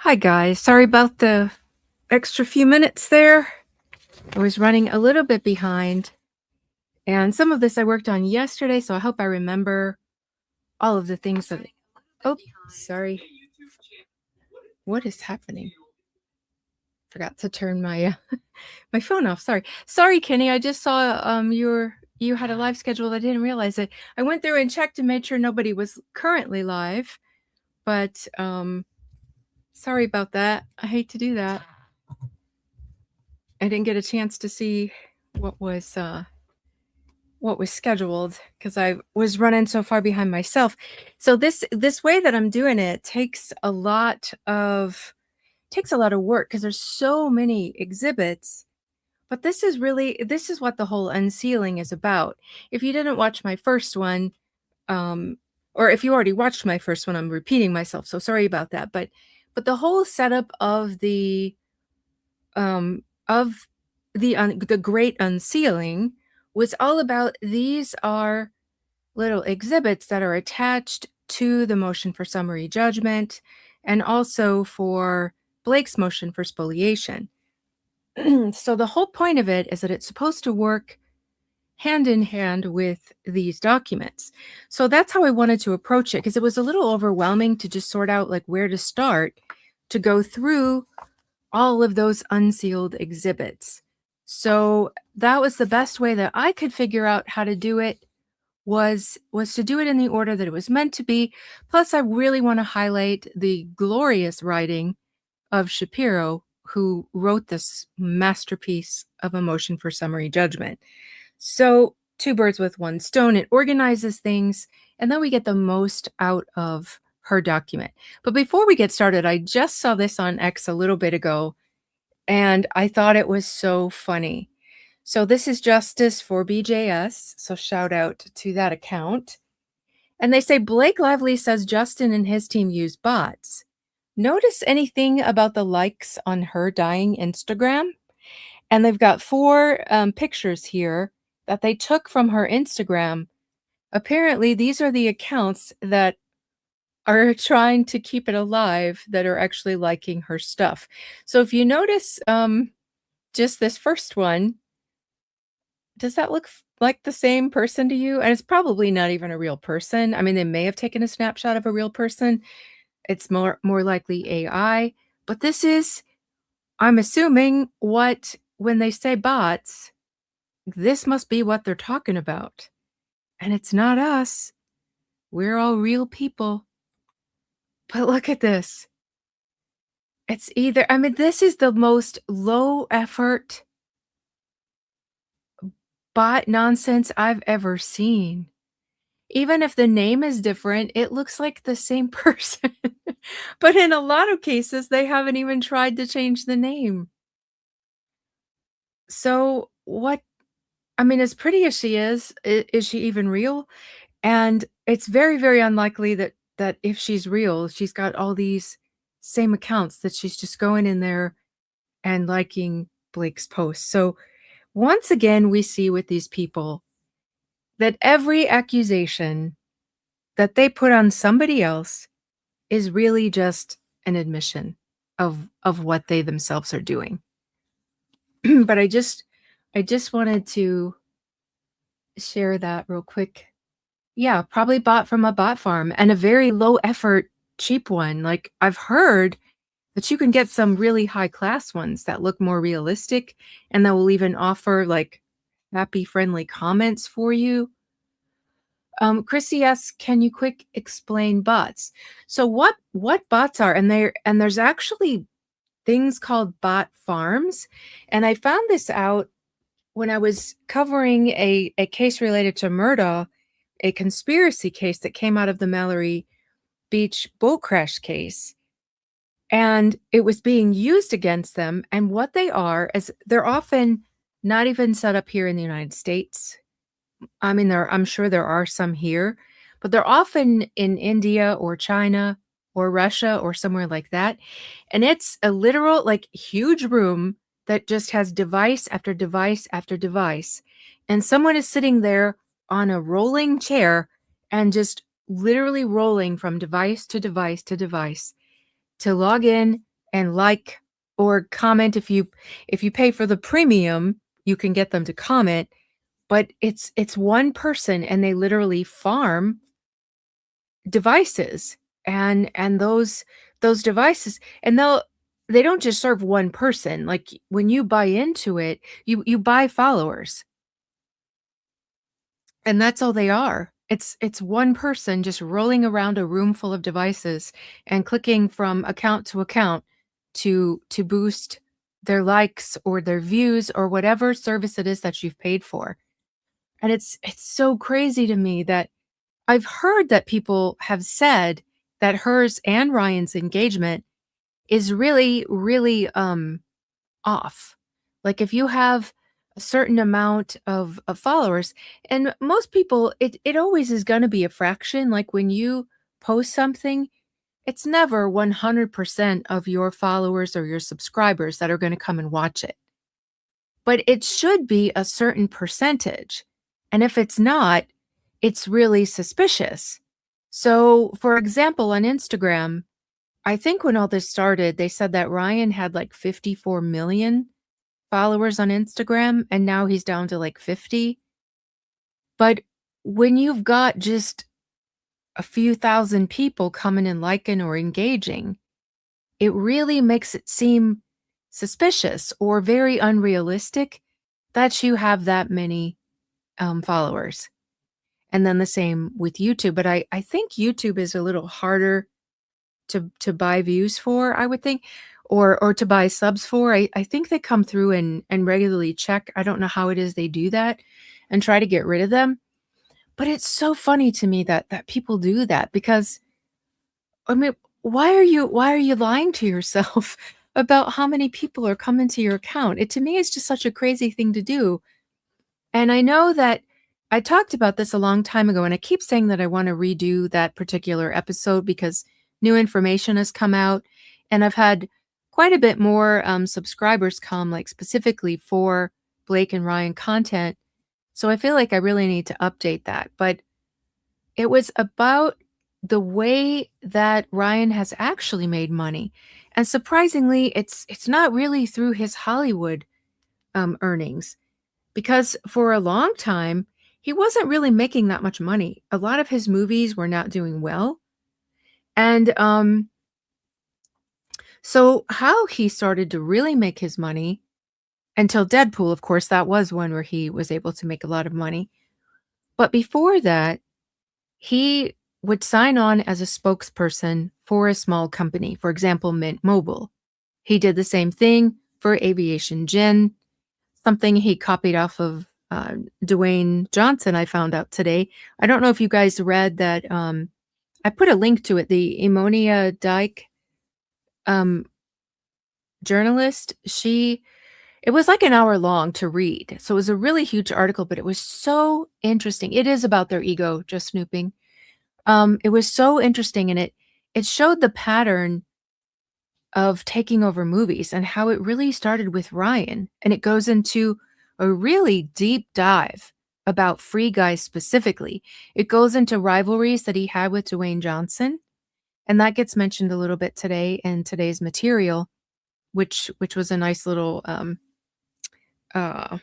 Hi, guys. Sorry about the extra few minutes there. I was running a little bit behind, and some of this I worked on yesterday, so I hope I remember all of the things that. Oh, sorry. What is happening? Forgot to turn my my phone off. Sorry, Kenny. I just saw you had a live schedule. I didn't realize it. I went through and checked and made sure nobody was currently live, but sorry about that. I hate to do that. I didn't get a chance to see what was uh what was scheduled because I was running so far behind myself. So this way that I'm doing it takes a lot of work because there's so many exhibits. But this is what the whole unsealing is about. If you didn't watch my first one, um, or if you already watched my first one, I'm repeating myself. So sorry about that. But the whole setup of of the great unsealing was all about these are little exhibits that are attached to the motion for summary judgment and also for Blake's motion for spoliation. So the whole point of it is that it's supposed to work hand in hand with these documents. So that's how I wanted to approach it because it was a little overwhelming to just sort out like where to start to go through all of those unsealed exhibits. So that was the best way that I could figure out how to do it was to do it in the order that it was meant to be. Plus, I really want to highlight the glorious writing of Shapiro, who wrote this masterpiece of a motion for summary judgment. So, two birds with one stone. It organizes things, and then we get the most out of her document. But before we get started, I just saw this on X a little bit ago, and I thought it was so funny. So this is Justice for BJS, so shout out to that account. And they say Blake Lively says Justin and his team use bots. Notice anything about the likes on her dying Instagram? And they've got four pictures here that they took from her Instagram. Apparently, these are the accounts that are trying to keep it alive that are actually liking her stuff. So if you notice just this first one, does that look like the same person to you? And it's probably not even a real person. I mean, they may have taken a snapshot of a real person. It's more likely AI, but this is, I'm assuming, what when they say bots, this must be what they're talking about. And it's not us. We're all real people. But look at this. It's either, I mean, this is the most low effort bot nonsense I've ever seen. Even if the name is different, it looks like the same person. But in a lot of cases, they haven't even tried to change the name. So what, I mean, as pretty as she is she even real? And it's very, very unlikely that if she's real, she's got all these same accounts that she's just going in there and liking Blake's posts. So once again, we see with these people that every accusation that they put on somebody else is really just an admission of what they themselves are doing. But I just wanted to share that real quick. Yeah, probably bought from a bot farm and a very low effort cheap one. Like I've heard that you can get some really high class ones that look more realistic and that will even offer like happy friendly comments for you. Chrissy asks, can you quick explain bots? So what bots are, and there's actually things called bot farms. And I found this out when I was covering a case related to Murdaugh, a conspiracy case that came out of the Mallory Beach boat crash case. And it was being used against them. And what they are is they're often not even set up here in the United States. I mean, I'm sure there are some here, but they're often in India or China or Russia or somewhere like that. And it's a literal, like, huge room that just has device after device after device. And someone is sitting there on a rolling chair and just literally rolling from device to device to device to log in and like or comment. If you pay for the premium, you can get them to comment, but it's one person and they literally farm devices, and those devices, and they don't just serve one person. Like, when you buy into it, you buy followers, and that's all they are. It's one person just rolling around a room full of devices and clicking from account to account to boost their likes or their views or whatever service it is that you've paid for. And it's so crazy to me that I've heard that people have said that hers and Ryan's engagement is really, really, off. Like, if you have a certain amount of followers, and most people, it always is gonna be a fraction. Like, when you post something, it's never 100% of your followers or your subscribers that are gonna come and watch it. But it should be a certain percentage, and if it's not, it's really suspicious. So, for example, on Instagram, I think when all this started, they said that Ryan had, like, 54 million followers on Instagram, and now he's down to, like, 50. But when you've got just a few thousand people coming and liking or engaging, it really makes it seem suspicious or very unrealistic that you have that many, followers. And then the same with YouTube, but I think YouTube is a little harder to buy views for, I would think, or to buy subs for. I think they come through and regularly check. I don't know how it is they do that and try to get rid of them, but it's so funny to me that people do that because, I mean, why are you lying to yourself about how many people are coming to your account? It, to me, is just such a crazy thing to do. And I know that I talked about this a long time ago, and I keep saying that I want to redo that particular episode because new information has come out, and I've had quite a bit more subscribers come, like, specifically for Blake and Ryan content. So I feel like I really need to update that. But it was about the way that Ryan has actually made money. And surprisingly, it's not really through his Hollywood earnings, because for a long time, he wasn't really making that much money. A lot of his movies were not doing well. And so how he started to really make his money, until Deadpool, of course, that was one where he was able to make a lot of money. But before that, he would sign on as a spokesperson for a small company, for example, Mint Mobile. He did the same thing for Aviation Gin, something he copied off of Dwayne Johnson, I found out today. I don't know if you guys read that. I put a link to it. The Emonia Dyke um, journalist, it was like an hour long to read. So it was a really huge article, but it was so interesting. It is about their ego just snooping. It was so interesting, and it showed the pattern of taking over movies and how it really started with Ryan. And it goes into a really deep dive about Free Guy specifically. It goes into rivalries that he had with Dwayne Johnson, and that gets mentioned a little bit today in today's material, which was a nice little uh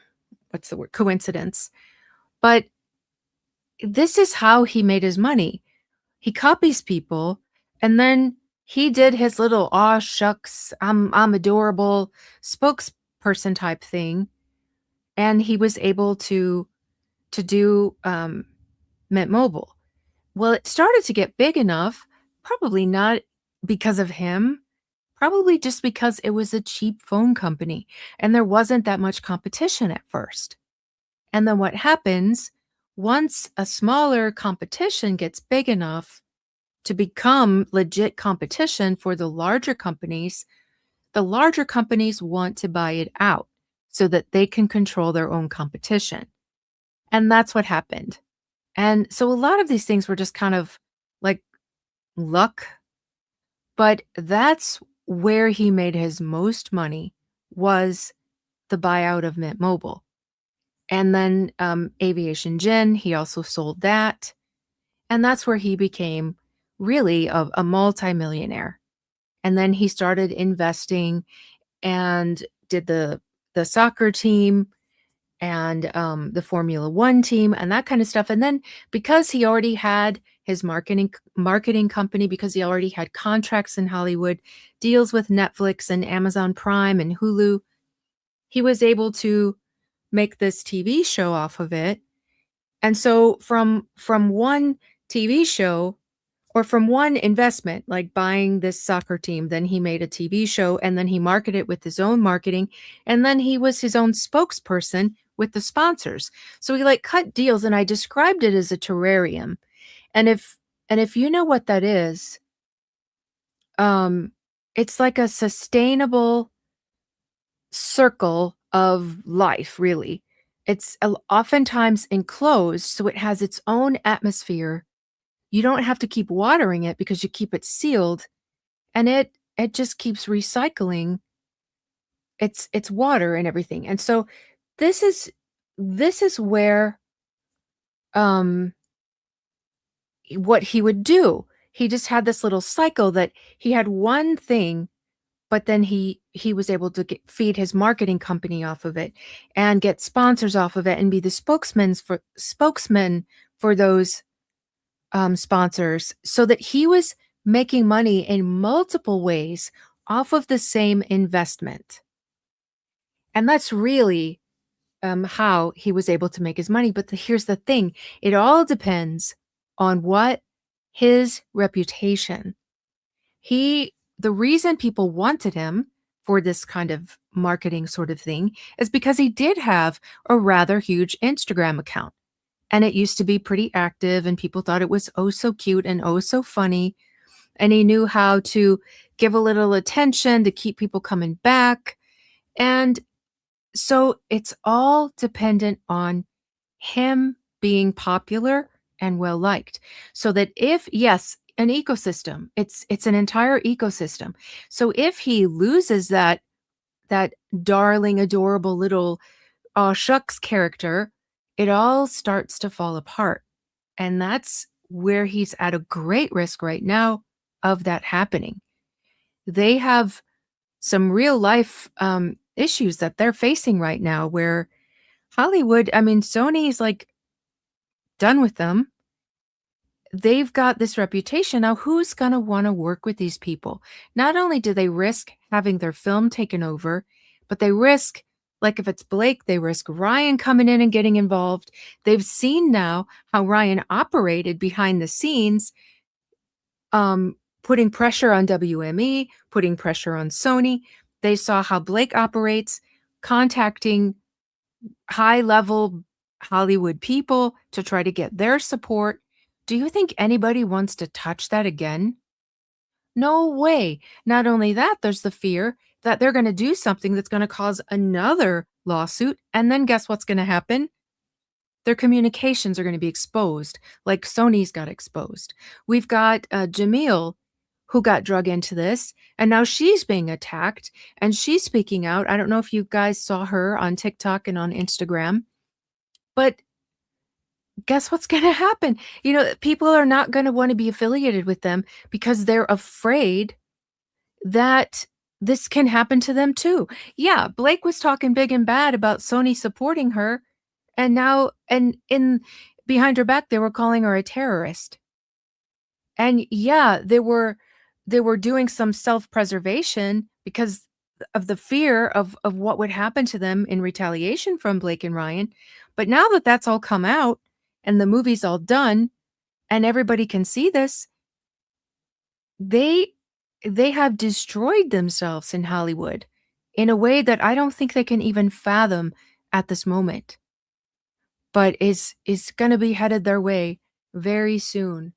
what's the word, coincidence. But this is how he made his money. He copies people, and then he did his little "aw shucks, I'm adorable" spokesperson type thing, and he was able to do Mint Mobile. Well, it started to get big enough, probably not because of him, probably just because it was a cheap phone company and there wasn't that much competition at first. And then what happens, once a smaller competition gets big enough to become legit competition for the larger companies want to buy it out so that they can control their own competition. And that's what happened. And so a lot of these things were just kind of like luck, but that's where he made his most money, was the buyout of Mint Mobile. And then Aviation Gin, he also sold that. And that's where he became really a multimillionaire. and then he started investing and did the soccer team and, the Formula 1 team and that kind of stuff, and then because he already had his marketing company, because he already had contracts in Hollywood, deals with Netflix and Amazon Prime and Hulu, he was able to make this TV show off of it, and so from one TV show or from one investment, like buying this soccer team, then he made a TV show, and then he marketed it with his own marketing, and then he was his own spokesperson with the sponsors. So he, like, cut deals, and I described it as a terrarium, and if you know what that is, um, it's like a sustainable circle of life, really. It's oftentimes enclosed, so it has its own atmosphere. You don't have to keep watering it because you keep it sealed, and it just keeps recycling its water and everything. And so this is this is where um what he would do. He just had this little cycle that he had one thing, but then he was able to feed his marketing company off of it and get sponsors off of it and be the spokesman for those sponsors, so that he was making money in multiple ways off of the same investment. And that's really how he was able to make his money. But here's the thing, it all depends on what his reputation. The reason people wanted him for this kind of marketing sort of thing is because he did have a rather huge Instagram account. And it used to be pretty active, and people thought it was oh so cute and oh so funny. And he knew how to give a little attention to keep people coming back. And so it's all dependent on him being popular and well liked. So that if, yes, an ecosystem, it's an entire ecosystem. So if he loses that darling, adorable little aw shucks character, it all starts to fall apart. And that's where he's at a great risk right now of that happening. They have some real life issues that they're facing right now where Hollywood, I mean, Sony's like done with them. They've got this reputation. Now, who's going to want to work with these people? Not only do they risk having their film taken over, but they risk, like if it's Blake, they risk Ryan coming in and getting involved. They've seen now how Ryan operated behind the scenes, putting pressure on WME, putting pressure on Sony. They saw how Blake operates, contacting high level Hollywood people to try to get their support. Do you think anybody wants to touch that again? No way. Not only that, there's the fear that they're going to do something that's going to cause another lawsuit. And then guess what's going to happen? Their communications are going to be exposed, like Sony's got exposed. We've got Jamil, who got drug into this, and now she's being attacked, and she's speaking out. I don't know if you guys saw her on TikTok and on Instagram, but guess what's going to happen? You know, people are not going to want to be affiliated with them because they're afraid that this can happen to them too. Yeah, Blake was talking big and bad about Sony supporting her, and now and in behind her back they were calling her a terrorist. And yeah, they were doing some self-preservation because of the fear of what would happen to them in retaliation from Blake and Ryan. But now that that's all come out and the movie's all done and everybody can see this, they they have destroyed themselves in Hollywood in a way that I don't think they can even fathom at this moment, but is going to be headed their way very soon.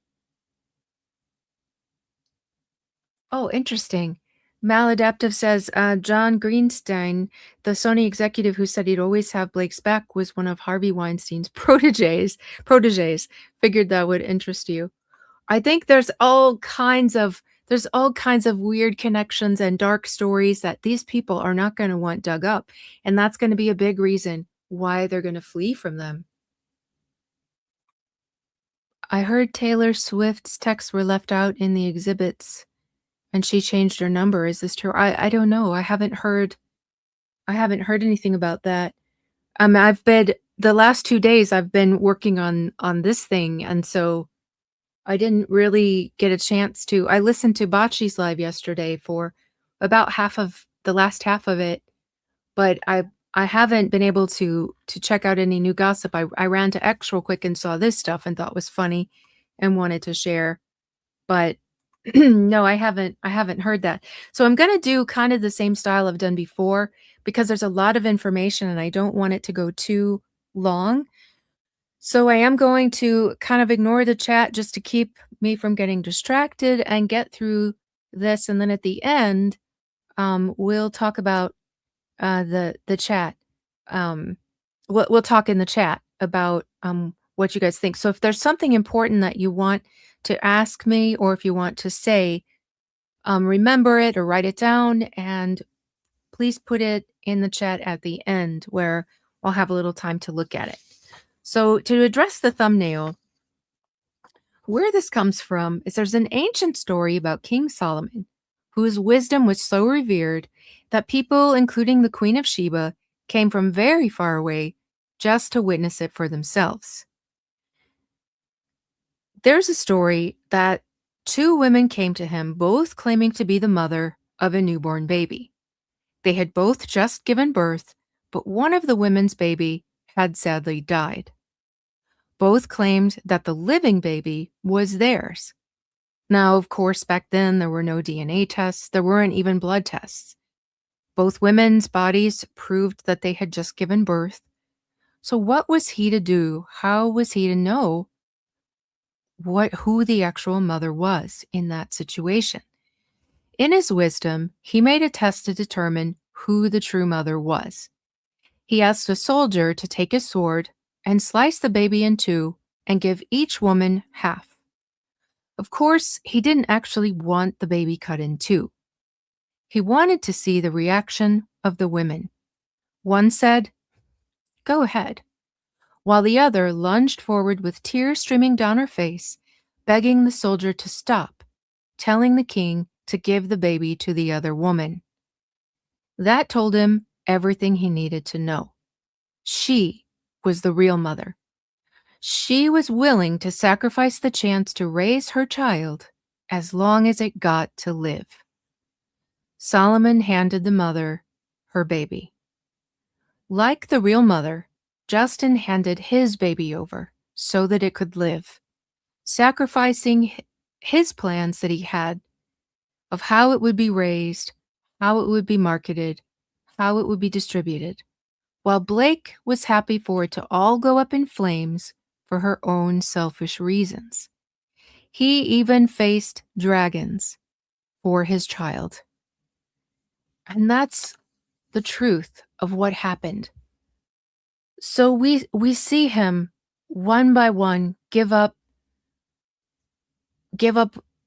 Oh, interesting. Maladaptive says John Greenstein, the Sony executive who said he'd always have Blake's back, was one of Harvey Weinstein's proteges. Figured that would interest you. I think there's all kinds of weird connections and dark stories that these people are not going to want dug up, and that's going to be a big reason why they're going to flee from them. I heard Taylor Swift's texts were left out in the exhibits. and she changed her number. Is this true? I don't know. I haven't heard anything about that. I've been the last 2 days I've been working on this thing, and so I didn't really get a chance to. I listened to Bocce's live yesterday for about half of the last half of it, but I haven't been able to check out any new gossip. I ran to X real quick and saw this stuff and thought was funny and wanted to share, but no, I haven't heard that. So I'm gonna do kind of the same style I've done before because there's a lot of information and I don't want it to go too long. So I am going to kind of ignore the chat just to keep me from getting distracted and get through this, and then at the end, we'll talk about the chat. We'll talk in the chat about what you guys think. So if there's something important that you want to ask me, or if you want to say, remember it or write it down, and please put it in the chat at the end where I'll have a little time to look at it. So to address the thumbnail, where this comes from is there's an ancient story about King Solomon, whose wisdom was so revered that people, including the Queen of Sheba, came from very far away just to witness it for themselves. There's a story that two women came to him, both claiming to be the mother of a newborn baby. They had both just given birth, but one of the women's baby had sadly died. Both claimed that the living baby was theirs. Now, of course, back then there were no DNA tests, there weren't even blood tests. Both women's bodies proved that they had just given birth. So what was he to do? How was he to know who the actual mother was in that situation? In his wisdom, he made a test to determine who the true mother was. He asked a soldier to take his sword and slice the baby in two and give each woman half. Of course, he didn't actually want the baby cut in two. He wanted to see the reaction of the women. One said, "Go ahead," while the other lunged forward with tears streaming down her face, begging the soldier to stop, telling the king to give the baby to the other woman. That told him everything he needed to know. She was the real mother. She was willing to sacrifice the chance to raise her child as long as it got to live. Solomon handed the mother her baby. Like the real mother, Justin handed his baby over so that it could live, sacrificing his plans that he had of how it would be raised, how it would be marketed, how it would be distributed, while Blake was happy for it to all go up in flames for her own selfish reasons. He even faced dragons for his child. And that's the truth of what happened. So we see him one by one give up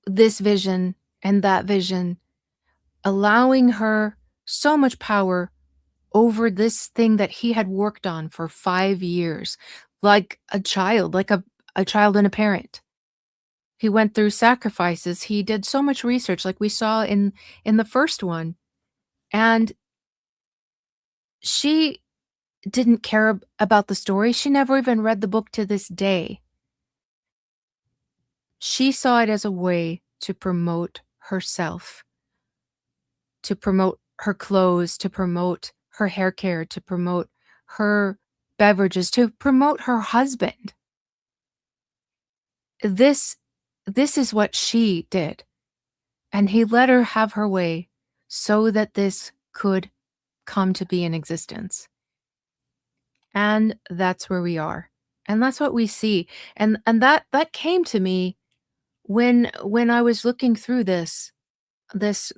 this vision and that vision, allowing her so much power over this thing that he had worked on for 5 years, like a child, like a child and a parent. He went through sacrifices. He did so much research like we saw in the first one. And she didn't care about the story. She never even read the book to this day. She saw it as a way to promote herself, to promote her clothes, to promote her hair care, to promote her beverages, to promote her husband. This is what she did. And he let her have her way so that this could come to be in existence. And that's where we are. And that's what we see. And that came to me when I was looking through this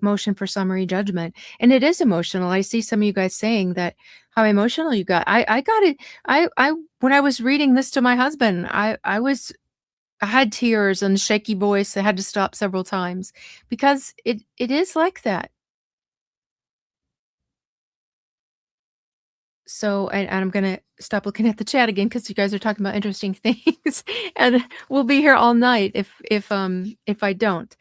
motion for summary judgment. And it is emotional. I see some of you guys saying that how emotional you got. I got it. I when I was reading this to my husband, I had tears and shaky voice. I had to stop several times because it is like that. So, and I'm gonna stop looking at the chat again because you guys are talking about interesting things, and we'll be here all night if I don't.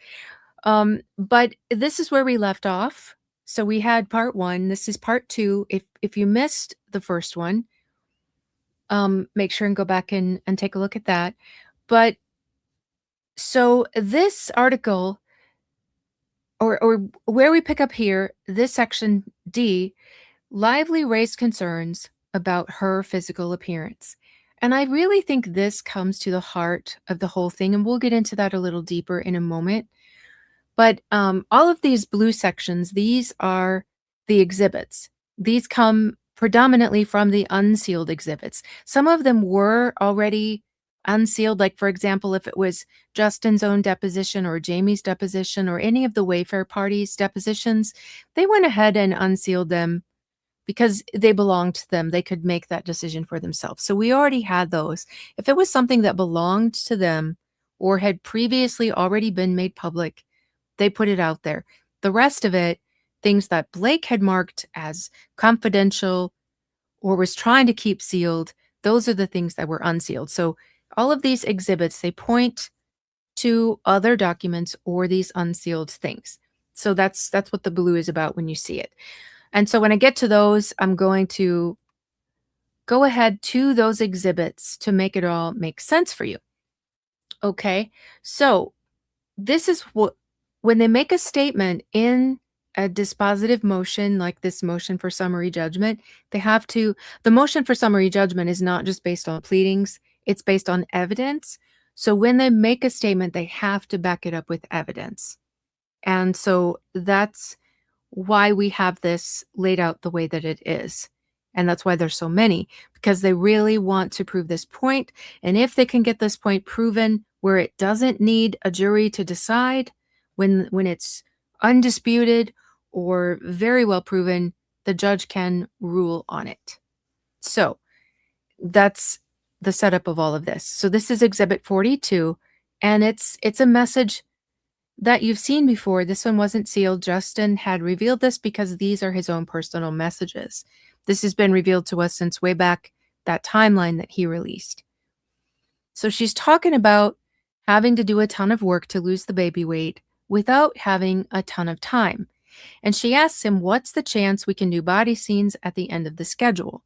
But this is where we left off. So we had part 1, this is part 2. If you missed the first one, make sure and go back and take a look at that. But so this article or where we pick up here, this section D, lively raised concerns about her physical appearance. And I really think this comes to the heart of the whole thing, and we'll get into that a little deeper in a moment. But all of these blue sections, these are the exhibits. These come predominantly from the unsealed exhibits. Some of them were already unsealed, like, for example, if it was Justin's own deposition or Jamie's deposition or any of the Wayfarer parties' depositions, they went ahead and unsealed them because they belonged to them. They could make that decision for themselves. So we already had those. If it was something that belonged to them or had previously already been made public, they put it out there. The rest of it, things that Blake had marked as confidential or was trying to keep sealed, those are the things that were unsealed. So all of these exhibits, they point to other documents or these unsealed things. So that's what the blue is about when you see it. And so when I get to those, I'm going to go ahead to those exhibits to make it all make sense for you. Okay, so this is what, when they make a statement in a dispositive motion, like this motion for summary judgment, they have to, the motion for summary judgment is not just based on pleadings, it's based on evidence. So when they make a statement, they have to back it up with evidence. And so that's why we have this laid out the way that it is. And that's why there's so many, because they really want to prove this point. And if they can get this point proven where it doesn't need a jury to decide, when it's undisputed or very well proven, the judge can rule on it. So that's the setup of all of this. So this is Exhibit 42, and it's a message that you've seen before. This one wasn't sealed. Justin had revealed this because these are his own personal messages. This has been revealed to us since way back that timeline that he released. So she's talking about having to do a ton of work to lose the baby weight without having a ton of time. And she asks him, what's the chance we can do body scenes at the end of the schedule?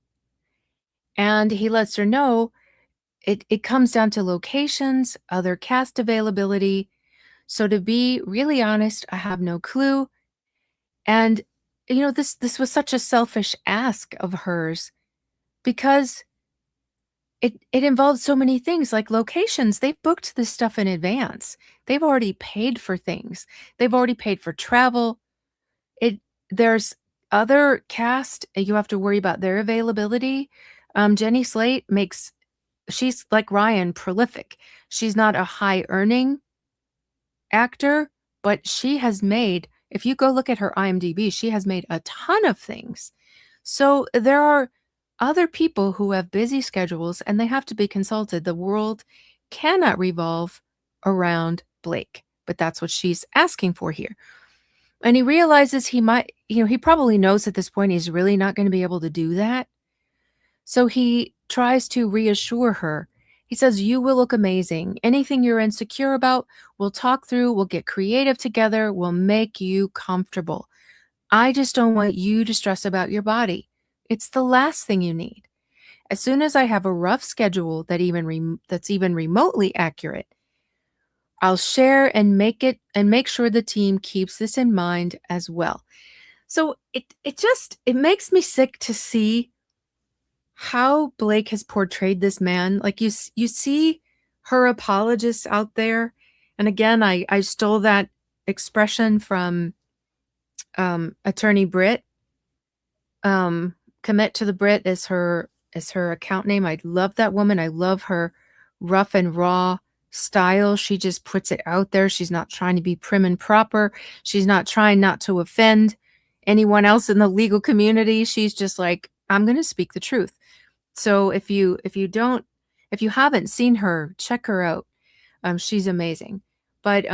And he lets her know it comes down to locations, other cast availability. So to be really honest, I have no clue. And this was such a selfish ask of hers because it involves so many things, like locations. They've booked this stuff in advance. They've already paid for things. They've already paid for travel. There's other cast, you have to worry about their availability. Jenny Slate she's like Ryan, prolific. She's not a high earning actor, but she has made, if you go look at her IMDb, she has made a ton of things. So there are other people who have busy schedules and they have to be consulted. The world cannot revolve around Blake, but that's what she's asking for here. And he realizes he might, he probably knows at this point he's really not going to be able to do that. So he tries to reassure her. He says, you will look amazing. Anything you're insecure about, we'll talk through, we'll get creative together, we'll make you comfortable. I just don't want you to stress about your body. It's the last thing you need. As soon as I have a rough schedule that's even remotely accurate, I'll share and make sure the team keeps this in mind as well. So it makes me sick to see how Blake has portrayed this man. Like you see her apologists out there. And again, I stole that expression from attorney Britt. Commit to the Brit is her account name. I love that woman. I love her rough and raw style. She just puts it out there. She's not trying to be prim and proper. She's not trying not to offend anyone else in the legal community. She's just like, I'm going to speak the truth. So if you haven't seen her, check her out. She's amazing. But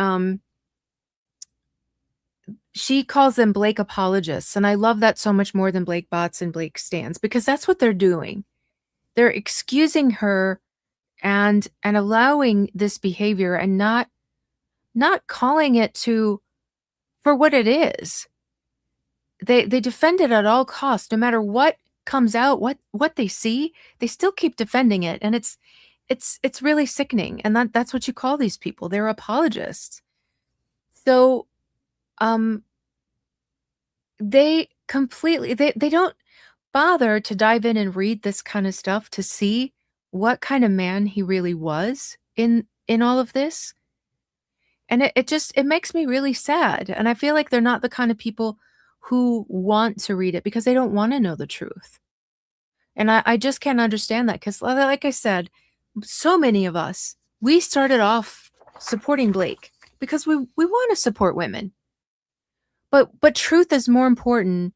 she calls them Blake apologists. And I love that so much more than Blake bots and Blake stands, because that's what they're doing. They're excusing her and allowing this behavior and not calling it to for what it is. They defend it at all costs, no matter what comes out, what they see, they still keep defending it, and it's really sickening, and that's what you call these people, they're apologists. So, um, they don't bother to dive in and read this kinda stuff to see what kind of man he really was in all of this, and it just it makes me really sad, and I feel like they're not the kind of people who want to read it because they don't wanna know the truth. And I just can't understand that because, like I said, so many of us, we started off supporting Blake because we wanna support women. But truth is more important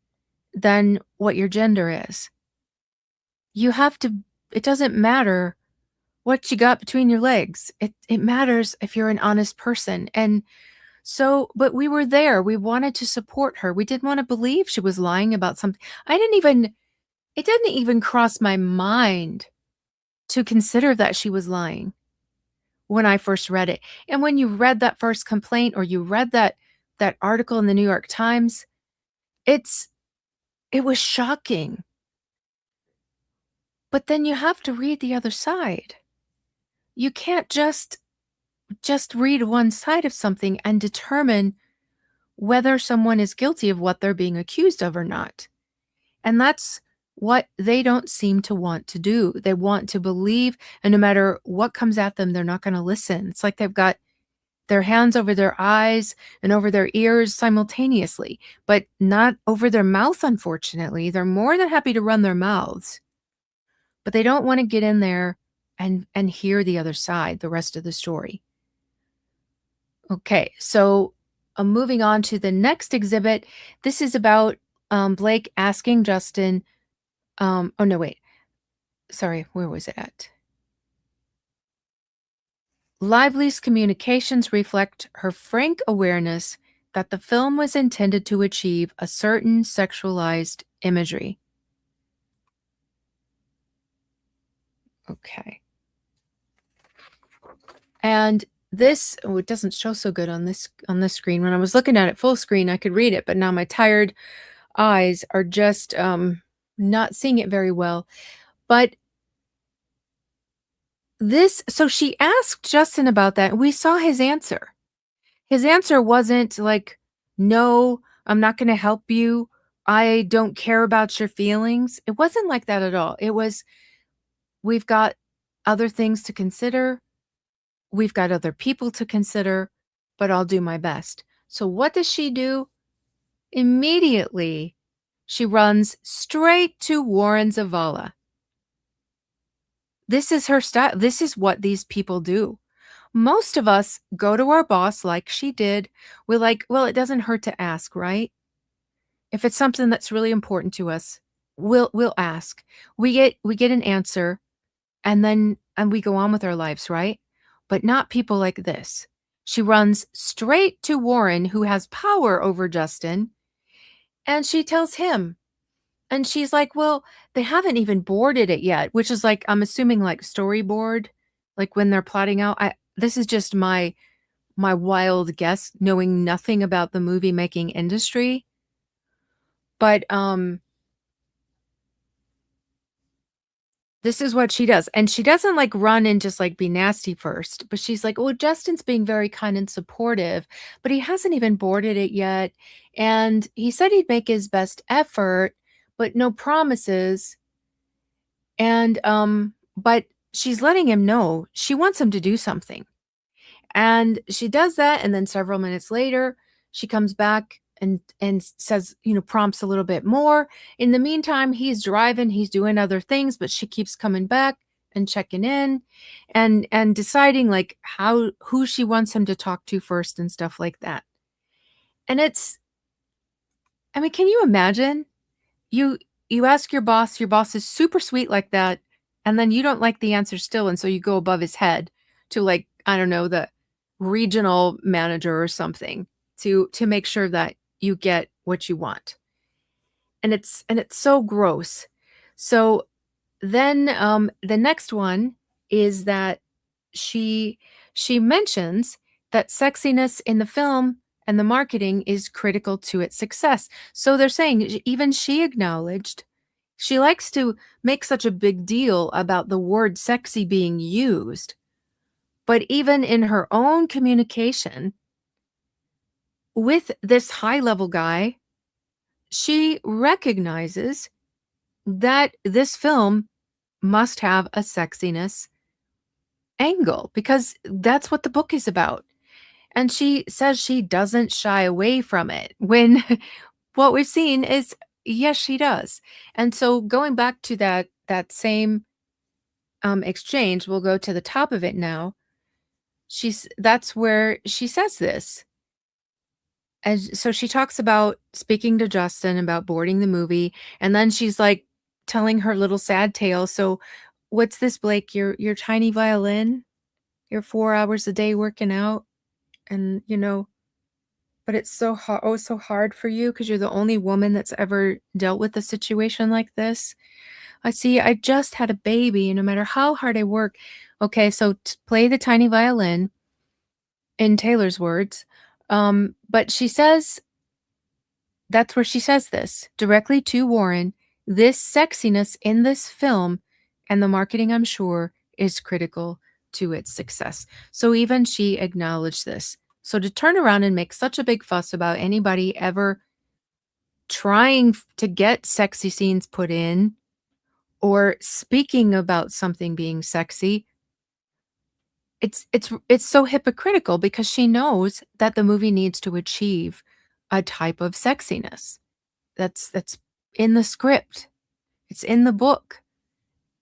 than what your gender is. You have to it doesn't matter what you got between your legs. It matters if you're an honest person, and so but we were there, we wanted to support her, we didn't wanna believe she was lying about something. I didn't even it didn't even cross my mind to consider that she was lying when I first read it. And when you read that first complaint or you read that article in the New York Times, it's it was shocking. But then you have to read the other side. You can't just read one side of something and determine whether someone is guilty of what they're being accused of or not. And that's what they don't seem to want to do. They want to believe, and no matter what comes at them, they're not gonna listen. It's like they've got their hands over their eyes and over their ears simultaneously, but not over their mouth, unfortunately. They're more than happy to run their mouths, but they don't wanna get in there and hear the other side, the rest of the story. Okay, so, moving on to the next exhibit. This is about, Blake asking Justin, oh, no, wait. Sorry, where was it at? Lively's communications reflect her frank awareness that the film was intended to achieve a certain sexualized imagery. Okay. And this oh, it doesn't show so good on this screen. When I was looking at it full screen, I could read it, but now my tired eyes are just, not seeing it very well. But this so she asked Justin about that, and we saw his answer. His answer wasn't like, "No, I'm not gonna help you. I don't care about your feelings." It wasn't like that at all. It was, "We've got other things to consider. We've got other people to consider, but I'll do my best." So what does she do? Immediately, she runs straight to Warren Zavala. This is her style. This is what these people do. Most of us go to our boss like she did. We're like, "Well, it doesn't hurt to ask, right?" If it's something that's really important to us, we'll ask. We get an answer, and then and we go on with our lives, right? But not people like this. She runs straight to Warren, who has power over Justin, and she tells him. And she's like, "Well, they haven't even boarded it yet," which is like, I'm assuming like storyboard, like when they're plotting out. I This is just my wild guess, knowing nothing about the movie making industry. But this is what she does. And she doesn't like run and just like be nasty first, but she's like, "Oh, Justin's being very kind and supportive, but he hasn't even boarded it yet. And he said he'd make his best effort, but no promises." And but she's letting him know she wants him to do something. And she does that, and then several minutes later, she comes back and says, prompts a little bit more. In the meantime, he's driving, he's doing other things, but she keeps coming back and checking in and deciding like who she wants him to talk to first and stuff like that. And I mean, can you imagine? You you ask your boss is super sweet like that, and then you don't like the answer still, and so you go above his head to, like, I don't know, the regional manager or something to make sure that you get what you want. And it's so gross. So then, the next one is that she she mentions that sexiness in the film and the marketing is critical to its success. So they're saying even she acknowledged she likes to make such a big deal about the word sexy being used, but even in her own communication with this high-level guy, she recognizes that this film must have a sexiness angle because that's what the book is about. And she says she doesn't shy away from it when what we've seen is yes, she does. And so going back to that same exchange, we'll go to the top of it now. That's where she says this. And so she talks about speaking to Justin about boarding the movie, and then she's like telling her little sad tale. So what's this, Blake? Your tiny violin? You're 4 hours a day working out, and but it's so hard, oh, so hard for you because you're the only woman that's ever dealt with a situation like this. I see, I just had a baby, and no matter how hard I work. Okay, so play the tiny violin in Taylor's words. But she says, that's where she says this directly to Warren. This sexiness in this film and the marketing, I'm sure, is critical to its success. So even she acknowledged this. So to turn around and make such a big fuss about anybody ever trying to get sexy scenes put in or speaking about something being sexy, it's so hypocritical because she knows that the movie needs to achieve a type of sexiness. That's in the script. It's in the book.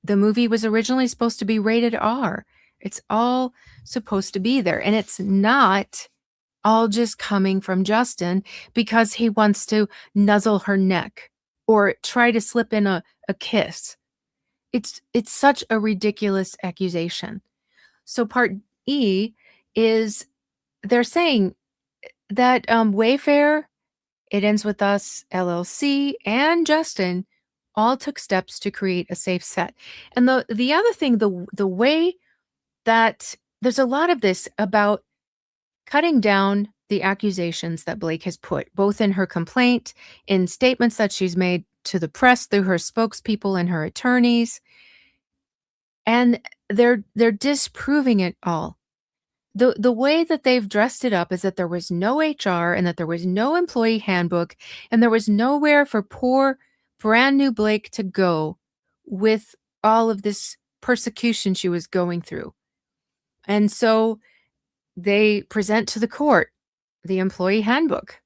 The movie was originally supposed to be rated R. It's all supposed to be there. And it's not all just coming from Justin because he wants to nuzzle her neck or try to slip in a kiss. It's such a ridiculous accusation. So part E is they're saying that Wayfarer, It Ends With Us, LLC, and Justin all took steps to create a safe set. And the other thing, the way that there's a lot of this about cutting down the accusations that Blake has put, both in her complaint, in statements that she's made to the press through her spokespeople and her attorneys, and they're disproving it all. The way that they've dressed it up is that there was no HR and that there was no employee handbook and there was nowhere for poor brand new Blake to go with all of this persecution she was going through. And so they present to the court the employee handbook.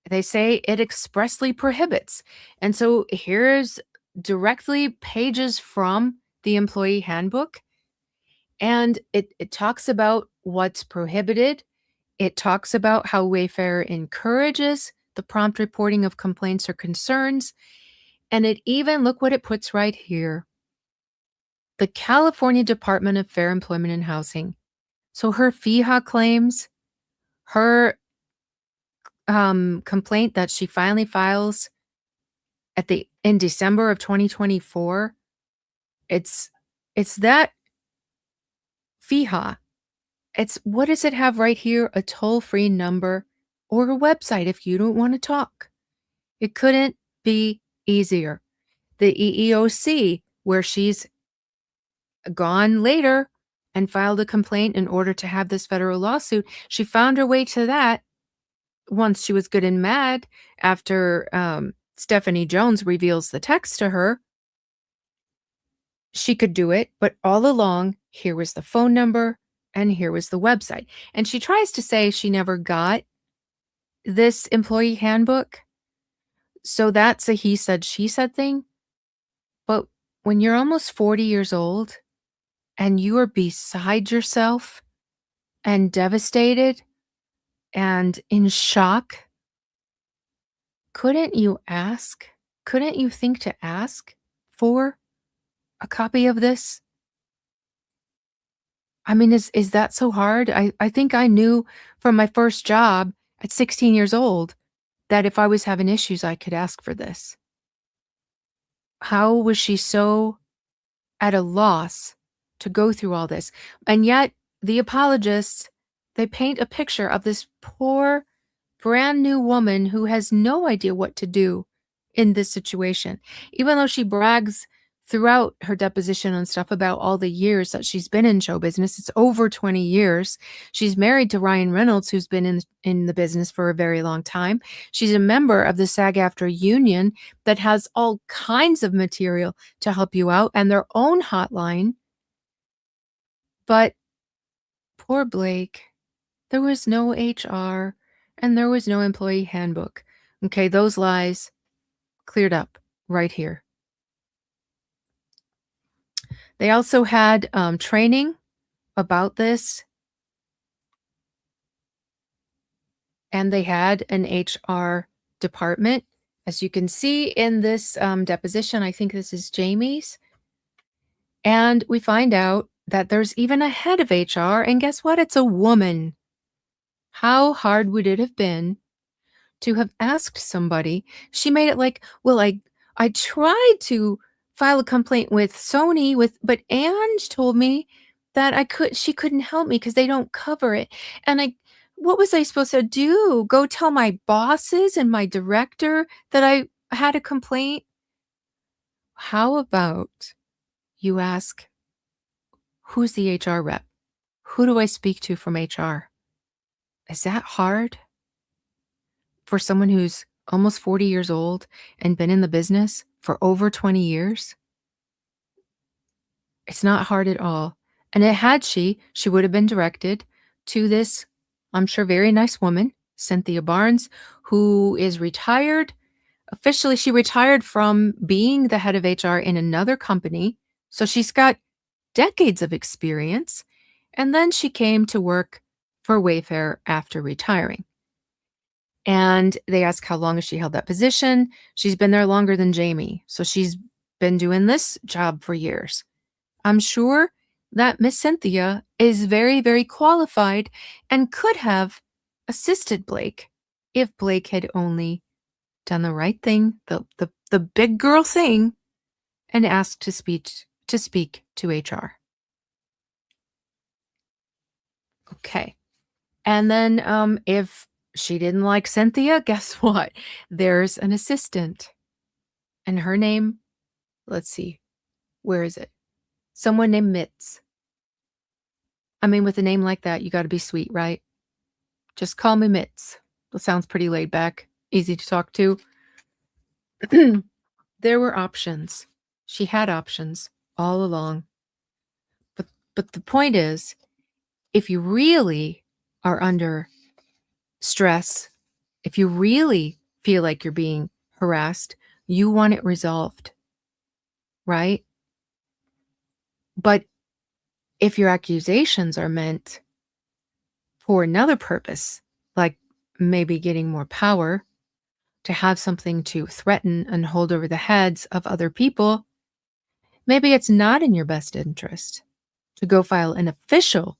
They say it expressly prohibits. And so here's directly pages from the employee handbook. And it talks about what's prohibited. It talks about how Wayfarer encourages the prompt reporting of complaints or concerns. And it even, look what it puts right here. The California Department of Fair Employment and Housing. So her FEHA claims, her complaint that she finally files in December of 2024, it's that FEHA. It's, what does it have right here? A toll-free number or a website if you don't want to talk. It couldn't be easier. The EEOC, where she's gone later and filed a complaint in order to have this federal lawsuit, she found her way to that once she was good and mad after Stephanie Jones reveals the text to her. She could do it, but all along, here was the phone number and here was the website. And she tries to say she never got this employee handbook. So that's a he said, she said thing. But when you're almost 40 years old and you are beside yourself and devastated and in shock, couldn't you ask? Couldn't you think to ask for a copy of this? I mean, is that so hard? I think I knew from my first job at 16 years old that if I was having issues, I could ask for this. How was she so at a loss to go through all this? And yet the apologists, they paint a picture of this poor brand new woman who has no idea what to do in this situation. Even though she brags throughout her deposition and stuff about all the years that she's been in show business. It's over 20 years. She's married to Ryan Reynolds, who's been in the business for a very long time. She's a member of the SAG-AFTRA union that has all kinds of material to help you out and their own hotline. But poor Blake, there was no HR and there was no employee handbook. Okay, those lies cleared up right here. They also had training about this, and they had an HR department. As you can see in this deposition, I think this is Jamie's, and we find out that there's even a head of HR, and guess what? It's a woman. How hard would it have been to have asked somebody? She made it like, well, I tried to file a complaint with Sony but Ange told me that she couldn't help me because they don't cover it. And what was I supposed to do? Go tell my bosses and my director that I had a complaint? How about you ask, who's the HR rep? Who do I speak to from HR? Is that hard for someone who's almost 40 years old and been in the business for over 20 years? It's not hard at all. And she would have been directed to this, I'm sure, very nice woman, Cynthia Barnes, who is retired. Officially, she retired from being the head of HR in another company. So she's got decades of experience. And then she came to work for Wayfarer after retiring. And they asked how long has she held that position. She's been there longer than Jamie. So she's been doing this job for years. I'm sure that Miss Cynthia is very, very qualified and could have assisted Blake if Blake had only done the right thing, the big girl thing, and asked to speak to HR. Okay. And then if she didn't like Cynthia, guess what? There's an assistant. And her name, let's see, where is it? Someone named Mitz. I mean, with a name like that, you got to be sweet, right? Just call me Mitz. That sounds pretty laid back, easy to talk to. There were options. She had options all along. But the point is, if you really are under stress, if you really feel like you're being harassed, you want it resolved, right? But if your accusations are meant for another purpose, like maybe getting more power, to have something to threaten and hold over the heads of other people, maybe it's not in your best interest to go file an official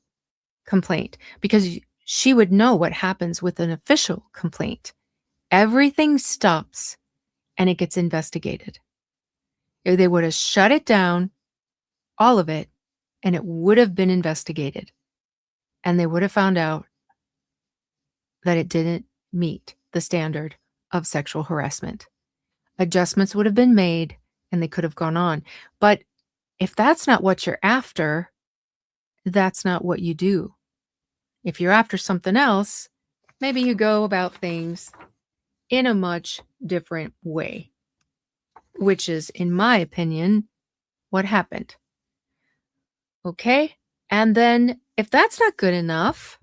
complaint, because she would know what happens with an official complaint. Everything stops and it gets investigated. They would have shut it down, all of it, and it would have been investigated. And they would have found out that it didn't meet the standard of sexual harassment. Adjustments would have been made and they could have gone on. But if that's not what you're after, that's not what you do. If you're after something else, maybe you go about things in a much different way, which is, in my opinion, what happened. Okay? And then if that's not good enough,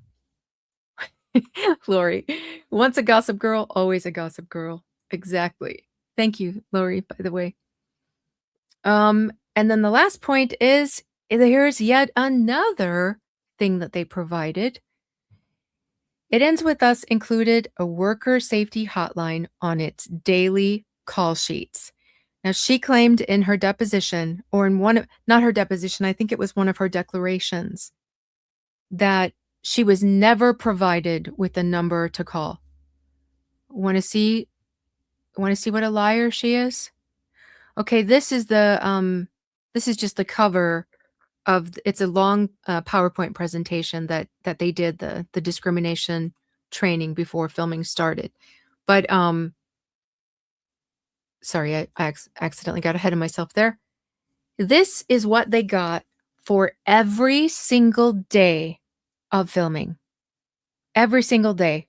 Lori, once a gossip girl, always a gossip girl. Exactly. Thank you, Lori, by the way. And then the last point is, here's yet another thing that they provided. It ends with us included a worker safety hotline on its daily call sheets. Now, she claimed in her deposition, or in not her deposition, I think it was one of her declarations, that she was never provided with a number to call. Want to see what a liar she is? Okay, this is just the cover of, it's a long PowerPoint presentation that they did, the discrimination training before filming started. But, sorry, I accidentally got ahead of myself there. This is what they got for every single day of filming. Every single day.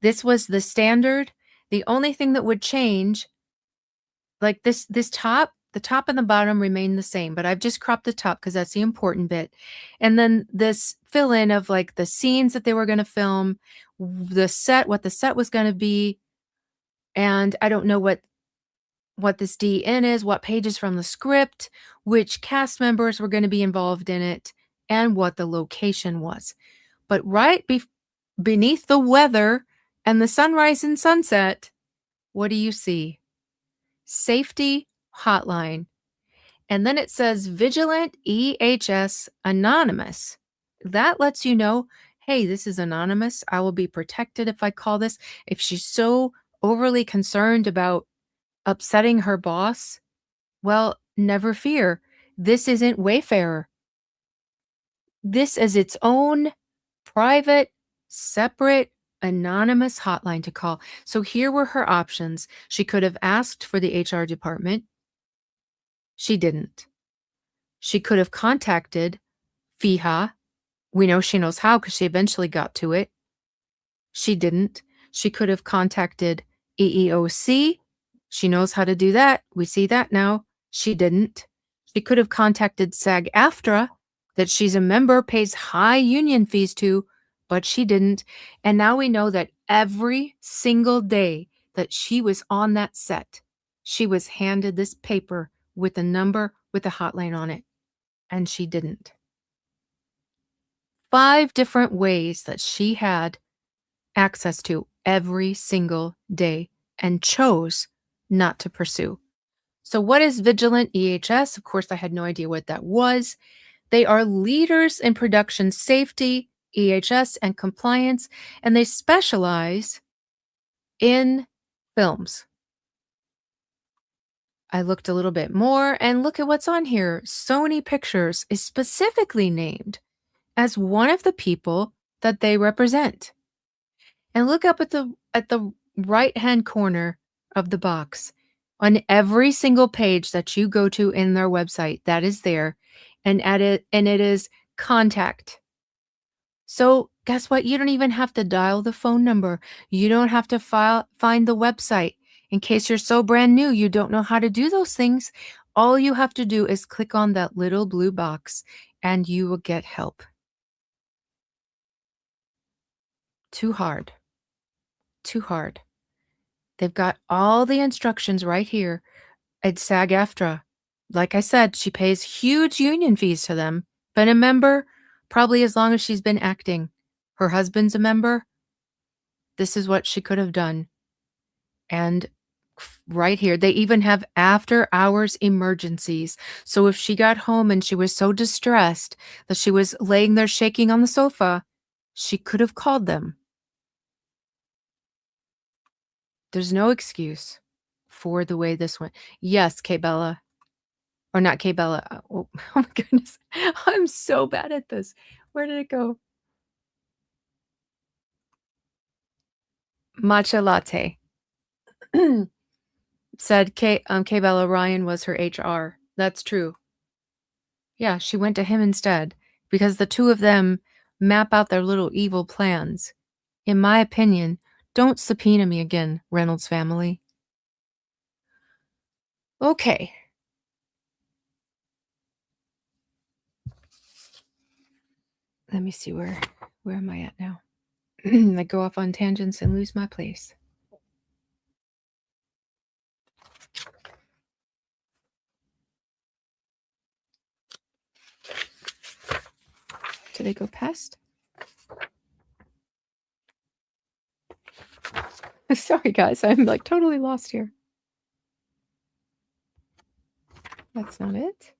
This was the standard. The only thing that would change, like this top, the top and the bottom remain the same, but I've just cropped the top because that's the important bit. And then this fill in of like the scenes that they were going to film, the set, what the set was going to be, and I don't know what this DN is, what pages from the script, which cast members were going to be involved in it, and what the location was. But beneath the weather and the sunrise and sunset, what do you see? Safety hotline. And then it says Vigilant EHS Anonymous. That lets you know, hey, this is anonymous. I will be protected if I call this. If she's so overly concerned about upsetting her boss, well, never fear. This isn't Wayfarer. This is its own private, separate, anonymous hotline to call. So here were her options. She could have asked for the HR department. She didn't. She could have contacted FIHA. We know she knows how because she eventually got to it. She didn't. She could have contacted EEOC. She knows how to do that. We see that now. She didn't. She could have contacted SAG-AFTRA, that she's a member, pays high union fees to, but she didn't. And now we know that every single day that she was on that set, she was handed this paper with a number with a hotline on it, and she didn't. 5 different ways that she had access to every single day and chose not to pursue. So what is Vigilant EHS? Of course, I had no idea what that was. They are leaders in production safety, EHS, and compliance, and they specialize in films. I looked a little bit more and look at what's on here. Sony Pictures is specifically named as one of the people that they represent. And look up at the right-hand corner of the box. On every single page that you go to in their website, that is there, and it is contact. So guess what? You don't even have to dial the phone number. You don't have to find the website. In case you're so brand new, you don't know how to do those things. All you have to do is click on that little blue box and you will get help. Too hard. Too hard. They've got all the instructions right here at SAG-AFTRA. Like I said, she pays huge union fees to them. Been a member probably as long as she's been acting. Her husband's a member. This is what she could have done. And right here, they even have after hours emergencies. So if she got home and she was so distressed that she was laying there shaking on the sofa, she could have called them. There's no excuse for the way this went. Yes, K-Bella. Or not K-Bella. Oh, oh my goodness. I'm so bad at this. Where did it go? Matcha latte. Said K-Bella Ryan was her HR. That's true. Yeah, she went to him instead because the two of them map out their little evil plans. In my opinion, don't subpoena me again, Reynolds family. Okay. Let me see where am I at now? I go off on tangents and lose my place. Did I go past? Sorry, guys. I'm like totally lost here. That's not it.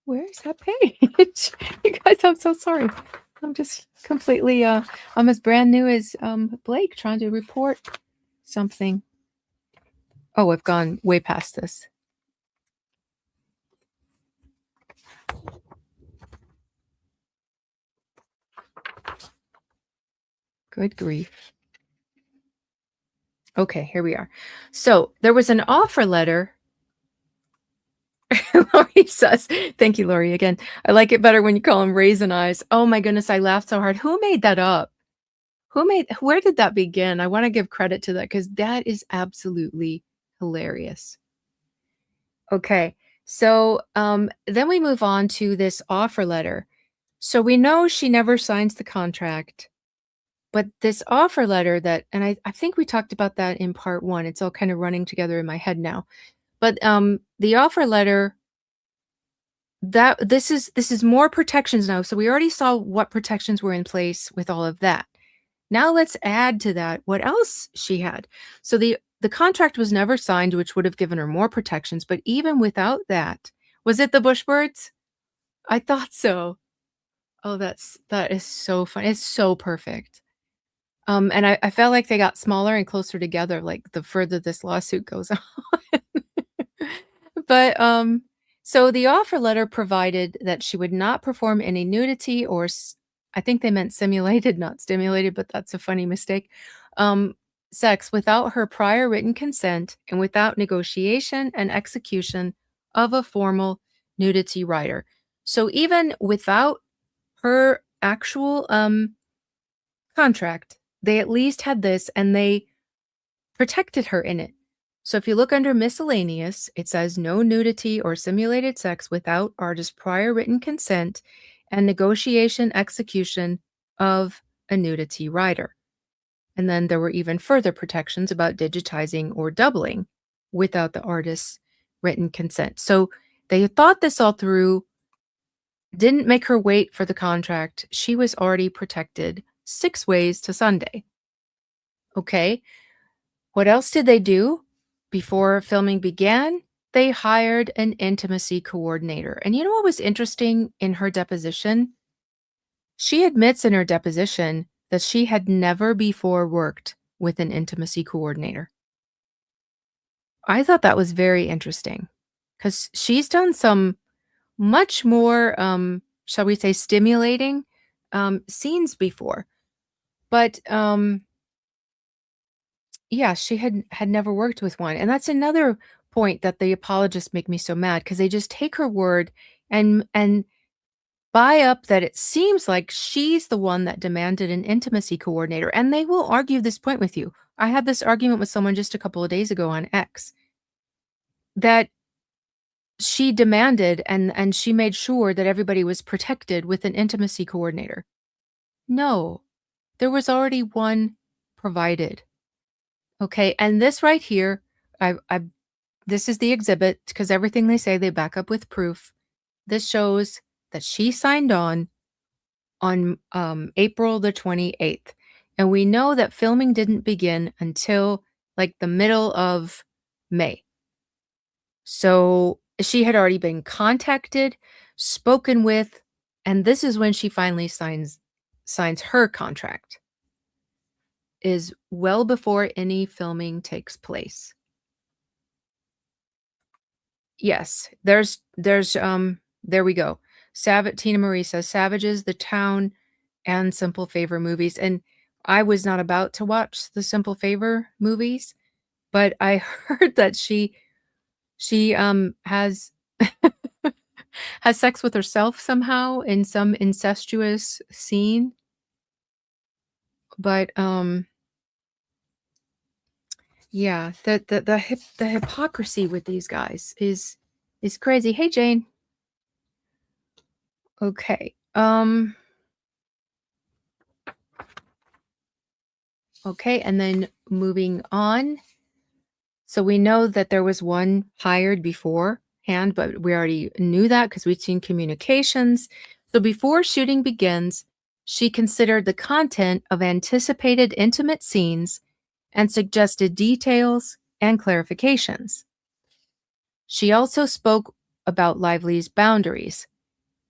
Where is that page? You guys, I'm so sorry. I'm just completely, I'm as brand new as Blake trying to report something. Oh, I've gone way past this. Good grief. Okay, here we are. So there was an offer letter. Lori says, thank you, Lori, again. I like it better when you call them raisin eyes. Oh my goodness, I laughed so hard. Who made that up? Where did that begin? I want to give credit to that because that is absolutely hilarious. Okay, so then we move on to this offer letter. So we know she never signs the contract, but this offer letter that, and I think we talked about that in part one. It's all kind of running together in my head now. But the offer letter, that this is more protections now. So we already saw what protections were in place with all of that. Now let's add to that what else she had. So the contract was never signed, which would have given her more protections, but even without that, was it the Bushbirds? I thought so. Oh, that is so fun. It's so perfect. And I felt like they got smaller and closer together, like the further this lawsuit goes on. But, so the offer letter provided that she would not perform any nudity or I think they meant simulated, not stimulated, but that's a funny mistake, um, sex without her prior written consent and without negotiation and execution of a formal nudity rider. So even without her actual, contract, they at least had this and they protected her in it. So if you look under miscellaneous, it says no nudity or simulated sex without artist's prior written consent and negotiation execution of a nudity rider. And then there were even further protections about digitizing or doubling without the artist's written consent. So they thought this all through, didn't make her wait for the contract. She was already protected 6 ways to Sunday. Okay. What else did they do? Before filming began, they hired an intimacy coordinator. And you know what was interesting in her deposition? She admits in her deposition that she had never before worked with an intimacy coordinator. I thought that was very interesting because she's done some much more, shall we say, stimulating scenes before. But yeah, she had never worked with one, and that's another point that the apologists make me so mad because they just take her word and buy up that it seems like she's the one that demanded an intimacy coordinator, and they will argue this point with you. I had this argument with someone just a couple of days ago on X that she demanded and she made sure that everybody was protected with an intimacy coordinator. No, there was already one provided. Okay, and this right here, I this is the exhibit because everything they say they back up with proof. This shows that she signed on April the 28th. And we know that filming didn't begin until like the middle of May. So she had already been contacted, spoken with, and this is when she finally signs her contract. Is well before any filming takes place. Yes, there we go. Tina Marie says Savages, The Town, and Simple Favor movies. And I was not about to watch the Simple Favor movies, but I heard that she has has sex with herself somehow in some incestuous scene. But yeah, the hypocrisy with these guys is crazy. Hey Jane. Okay. Okay, and then moving on. So we know that there was one hired beforehand, but we already knew that because we'd seen communications. So before shooting begins, she considered the content of anticipated intimate scenes and suggested details and clarifications. She also spoke about Lively's boundaries.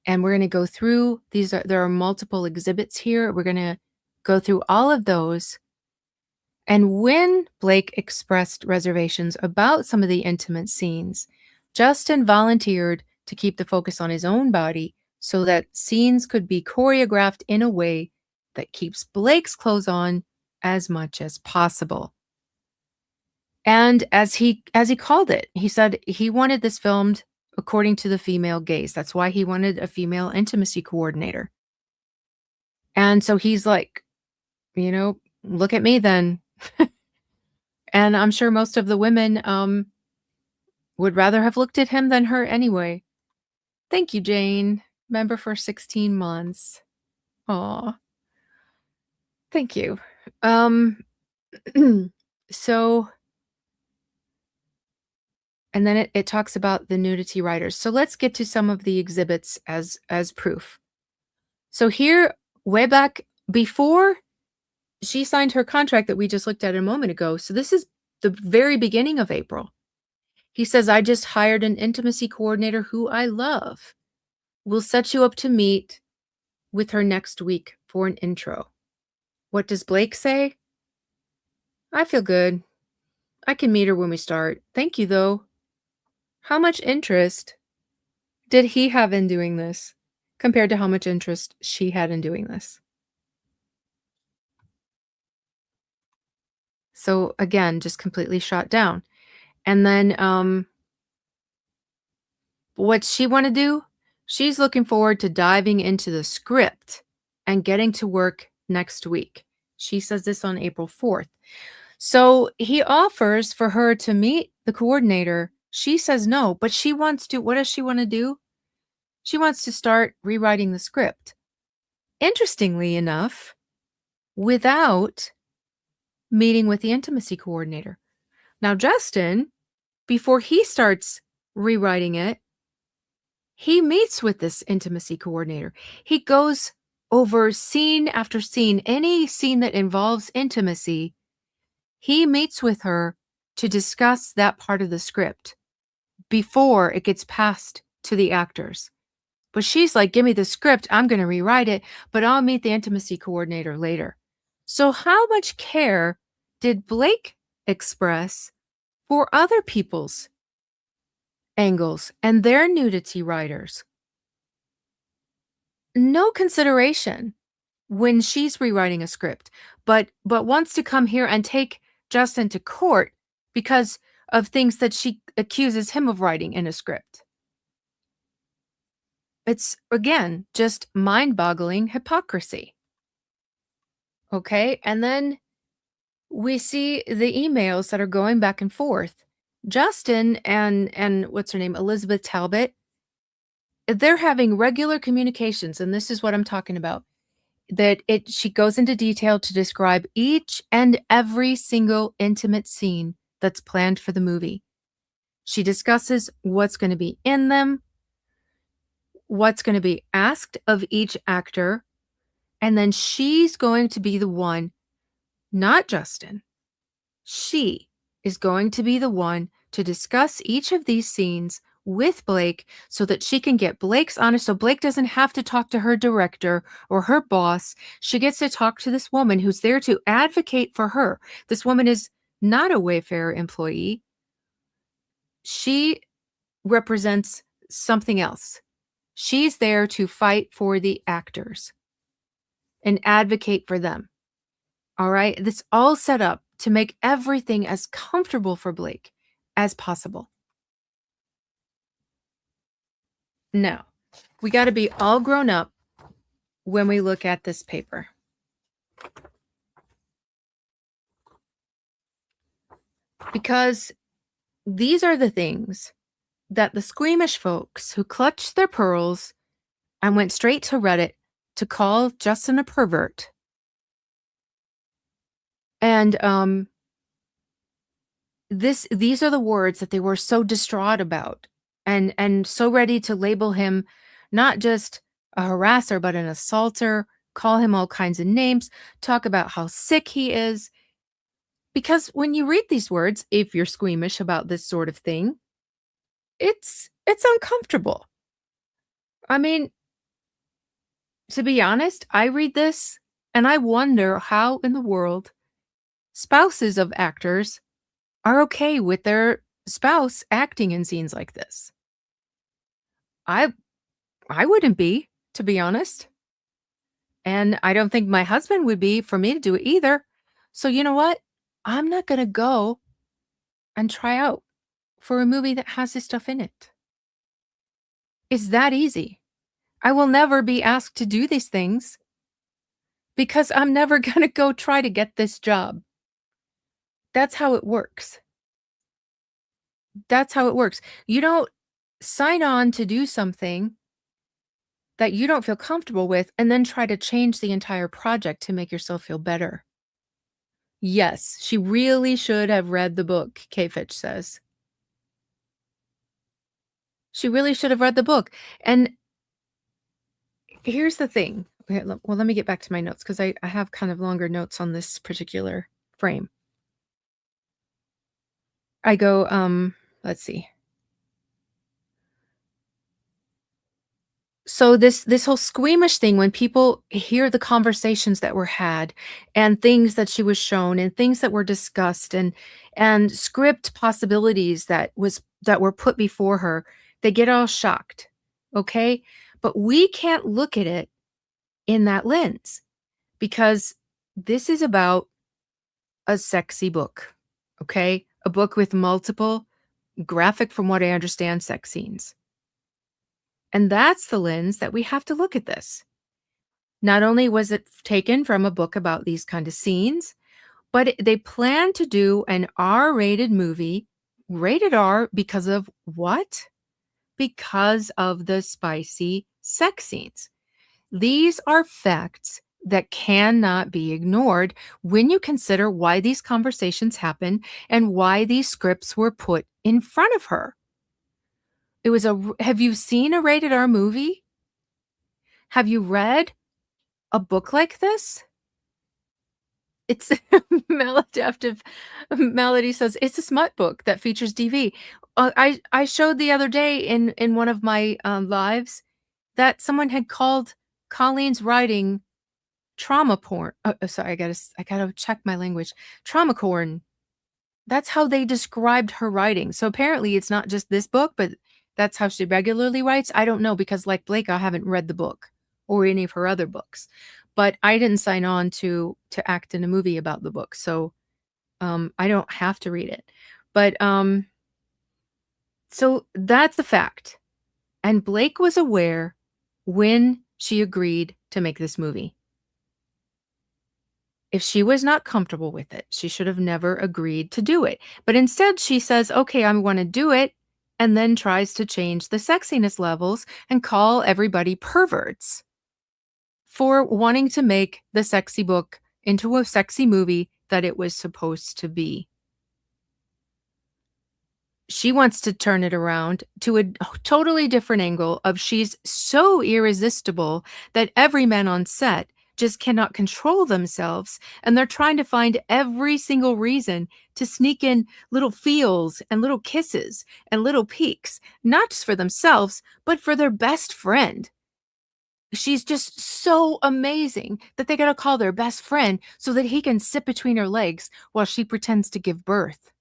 And we're going to go through these. There are multiple exhibits here. We're going to go through all of those. And when Blake expressed reservations about some of the intimate scenes, Justin volunteered to keep the focus on his own body so that scenes could be choreographed in a way that keeps Blake's clothes on as much as possible. And as he called it, he said he wanted this filmed according to the female gaze. That's why he wanted a female intimacy coordinator. And so he's like, look at me then. And I'm sure most of the women would rather have looked at him than her anyway. Thank you, Jane. Member for 16 months. Aw. Thank you. Um so and then it talks about the nudity writers. So let's get to some of the exhibits as proof. So here, way back before she signed her contract that we just looked at a moment ago. So this is the very beginning of April. He says, I just hired an intimacy coordinator who I love. We'll set you up to meet with her next week for an intro. What does Blake say? I feel good. I can meet her when we start. Thank you, though. How much interest did he have in doing this compared to how much interest she had in doing this? So again, just completely shot down. And then what's she want to do? She's looking forward to diving into the script and getting to work next week. She says this on April 4th. So he offers for her to meet the coordinator. She says no, but she wants to. What does she want to do? She wants to start rewriting the script. Interestingly enough, without meeting with the intimacy coordinator. Now, Justin, before he starts rewriting it, he meets with this intimacy coordinator. He goes over scene after scene, any scene that involves intimacy. He meets with her to discuss that part of the script before it gets passed to the actors. But she's like, give me the script. I'm going to rewrite it, but I'll meet the intimacy coordinator later. So how much care did Blake express for other people's angles and their nudity writers? No consideration when she's rewriting a script, but wants to come here and take Justin to court because of things that she accuses him of writing in a script. It's, again, just mind-boggling hypocrisy. Okay, and then we see the emails that are going back and forth. Justin and what's her name, Elizabeth Talbot, they're having regular communications, and this is what I'm talking about. She goes into detail to describe each and every single intimate scene that's planned for the movie. She discusses what's going to be in them, what's going to be asked of each actor, and then she's going to be the one, not Justin. She is going to be the one to discuss each of these scenes with Blake so that she can get Blake's honest. So Blake doesn't have to talk to her director or her boss. She gets to talk to this woman who's there to advocate for her. This woman is not a Wayfarer employee. She represents something else. She's there to fight for the actors and advocate for them. All right? This all set up to make everything as comfortable for Blake as possible. Now, we got to be all grown up when we look at this paper. Because these are the things that the squeamish folks who clutched their pearls and went straight to Reddit to call Justin a pervert. And these are the words that they were so distraught about and so ready to label him not just a harasser, but an assaulter, call him all kinds of names, talk about how sick he is. Because when you read these words, if you're squeamish about this sort of thing, it's uncomfortable. I mean, to be honest, I read this and I wonder how in the world spouses of actors are okay with their spouse acting in scenes like this. I wouldn't be, to be honest. And I don't think my husband would be for me to do it either. So you know what? I'm not gonna go and try out for a movie that has this stuff in it. It's that easy. I will never be asked to do these things because I'm never gonna go try to get this job. That's how it works. That's how it works. You don't sign on to do something that you don't feel comfortable with and then try to change the entire project to make yourself feel better. Yes, she really should have read the book, K. Fitch says. She really should have read the book. And here's the thing. Okay, well, let me get back to my notes because I have kind of longer notes on this particular frame. I go, let's see. So this whole squeamish thing, when people hear the conversations that were had and things that she was shown and things that were discussed and script possibilities that were put before her, they get all shocked. Okay? But we can't look at it in that lens because this is about a sexy book. Okay? A book with multiple graphic, from what I understand, sex scenes. And that's the lens that we have to look at this. Not only was it taken from a book about these kind of scenes, but they plan to do an R-rated movie, rated R, because of what? Because of the spicy sex scenes. These are facts that cannot be ignored when you consider why these conversations happen and why these scripts were put in front of her. Have you seen a rated R movie? Have you read a book like this? It's maladaptive. Melody says, "It's a smut book that features DV." I showed the other day in one of my, lives that someone had called Colleen's writing trauma porn. Sorry, I gotta check my language. Trauma corn. That's how they described her writing. So apparently it's not just this book, but that's how she regularly writes. I don't know because like Blake, I haven't read the book or any of her other books. But I didn't sign on to act in a movie about the book. So I don't have to read it. But so that's a fact. And Blake was aware when she agreed to make this movie. If she was not comfortable with it, she should have never agreed to do it. But instead, she says, okay, I want to do it, and then tries to change the sexiness levels and call everybody perverts for wanting to make the sexy book into a sexy movie that it was supposed to be. She wants to turn it around to a totally different angle of she's so irresistible that every man on set just cannot control themselves, and they're trying to find every single reason to sneak in little feels and little kisses and little peeks, not just for themselves, but for their best friend. She's just so amazing that they gotta call their best friend so that he can sit between her legs while she pretends to give birth.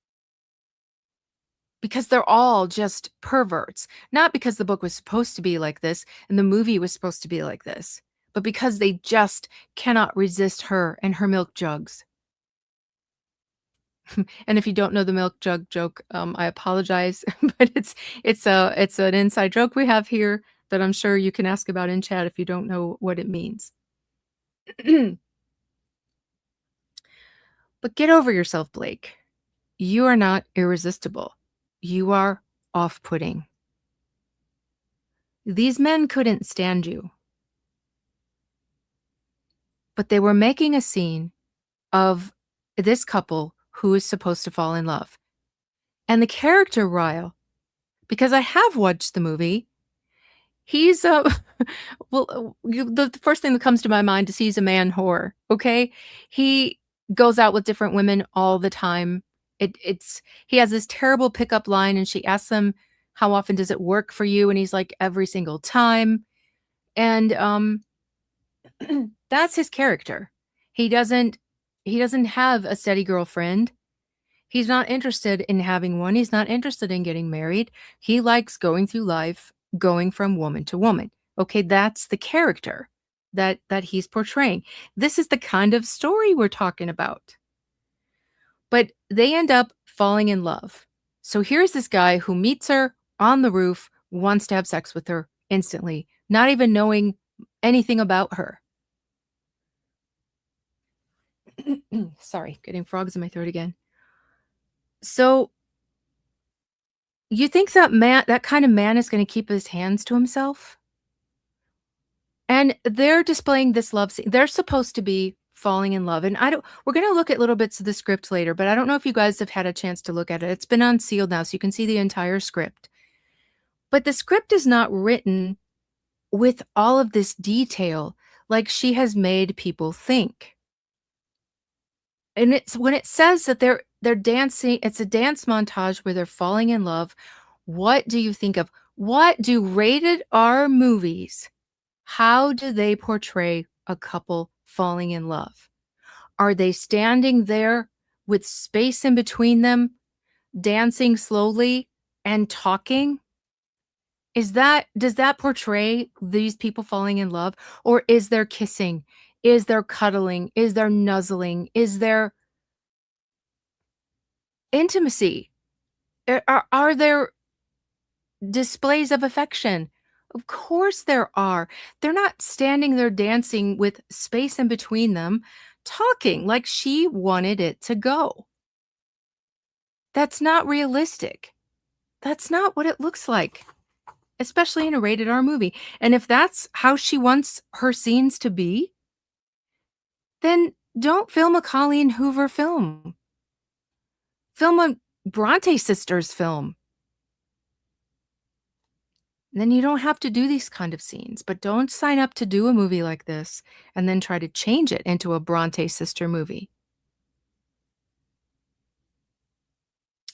Because they're all just perverts. Not because the book was supposed to be like this and the movie was supposed to be like this, but because they just cannot resist her and her milk jugs. And if you don't know the milk jug joke, I apologize, but it's an inside joke we have here that I'm sure you can ask about in chat if you don't know what it means. But get over yourself, Blake. You are not irresistible. You are off-putting. These men couldn't stand you. But they were making a scene of this couple who is supposed to fall in love. And the character Ryle, because I have watched the movie, he's the first thing that comes to my mind is he's a man whore, okay? He goes out with different women all the time. He has this terrible pickup line and she asks him, "How often does it work for you?" And he's like, "Every single time." And that's his character. He doesn't have a steady girlfriend. He's not interested in having one. He's not interested in getting married. He likes going through life, going from woman to woman. Okay, that's the character. that he's portraying. This is the kind of story we're talking about. But they end up falling in love. So here's this guy who meets her on the roof, wants to have sex with her instantly, not even knowing anything about her. Sorry, getting frogs in my throat again. So you think that kind of man is going to keep his hands to himself? And they're displaying this love scene. They're supposed to be falling in love. And we're going to look at little bits of the script later, but I don't know if you guys have had a chance to look at it. It's been unsealed now, so you can see the entire script. But the script is not written with all of this detail like she has made people think. And it's when it says that they're dancing, it's a dance montage where they're falling in love. What do you think of? What do rated R movies, how do they portray a couple falling in love? Are they standing there with space in between them, dancing slowly and talking? Does that portray these people falling in love? Or is there kissing? Is there cuddling? Is there nuzzling? Is there intimacy? Are there displays of affection? Of course there are. They're not standing there dancing with space in between them, talking like she wanted it to go. That's not realistic. That's not what it looks like, especially in a rated R movie. And if that's how she wants her scenes to be, then don't film a Colleen Hoover film. Film a Bronte sisters film. Then you don't have to do these kind of scenes, but don't sign up to do a movie like this and then try to change it into a Bronte sister movie.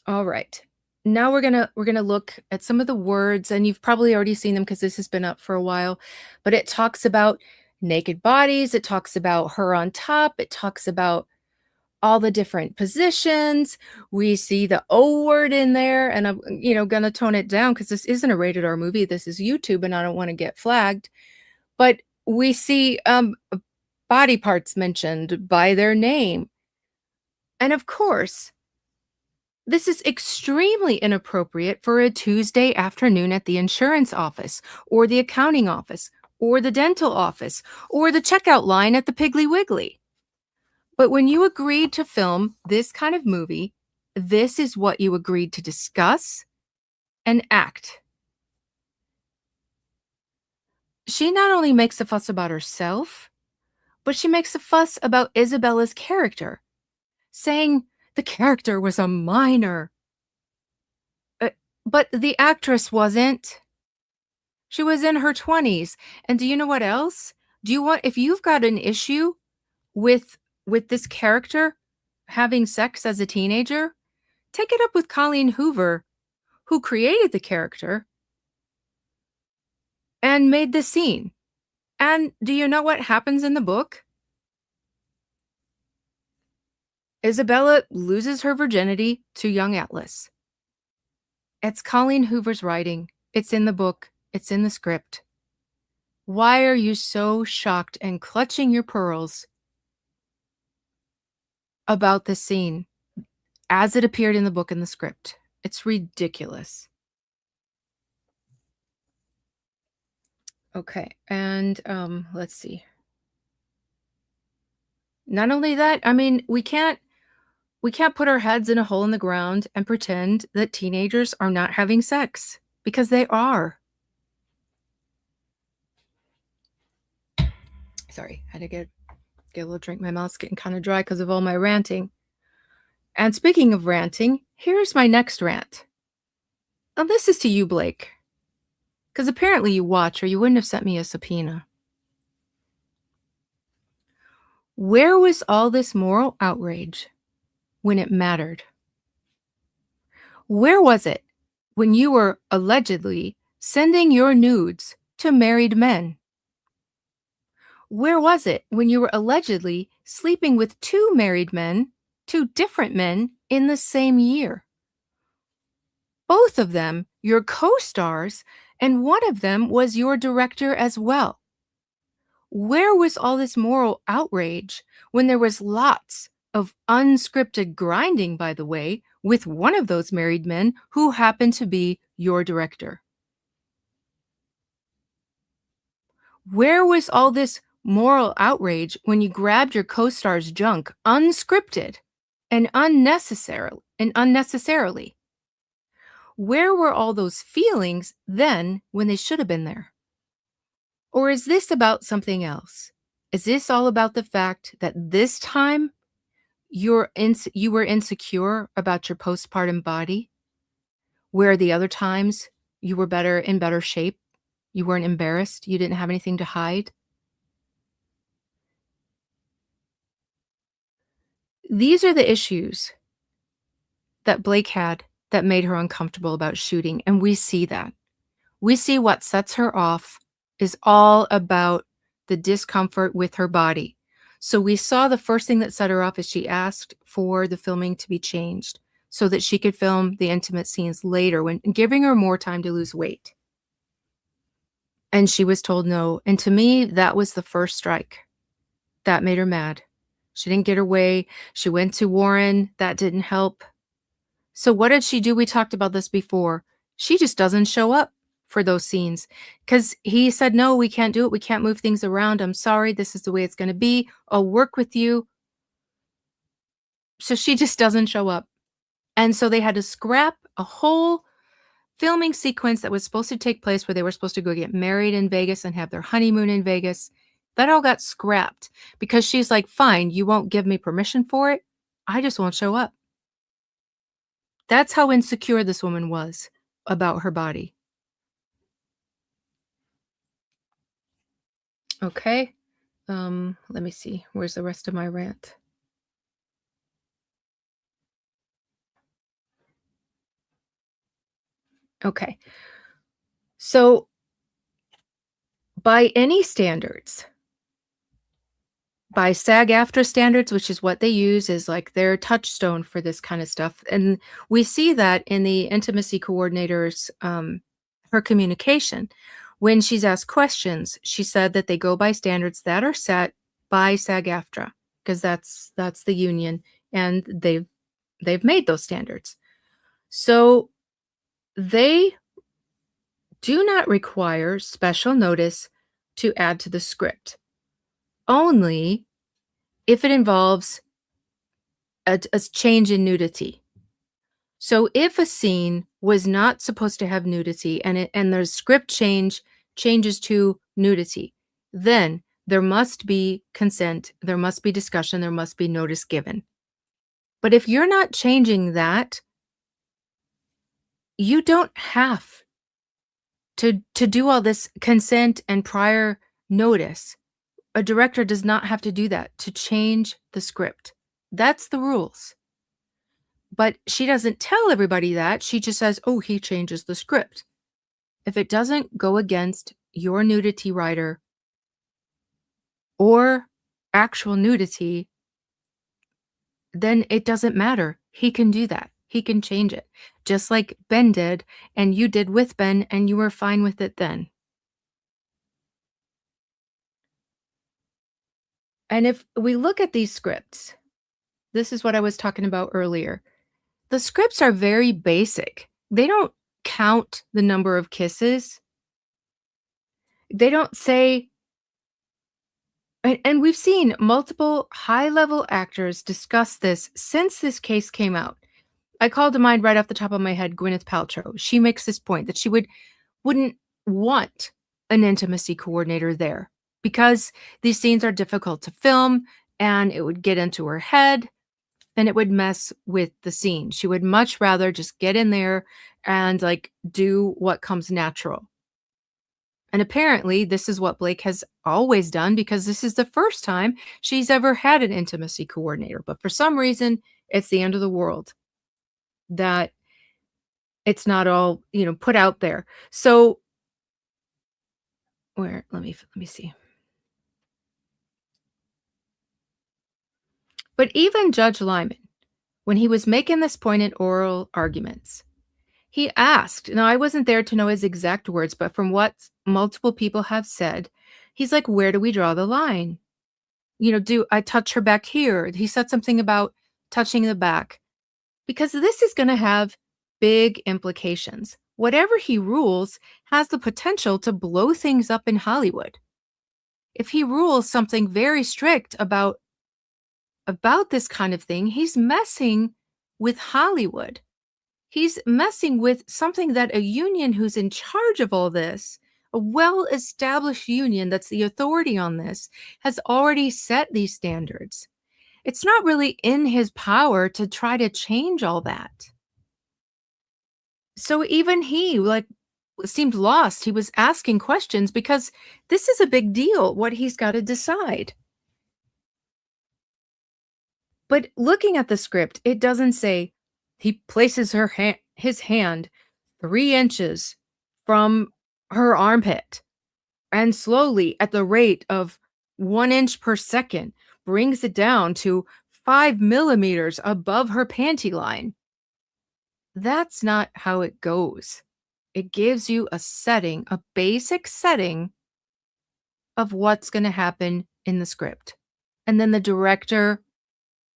All right. Now we're gonna look at some of the words, and you've probably already seen them because this has been up for a while, but it talks about naked bodies, it talks about her on top, it talks about all the different positions. We see the O word in there, and I'm, gonna tone it down because this isn't a rated R movie. This is YouTube, and I don't want to get flagged. But we see body parts mentioned by their name. And of course, this is extremely inappropriate for a Tuesday afternoon at the insurance office, or the accounting office, or the dental office, or the checkout line at the Piggly Wiggly. But when you agreed to film this kind of movie, this is what you agreed to discuss and act. She not only makes a fuss about herself, but she makes a fuss about Isabella's character, saying the character was a minor. But the actress wasn't. She was in her 20s. And do you know what else? If you've got an issue with this character having sex as a teenager, take it up with Colleen Hoover, who created the character and made the scene. And do you know what happens in the book? Isabella loses her virginity to young Atlas. It's Colleen Hoover's writing. It's in the book. It's in the script. Why are you so shocked and clutching your pearls about this scene as it appeared in the book and the script? It's ridiculous. Okay, and let's see. Not only that, I mean, we can't put our heads in a hole in the ground and pretend that teenagers are not having sex, because they are. Sorry, I had to get a little drink. My mouth's getting kind of dry because of all my ranting. And speaking of ranting, here's my next rant. And this is to you, Blake, because apparently you watch, or you wouldn't have sent me a subpoena. Where was all this moral outrage when it mattered? Where was it when you were allegedly sending your nudes to married men? Where was it when you were allegedly sleeping with two married men, two different men, in the same year? Both of them your co-stars, and one of them was your director as well. Where was all this moral outrage when there was lots of unscripted grinding, by the way, with one of those married men who happened to be your director? Where was all this moral outrage when you grabbed your co-star's junk unscripted and unnecessarily? Where were all those feelings then when they should have been there? Or is this about something else? Is this all about the fact that this time you were insecure about your postpartum body, where the other times you were in better shape, you weren't embarrassed, you didn't have anything to hide? These are the issues that Blake had that made her uncomfortable about shooting, and we see that. We see what sets her off is all about the discomfort with her body. So we saw the first thing that set her off is she asked for the filming to be changed so that she could film the intimate scenes later when giving her more time to lose weight. And she was told no. And to me, that was the first strike. That made her mad. She didn't get her way. She went to Warren. That didn't help. So what did she do? We talked about this before. She just doesn't show up for those scenes because he said, no, we can't do it. We can't move things around. I'm sorry. This is the way it's going to be. I'll work with you. So she just doesn't show up. And so they had to scrap a whole filming sequence that was supposed to take place where they were supposed to go get married in Vegas and have their honeymoon in Vegas. That all got scrapped because she's like, fine, you won't give me permission for it. I just won't show up. That's how insecure this woman was about her body. Okay. Let me see. Where's the rest of my rant? Okay. So by any standards, by SAG-AFTRA standards, which is what they use is like their touchstone for this kind of stuff. And we see that in the intimacy coordinator's her communication. When she's asked questions, she said that they go by standards that are set by SAG-AFTRA because that's the union and they've made those standards. So they do not require special notice to add to the script, only if it involves a change in nudity. So if a scene was not supposed to have nudity and the script changes to nudity, then there must be consent, there must be discussion, there must be notice given. But if you're not changing that, you don't have to do all this consent and prior notice. A director does not have to do that to change the script. That's the rules. But she doesn't tell everybody that. She just says, oh, he changes the script. If it doesn't go against your nudity writer or actual nudity, then it doesn't matter. He can do that. He can change it. Just like Ben did, and you did with Ben, and you were fine with it then. And if we look at these scripts, this is what I was talking about earlier. The scripts are very basic. They don't count the number of kisses. They don't say, and we've seen multiple high-level actors discuss this since this case came out. I called to mind right off the top of my head Gwyneth Paltrow. She makes this point that she wouldn't want an intimacy coordinator there because these scenes are difficult to film and it would get into her head and it would mess with the scene. She would much rather just get in there and like do what comes natural. And apparently this is what Blake has always done because this is the first time she's ever had an intimacy coordinator. But for some reason, it's the end of the world that it's not all, put out there. So let me see. But even Judge Lyman, when he was making this point in oral arguments, he asked, now I wasn't there to know his exact words, but from what multiple people have said, He's like, "Where do we draw the line? Do I touch her back here?" He said something about touching the back, because this is gonna have big implications. Whatever he rules has the potential to blow things up in Hollywood. If he rules something very strict about this kind of thing, he's messing with Hollywood. He's messing with something that a union who's in charge of all this, a well-established union that's the authority on this, has already set these standards. It's not really in his power to try to change all that. So even he, like, seemed lost. He was asking questions because this is a big deal, what he's got to decide. But looking at the script, it doesn't say he places his hand 3 inches from her armpit and slowly, at the rate of 1 inch per second, brings it down to 5 millimeters above her panty line. That's not how it goes. It gives you a setting, a basic setting of what's going to happen in the script. And then the director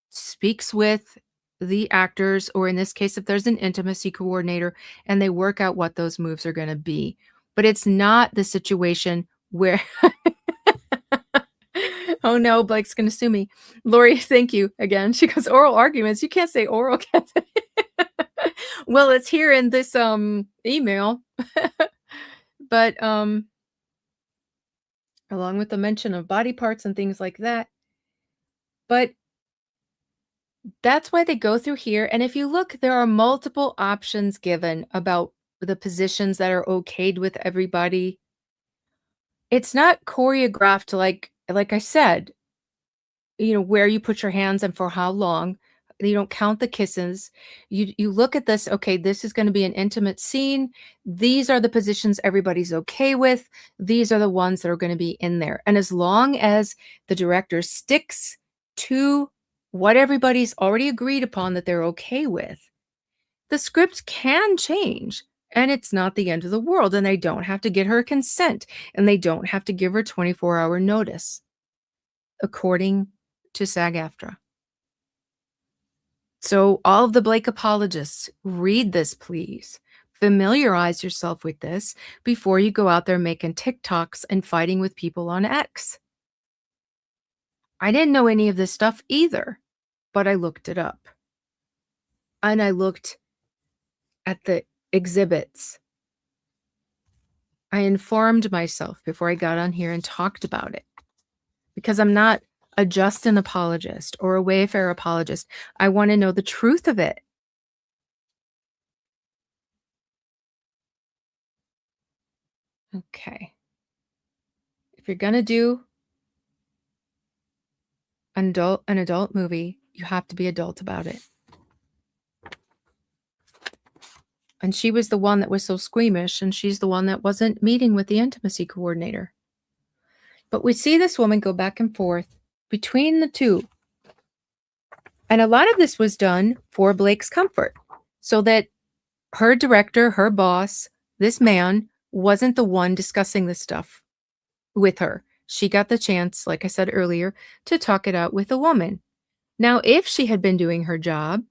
speaks with the actors, or in this case, if there's an intimacy coordinator, and they work out what those moves are going to be. But it's not the situation where oh no, Blake's going to sue me. Lori, thank you again. She goes, oral arguments. You can't say oral. Can't say. Well, it's here in this email. But along with the mention of body parts and things like that. But that's why they go through here, and if you look, there are multiple options given about the positions that are okayed with everybody. It's not choreographed like I said, where you put your hands and for how long. You don't count the kisses. You look at this, okay, this is gonna be an intimate scene. These are the positions everybody's okay with. These are the ones that are gonna be in there, and as long as the director sticks to what everybody's already agreed upon that they're okay with, the script can change, and it's not the end of the world, and they don't have to get her consent, and they don't have to give her 24-hour notice, according to SAG-AFTRA. So all of the Blake apologists, read this, please. Familiarize yourself with this before you go out there making TikToks and fighting with people on X. I didn't know any of this stuff either, but I looked it up. And I looked at the exhibits. I informed myself before I got on here and talked about it, because I'm not a Justin apologist or a Wayfarer apologist. I want to know the truth of it. Okay. If you're going to do an adult movie, you have to be adult about it. And she was the one that was so squeamish, and she's the one that wasn't meeting with the intimacy coordinator. But we see this woman go back and forth between the two. And a lot of this was done for Blake's comfort, so that her director, her boss, this man, wasn't the one discussing this stuff with her. She got the chance, like I said earlier, to talk it out with a woman. Now, if she had been doing her job,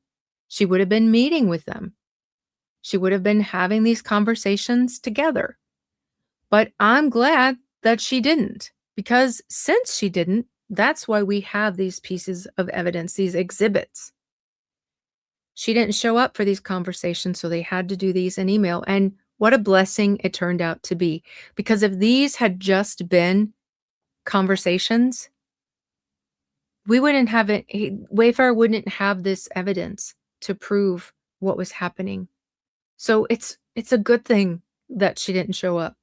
she would have been meeting with them. She would have been having these conversations together. But I'm glad that she didn't, because since she didn't, that's why we have these pieces of evidence, these exhibits. She didn't show up for these conversations, so they had to do these in email. And what a blessing it turned out to be. Because if these had just been conversations, we wouldn't have it. Wayfarer wouldn't have this evidence to prove what was happening. So it's a good thing that she didn't show up.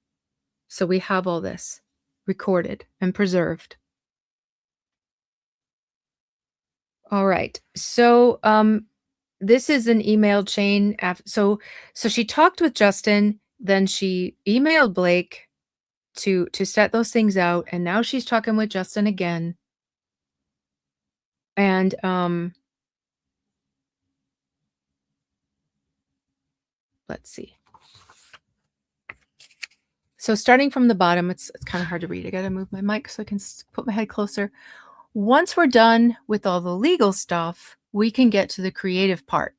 So we have all this recorded and preserved. All right. So this is an email chain. So she talked with Justin, then she emailed Blake to set those things out, and now she's talking with Justin again. And let's see. So starting from the bottom, it's kind of hard to read. I got to move my mic so I can put my head closer. Once we're done with all the legal stuff, we can get to the creative part.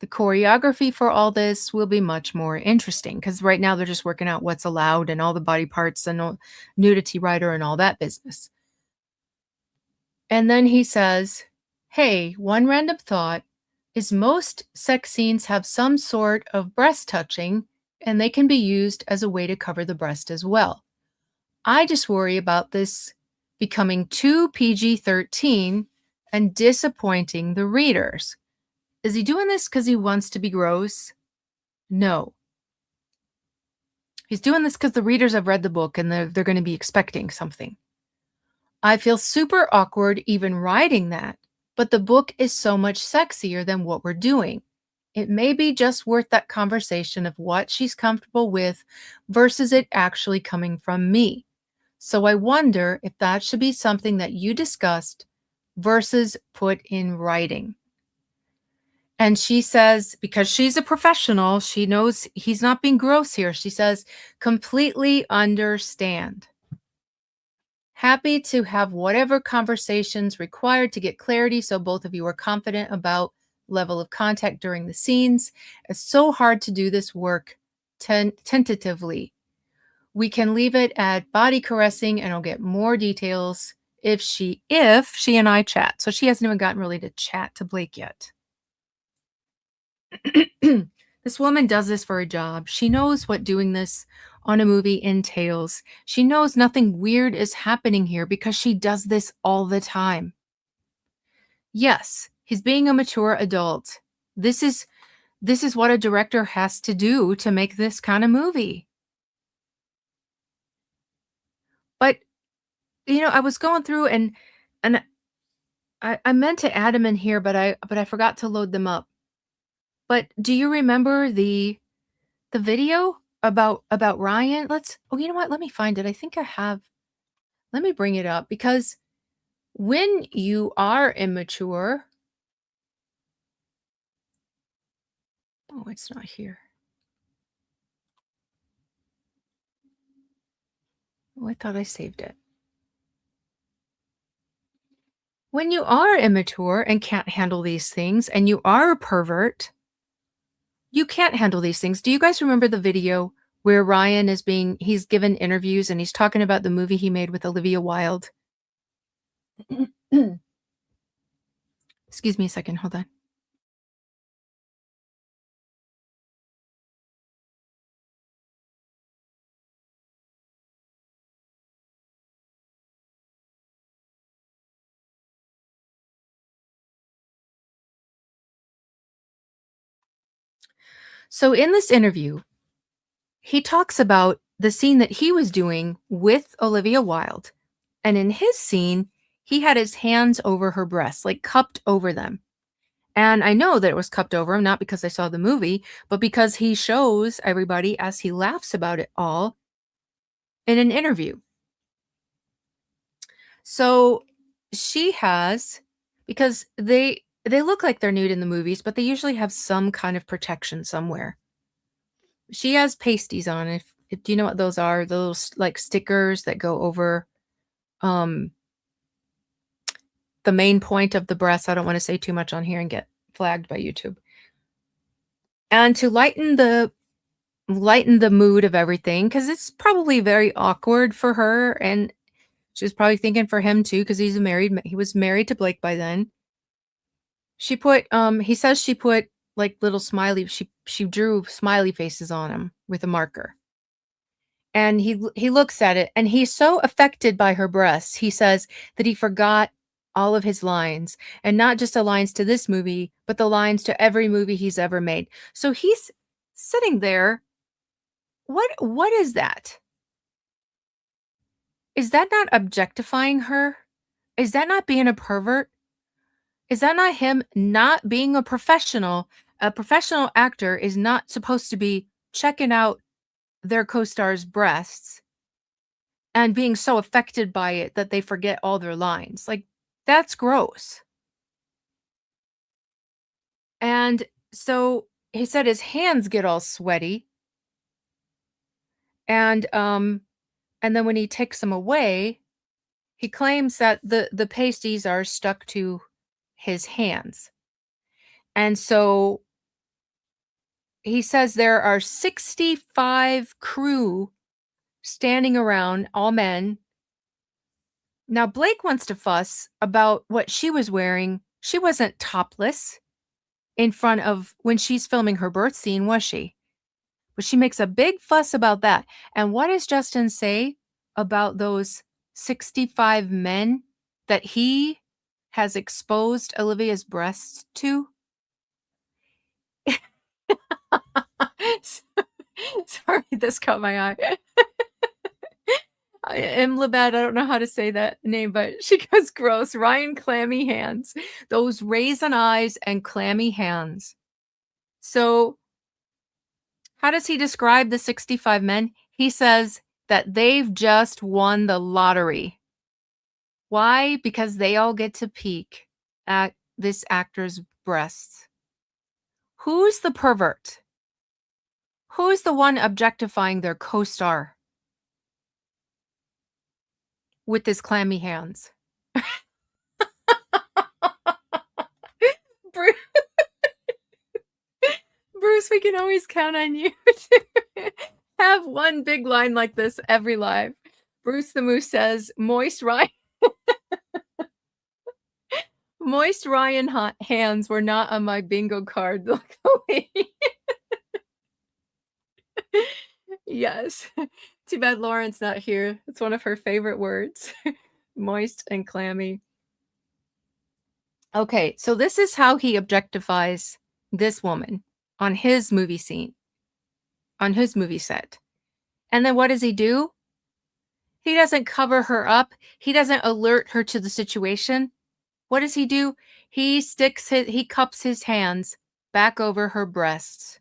The choreography for all this will be much more interesting because right now they're just working out what's allowed and all the body parts and nudity rider and all that business. And then he says, hey, one random thought is most sex scenes have some sort of breast touching and they can be used as a way to cover the breast as well. I just worry about this becoming too PG-13 and disappointing the readers. Is he doing this because he wants to be gross? No. He's doing this because the readers have read the book and they're going to be expecting something. I feel super awkward even writing that, but the book is so much sexier than what we're doing. It may be just worth that conversation of what she's comfortable with versus it actually coming from me. So I wonder if that should be something that you discussed versus put in writing. And she says, because she's a professional, she knows he's not being gross here. She says, completely understand. Happy to have whatever conversations required to get clarity so both of you are confident about level of contact during the scenes. It's so hard to do this work tentatively. We can leave it at body caressing and I'll get more details if she and I chat. So she hasn't even gotten really to chat to Blake yet. This woman does this for a job. She knows what doing this on a movie entails. She knows nothing weird is happening here because she does this all the time. Yes, he's being a mature adult. This is what a director has to do to make this kind of movie. But I was going through and I meant to add them in here, but I forgot to load them up. But do you remember the video about Ryan? You know what? Let me find it. I think I have. Let me bring it up because when you are immature, oh, it's not here. Oh, I thought I saved it. When you are immature and can't handle these things and you are a pervert, you can't handle these things. Do you guys remember the video where Ryan he's given interviews and he's talking about the movie he made with Olivia Wilde? Excuse me a second. Hold on. So in this interview, he talks about the scene that he was doing with Olivia Wilde. And in his scene, he had his hands over her breasts, like cupped over them. And I know that it was cupped over him, not because I saw the movie, but because he shows everybody as he laughs about it all in an interview. So she has, because they look like they're nude in the movies, but they usually have some kind of protection somewhere. She has pasties on. If do you know what those are? Those like stickers that go over the main point of the breast. I don't want to say too much on here and get flagged by YouTube. And to lighten the mood of everything, because it's probably very awkward for her, and she's probably thinking for him too, because he was married to Blake by then. She put he says she put like little smiley, she drew smiley faces on him with a marker. And he looks at it and he's so affected by her breasts. He says that he forgot all of his lines, and not just the lines to this movie, but the lines to every movie he's ever made. So he's sitting there. What is that? Is that not objectifying her? Is that not being a pervert? Is that not him not being a professional? A professional actor is not supposed to be checking out their co-star's breasts and being so affected by it that they forget all their lines. Like, that's gross. And so he said his hands get all sweaty. And, and then when he takes them away, he claims that the pasties are stuck to his hands. And so he says there are 65 crew standing around, all men. Now, Blake wants to fuss about what she was wearing. She wasn't topless in front of when she's filming her birth scene, was she? But she makes a big fuss about that. And what does Justin say about those 65 men that he has exposed Olivia's breasts to? Sorry, this caught my eye. Imlabad, I don't know how to say that name, but she goes, gross. Ryan, clammy hands. Those raisin eyes and clammy hands. So, how does he describe the 65 men? He says that they've just won the lottery. Why? Because they all get to peek at this actor's breasts. Who's the pervert? Who's the one objectifying their co-star with his clammy hands? Bruce, Bruce, we can always count on you to have one big line like this every live. Bruce the Moose says, moist Ryan hands were not on my bingo card, luckily. Yes. Too bad Lauren's not here. It's one of her favorite words. Moist and clammy. Okay, so this is how he objectifies this woman on his movie scene, on his movie set. And then what does he do? He doesn't cover her up. He doesn't alert her to the situation. What does he do? He cups his hands back over her breasts.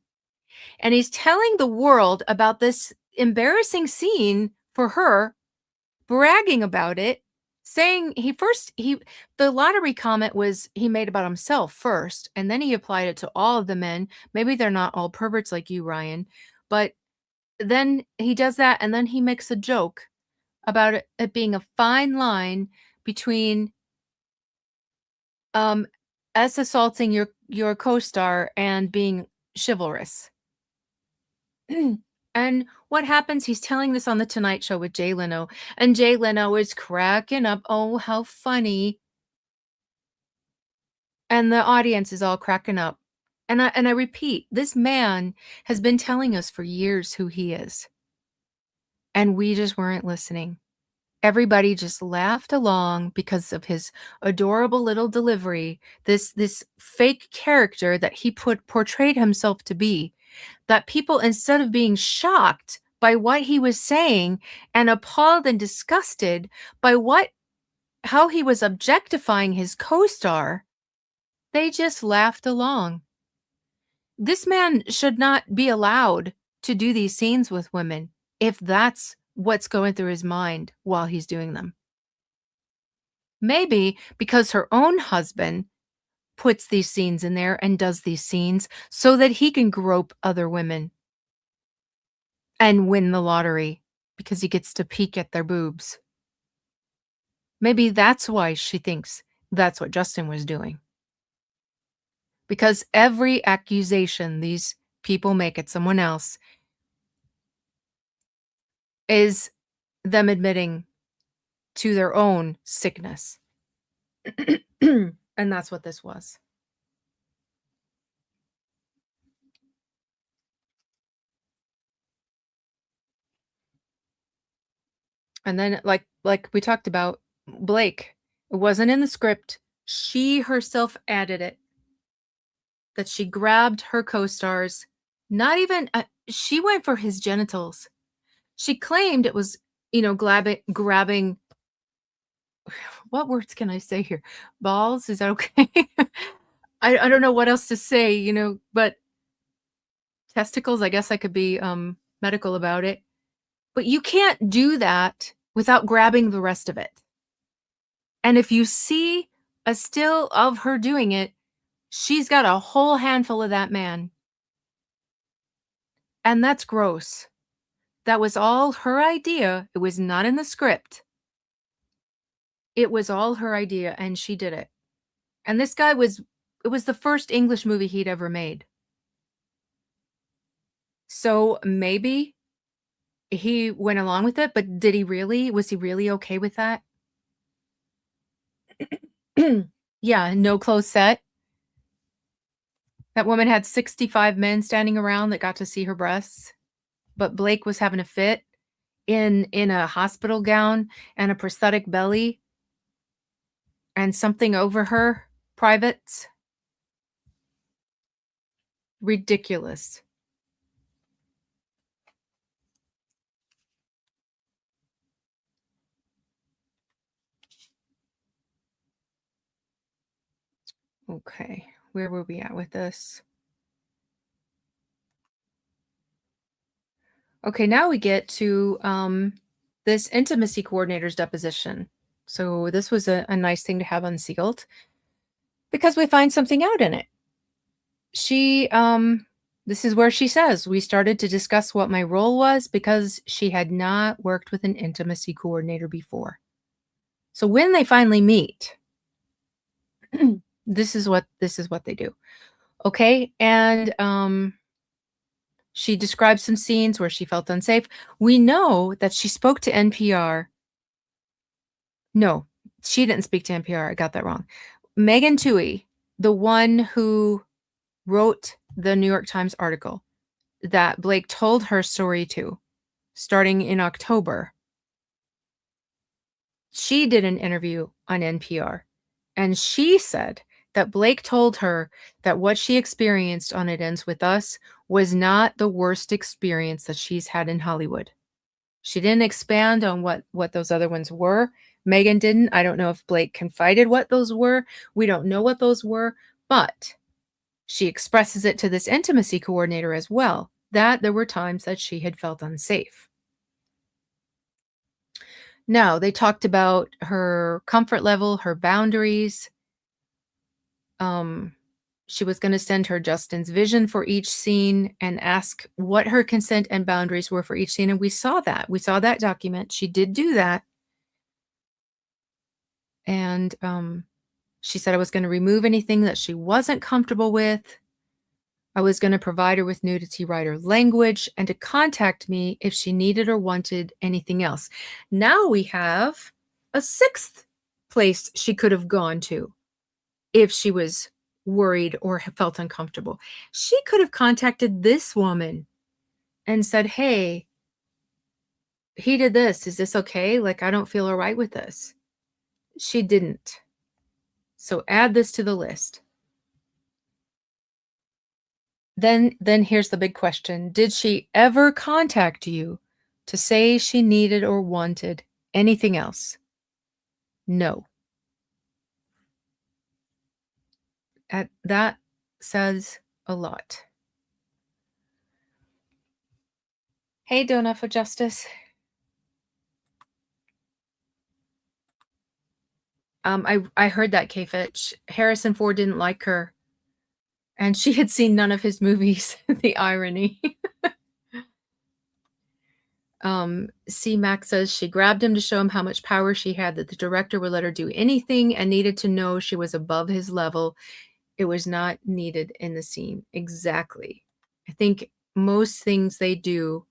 And he's telling the world about this embarrassing scene for her, bragging about it, saying the lottery comment was he made about himself first, and then he applied it to all of the men. Maybe they're not all perverts like you, Ryan, but then he does that, and then he makes a joke about it being a fine line between us assaulting your co-star and being chivalrous. And what happens? He's telling this on the Tonight Show with Jay Leno, and Jay Leno is cracking up. Oh, how funny. And the audience is all cracking up. And I repeat, this man has been telling us for years who he is. And we just weren't listening. Everybody just laughed along because of his adorable little delivery, this fake character that he portrayed himself to be, that people, instead of being shocked by what he was saying and appalled and disgusted by how he was objectifying his co-star, they just laughed along. This man should not be allowed to do these scenes with women if that's what's going through his mind while he's doing them. Maybe because her own husband puts these scenes in there and does these scenes so that he can grope other women and win the lottery because he gets to peek at their boobs. Maybe that's why she thinks that's what Justin was doing. Because every accusation these people make at someone else is them admitting to their own sickness. And that's what this was. And then like we talked about, Blake, it wasn't in the script. She herself added it. That she grabbed her co-stars, not even she went for his genitals. She claimed it was, grabbing what words can I say here? Balls, is that okay? I don't know what else to say, but testicles, I guess I could be medical about it. But you can't do that without grabbing the rest of it. And if you see a still of her doing it, she's got a whole handful of that man. And that's gross. That was all her idea. It was not in the script. It was all her idea, and she did it. And this guy was it was the first English movie he'd ever made. So maybe he went along with it, but did he really? Was he really okay with that? Yeah, no clothes set. That woman had 65 men standing around that got to see her breasts, but Blake was having a fit in a hospital gown and a prosthetic belly and something over her privates. Ridiculous. Okay, where were we at with this? Okay, now we get to this intimacy coordinator's deposition. So this was a nice thing to have unsealed because we find something out in it. She this is where she says, we started to discuss what my role was because she had not worked with an intimacy coordinator before. So when they finally meet, this is what they do. Okay? And she describes some scenes where she felt unsafe. We know that she spoke to NPR. No, she didn't speak to NPR. I got that wrong. Megan Twohey, the one who wrote the New York Times article that Blake told her story to, starting in October, she did an interview on NPR, and she said that Blake told her that what she experienced on It Ends With Us was not the worst experience that she's had in Hollywood. She didn't expand on what those other ones were. Megan didn't. I don't know if Blake confided what those were. We don't know what those were, but she expresses it to this intimacy coordinator as well, that there were times that she had felt unsafe. Now, they talked about her comfort level, her boundaries. Um, she was going to send her Justin's vision for each scene and ask what her consent and boundaries were for each scene. And we saw that. We saw that document. She did do that. And she said I was going to remove anything that she wasn't comfortable with. I was going to provide her with nudity writer language and to contact me if she needed or wanted anything else. Now we have a sixth place she could have gone to if she was worried or felt uncomfortable. She could have contacted this woman and said, hey, he did this. Is this okay? Like, I don't feel all right with this. She didn't. So add this to the list. Then here's the big question. Did she ever contact you to say she needed or wanted anything else? No. That says a lot. Hey, Donut for Justice. I heard that, K-Fitch. Harrison Ford didn't like her, and she had seen none of his movies. The irony. C. Mac says she grabbed him to show him how much power she had, that the director would let her do anything and needed to know she was above his level. It was not needed in the scene. Exactly. I think most things they do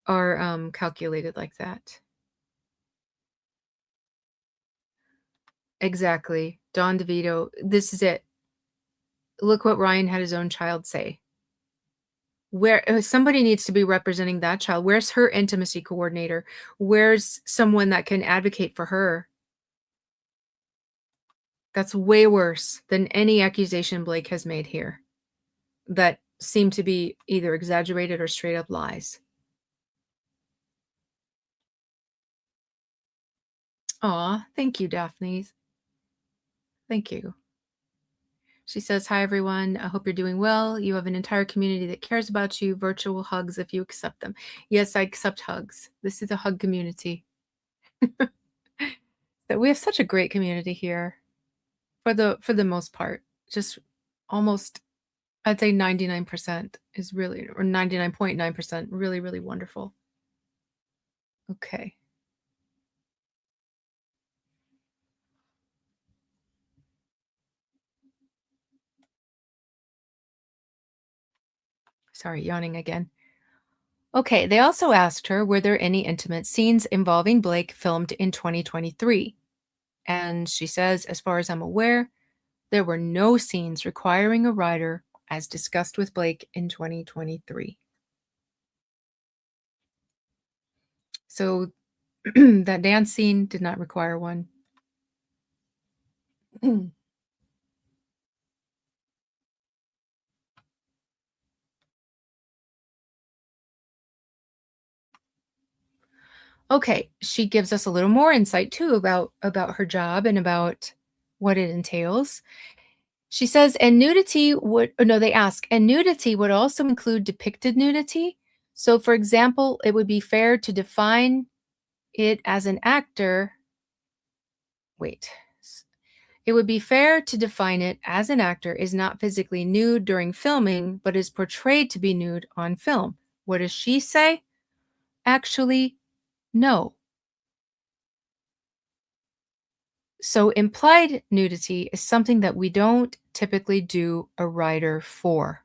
are calculated like that. Exactly. Don DeVito. This is it. Look what Ryan had his own child say. Where somebody needs to be representing that child. Where's her intimacy coordinator? Where's someone that can advocate for her? That's way worse than any accusation Blake has made here that seem to be either exaggerated or straight up lies. Aw, thank you, Daphne. Thank you. She says, hi, everyone. I hope you're doing well. You have an entire community that cares about you. Virtual hugs if you accept them. Yes, I accept hugs. This is a hug community. That we have such a great community here for the most part. Just almost I'd say 99% is really or 99.9% really, really wonderful. Okay. Sorry, yawning again. Okay, they also asked her, were there any intimate scenes involving Blake filmed in 2023? And she says, as far as I'm aware, there were no scenes requiring a writer as discussed with Blake in 2023. So that dance scene did not require one. Okay, she gives us a little more insight too about her job and about what it entails. She says, and nudity would oh, no, they ask, and nudity would also include depicted nudity. So, for example, it would be fair to define it as an actor. Wait. It would be fair to define it as an actor is not physically nude during filming, but is portrayed to be nude on film. What does she say? Actually, no. So implied nudity is something that we don't typically do a writer for.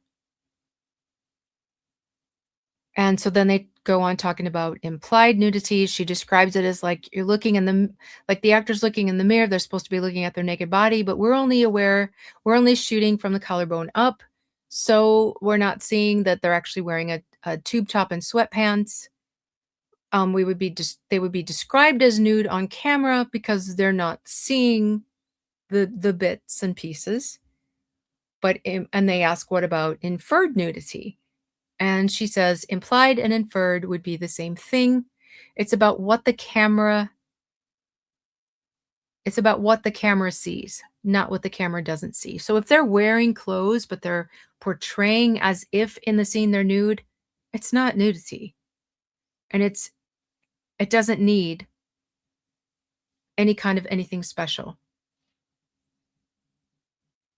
And so then they go on talking about implied nudity. She describes it as like you're looking in the like the actor's looking in the mirror, they're supposed to be looking at their naked body, but we're only shooting from the collarbone up. So we're not seeing that they're actually wearing a tube top and sweatpants. We would be just they would be described as nude on camera because they're not seeing the bits and pieces. And they ask, what about inferred nudity? And she says, implied and inferred would be the same thing. It's about what the camera it's about what the camera sees, not what the camera doesn't see. So if they're wearing clothes, but they're portraying as if in the scene they're nude, it's not nudity. And it doesn't need any kind of anything special.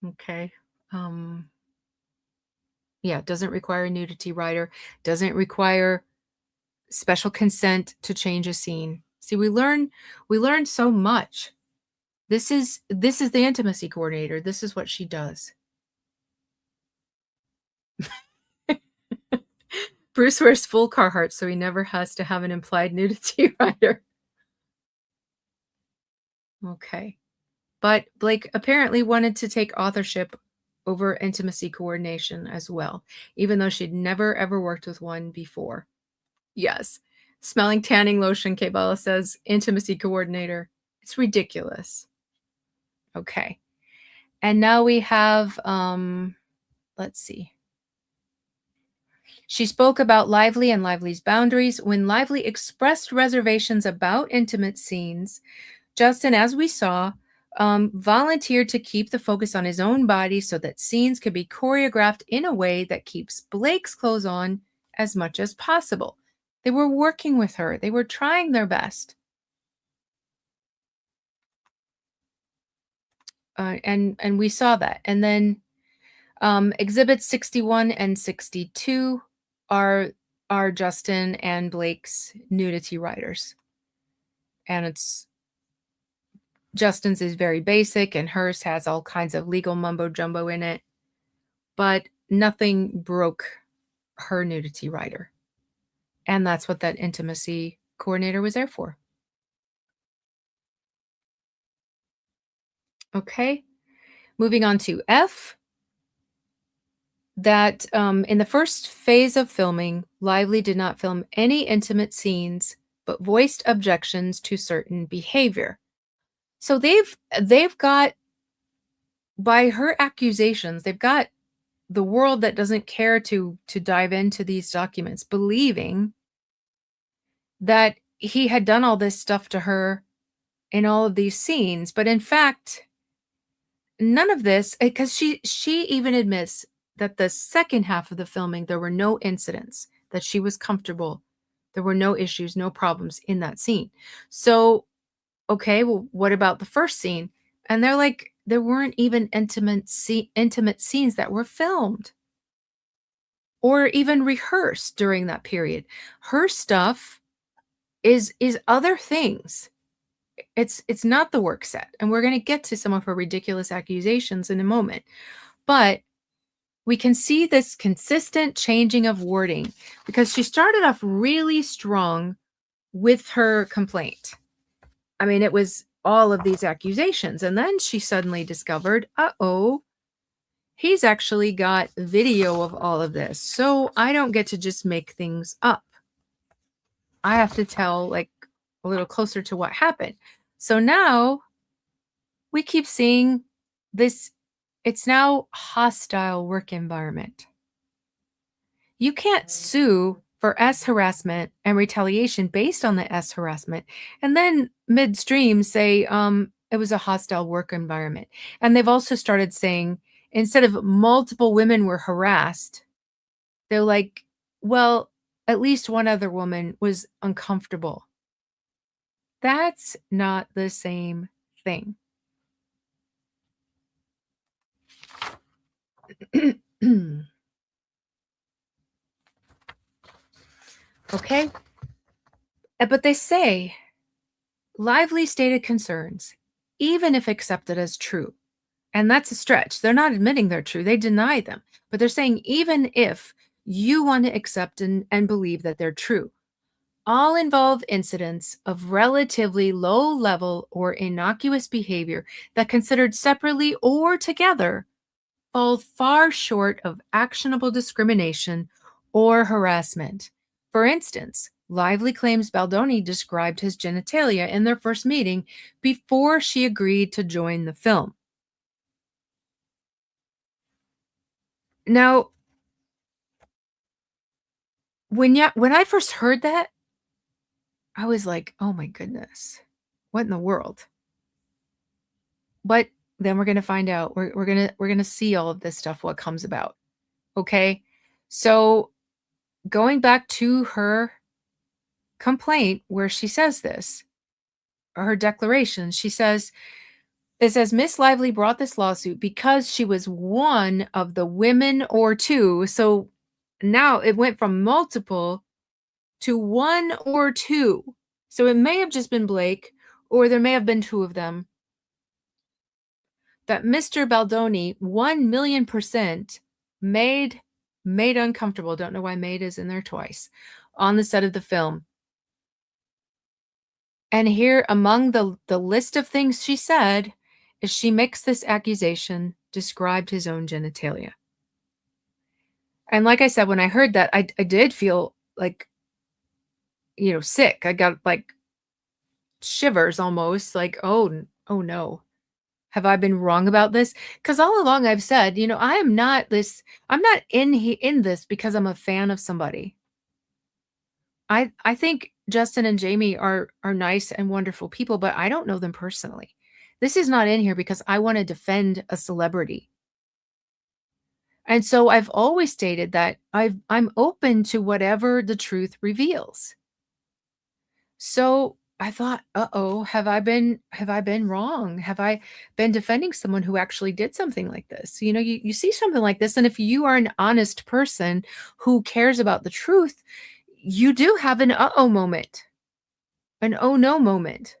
Okay. Um yeah, it doesn't require a nudity writer, doesn't require special consent to change a scene. See, we learn so much. This is the intimacy coordinator. This is what she does. Bruce wears full Carhartt, so he never has to have an implied nudity writer. Okay. But Blake apparently wanted to take authorship over intimacy coordination as well, even though she'd never ever worked with one before. Yes. Smelling tanning lotion, Kbella says, intimacy coordinator. It's ridiculous. Okay. And now we have, let's see. She spoke about Lively and Lively's boundaries. When Lively expressed reservations about intimate scenes, Justin, as we saw, volunteered to keep the focus on his own body so that scenes could be choreographed in a way that keeps Blake's clothes on as much as possible. They were working with her. They were trying their best. And we saw that. And then exhibits 61 and 62 are Justin and Blake's nudity writers. And it's Justin's is very basic and hers has all kinds of legal mumbo jumbo in it, but nothing broke her nudity writer. And that's what that intimacy coordinator was there for. Okay. Moving on to F. That in the first phase of filming, Lively did not film any intimate scenes, but voiced objections to certain behavior. So they've got, by her accusations, they've got the world that doesn't care to dive into these documents, believing that he had done all this stuff to her in all of these scenes, but in fact, none of this, because she even admits that the second half of the filming, there were no incidents, that she was comfortable. There were no issues, no problems in that scene. So, okay, well, what about the first scene? And they're like, there weren't even intimate scenes that were filmed. or even rehearse during that period. Her stuff is other things. It's not the work set, and we're gonna get to some of her ridiculous accusations in a moment. But we can see this consistent changing of wording because she started off really strong with her complaint. I mean, it was all of these accusations, and then she suddenly discovered, uh-oh, he's actually got video of all of this. So I don't get to just make things up. I have to tell like a little closer to what happened. So now we keep seeing this. It's now hostile work environment. You can't sue for S harassment and retaliation based on the S harassment and then midstream say it was a hostile work environment. And they've also started saying instead of multiple women were harassed, they're like, well, at least one other woman was uncomfortable. That's not the same thing. Okay? But they say lively stated concerns, even if accepted as true. And that's a stretch. They're not admitting they're true. They deny them. But they're saying even if you want to accept and believe that they're true, all involve incidents of relatively low level or innocuous behavior that considered separately or together fall far short of actionable discrimination or harassment. For instance, Lively claims Baldoni described his genitalia in their first meeting before she agreed to join the film. Now, when I first heard that, I was like, "Oh my goodness. What in the world?" But then we're gonna find out. We're gonna see all of this stuff, what comes about. Okay? So going back to her complaint where she says this, or her declaration, she says, it says Miss Lively brought this lawsuit because she was one of the women or two. So now it went from multiple to one or two. So it may have just been Blake, or there may have been two of them. That Mr. Baldoni 1,000,000% made uncomfortable. Don't know why made is in there twice on the set of the film. And here among the list of things she said is she makes this accusation, described his own genitalia. And like I said, when I heard that, I did feel like, sick. I got like shivers almost like, oh no. Have I been wrong about this? Because all along I've said, I'm not in this because I'm a fan of somebody. I think Justin and Jamie are nice and wonderful people, but I don't know them personally. This is not in here because I want to defend a celebrity. And so I've always stated that I'm open to whatever the truth reveals. So I thought, uh-oh, have I been wrong? Have I been defending someone who actually did something like this? You see something like this, and if you are an honest person who cares about the truth, you do have an uh-oh moment, an oh no moment.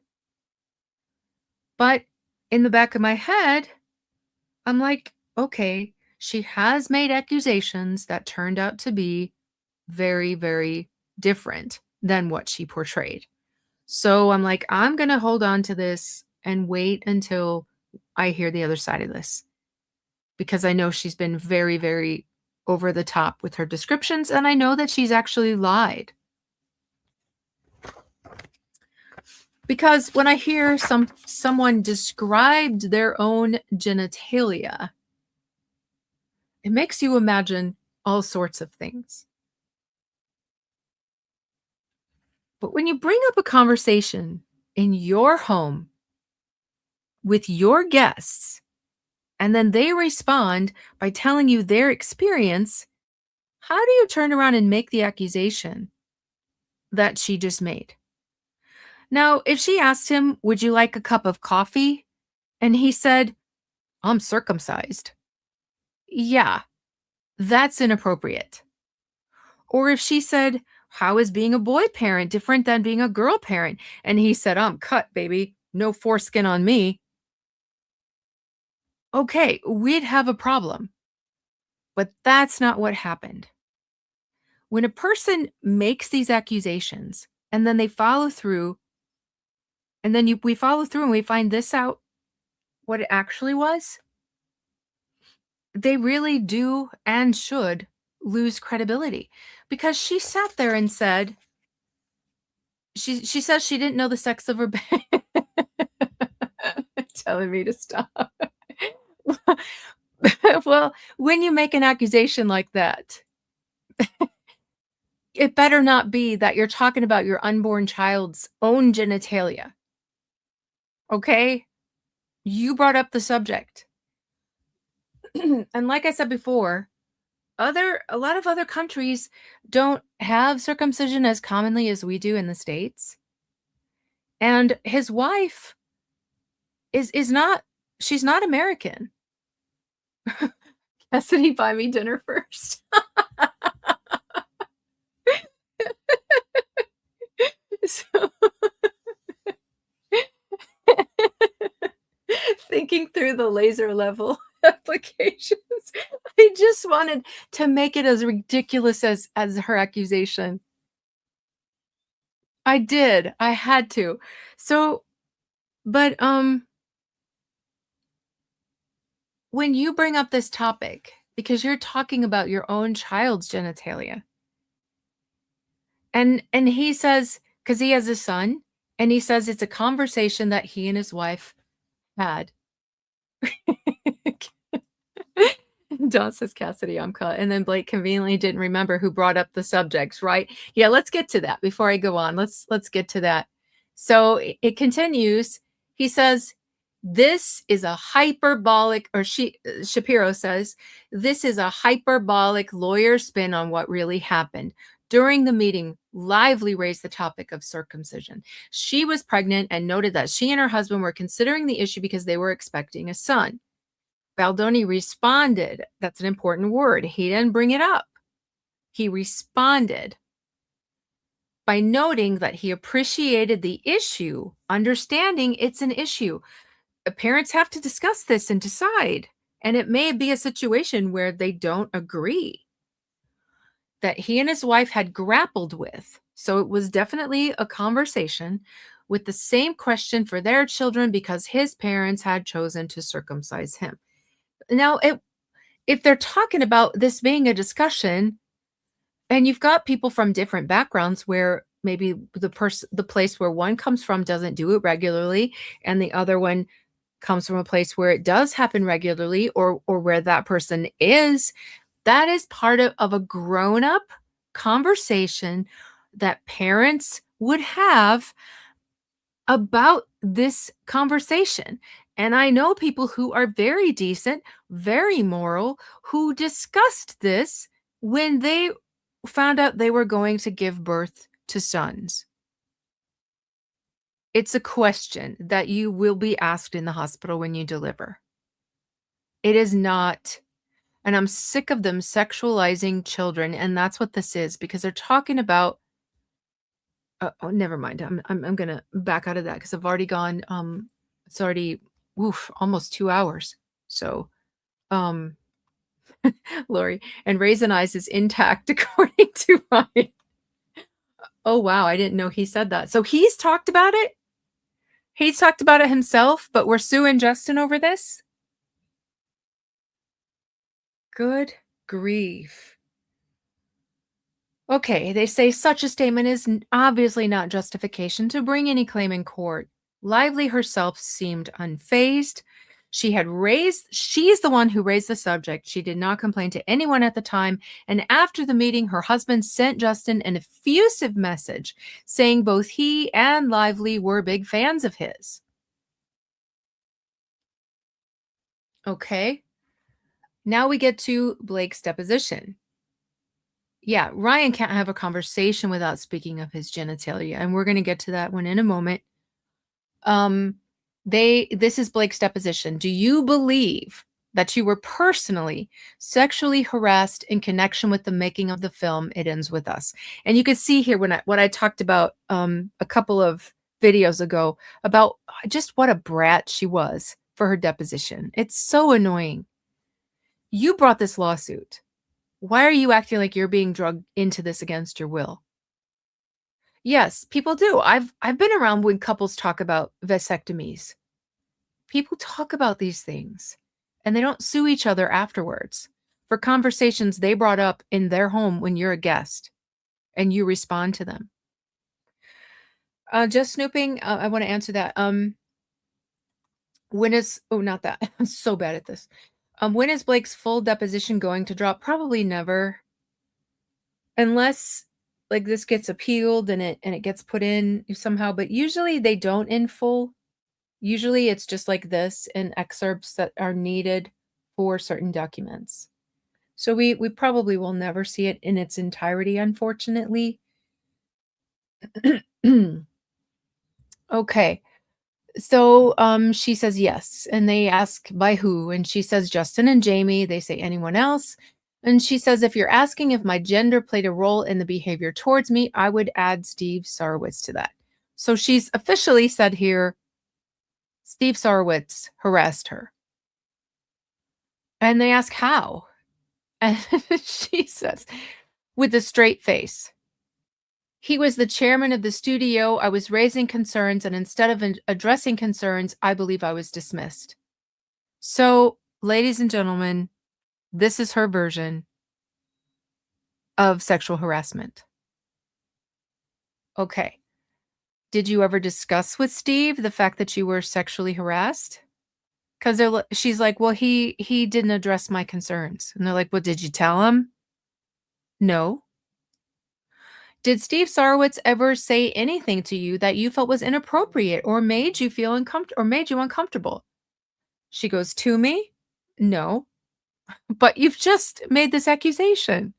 But in the back of my head, I'm like, okay, she has made accusations that turned out to be very, very different than what she portrayed. So I'm like, I'm going to hold on to this and wait until I hear the other side of this because I know she's been very, very over the top with her descriptions, and I know that she's actually lied. Because when I hear someone described their own genitalia, it makes you imagine all sorts of things. But when you bring up a conversation in your home with your guests, and then they respond by telling you their experience, how do you turn around and make the accusation that she just made? Now, if she asked him, would you like a cup of coffee? And he said, I'm circumcised. Yeah, that's inappropriate. Or if she said, "How is being a boy parent different than being a girl parent?" And he said, "I'm cut, baby. No foreskin on me." Okay, we'd have a problem. But that's not what happened. When a person makes these accusations and then they follow through, and then we follow through and we find this out what it actually was, they really do and should lose credibility, because she sat there and said she says she didn't know the sex of her baby. Telling me to stop. Well, when you make an accusation like that, it better not be that you're talking about your unborn child's own genitalia, okay? You brought up the subject. And like I said before, a lot of other countries don't have circumcision as commonly as we do in the States. And his wife is not she's not American. Cassidy, buy me dinner first. So thinking through the laser level applications, I just wanted to make it as ridiculous as her accusation. I did. I had to. So, but when you bring up this topic, because you're talking about your own child's genitalia, and he says, because he has a son, and he says it's a conversation that he and his wife had. Dawn says, "Cassidy, I'm cut." And then Blake conveniently didn't remember who brought up the subjects, right? Yeah, let's get to that before I go on. Let's get to that. So it continues. He says, "This is a hyperbolic," or Shapiro says, "This is a hyperbolic lawyer spin on what really happened. During the meeting, Lively raised the topic of circumcision. She was pregnant and noted that she and her husband were considering the issue because they were expecting a son. Baldoni responded." That's an important word. He didn't bring it up. He responded by noting that he appreciated the issue, understanding it's an issue. Parents have to discuss this and decide. And it may be a situation where they don't agree, that he and his wife had grappled with. So it was definitely a conversation with the same question for their children because his parents had chosen to circumcise him. Now, if they're talking about this being a discussion, and you've got people from different backgrounds where maybe the place where one comes from doesn't do it regularly, and the other one comes from a place where it does happen regularly, or where that person is, that is part of a grown-up conversation that parents would have about this conversation. And I know people who are very decent, very moral, who discussed this when they found out they were going to give birth to sons. It's a question that you will be asked in the hospital when you deliver. It is not, and I'm sick of them sexualizing children, and that's what this is, because they're talking about oh, never mind. I'm gonna back out of that because I've already gone. It's already almost 2 hours. So, um, Lori, and Raisin Eyes is intact according to Ryan. Oh wow, I didn't know he said that. So he's talked about it. He's talked about it himself, but we're suing Justin over this. Good grief. Okay, they say such a statement is obviously not justification to bring any claim in court. Lively herself seemed unfazed. She's the one who raised the subject. She did not complain to anyone at the time. And after the meeting, her husband sent Justin an effusive message saying both he and Lively were big fans of his. Okay. Now we get to Blake's deposition. Yeah, Ryan can't have a conversation without speaking of his genitalia, and we're going to get to that one in a moment. This is Blake's deposition. Do you believe that you were personally sexually harassed in connection with the making of the film It Ends With Us. And you can see here when what I talked about a couple of videos ago about just what a brat she was for her deposition. It's so annoying. You brought this lawsuit. Why are you acting like you're being drugged into this against your will? Yes, people do. I've been around when couples talk about vasectomies. People talk about these things and they don't sue each other afterwards for conversations they brought up in their home when you're a guest and you respond to them. Just snooping, I want to answer that. When is oh not that. I'm so bad at this. When is Blake's full deposition going to drop? Probably never. Unless like this gets appealed and it gets put in somehow, but usually they don't in full. Usually it's just like this in excerpts that are needed for certain documents. So we probably will never see it in its entirety, unfortunately. Okay. So she says yes. And they ask by who? And she says Justin and Jamie. They say anyone else. And she says, if you're asking if my gender played a role in the behavior towards me, I would add Steve Sarowitz to that. So she's officially said here, Steve Sarowitz harassed her. And they ask how? And she says, with a straight face, he was the chairman of the studio. I was raising concerns, and instead of addressing concerns, I believe I was dismissed. So, ladies and gentlemen, this is her version of sexual harassment. Okay. Did you ever discuss with Steve the fact that you were sexually harassed? Because she's like, well, he didn't address my concerns. And they're like, well, did you tell him? No. Did Steve Sarowitz ever say anything to you that you felt was inappropriate or made you feel uncomfortable or made you uncomfortable? She goes, to me? No. But you've just made this accusation.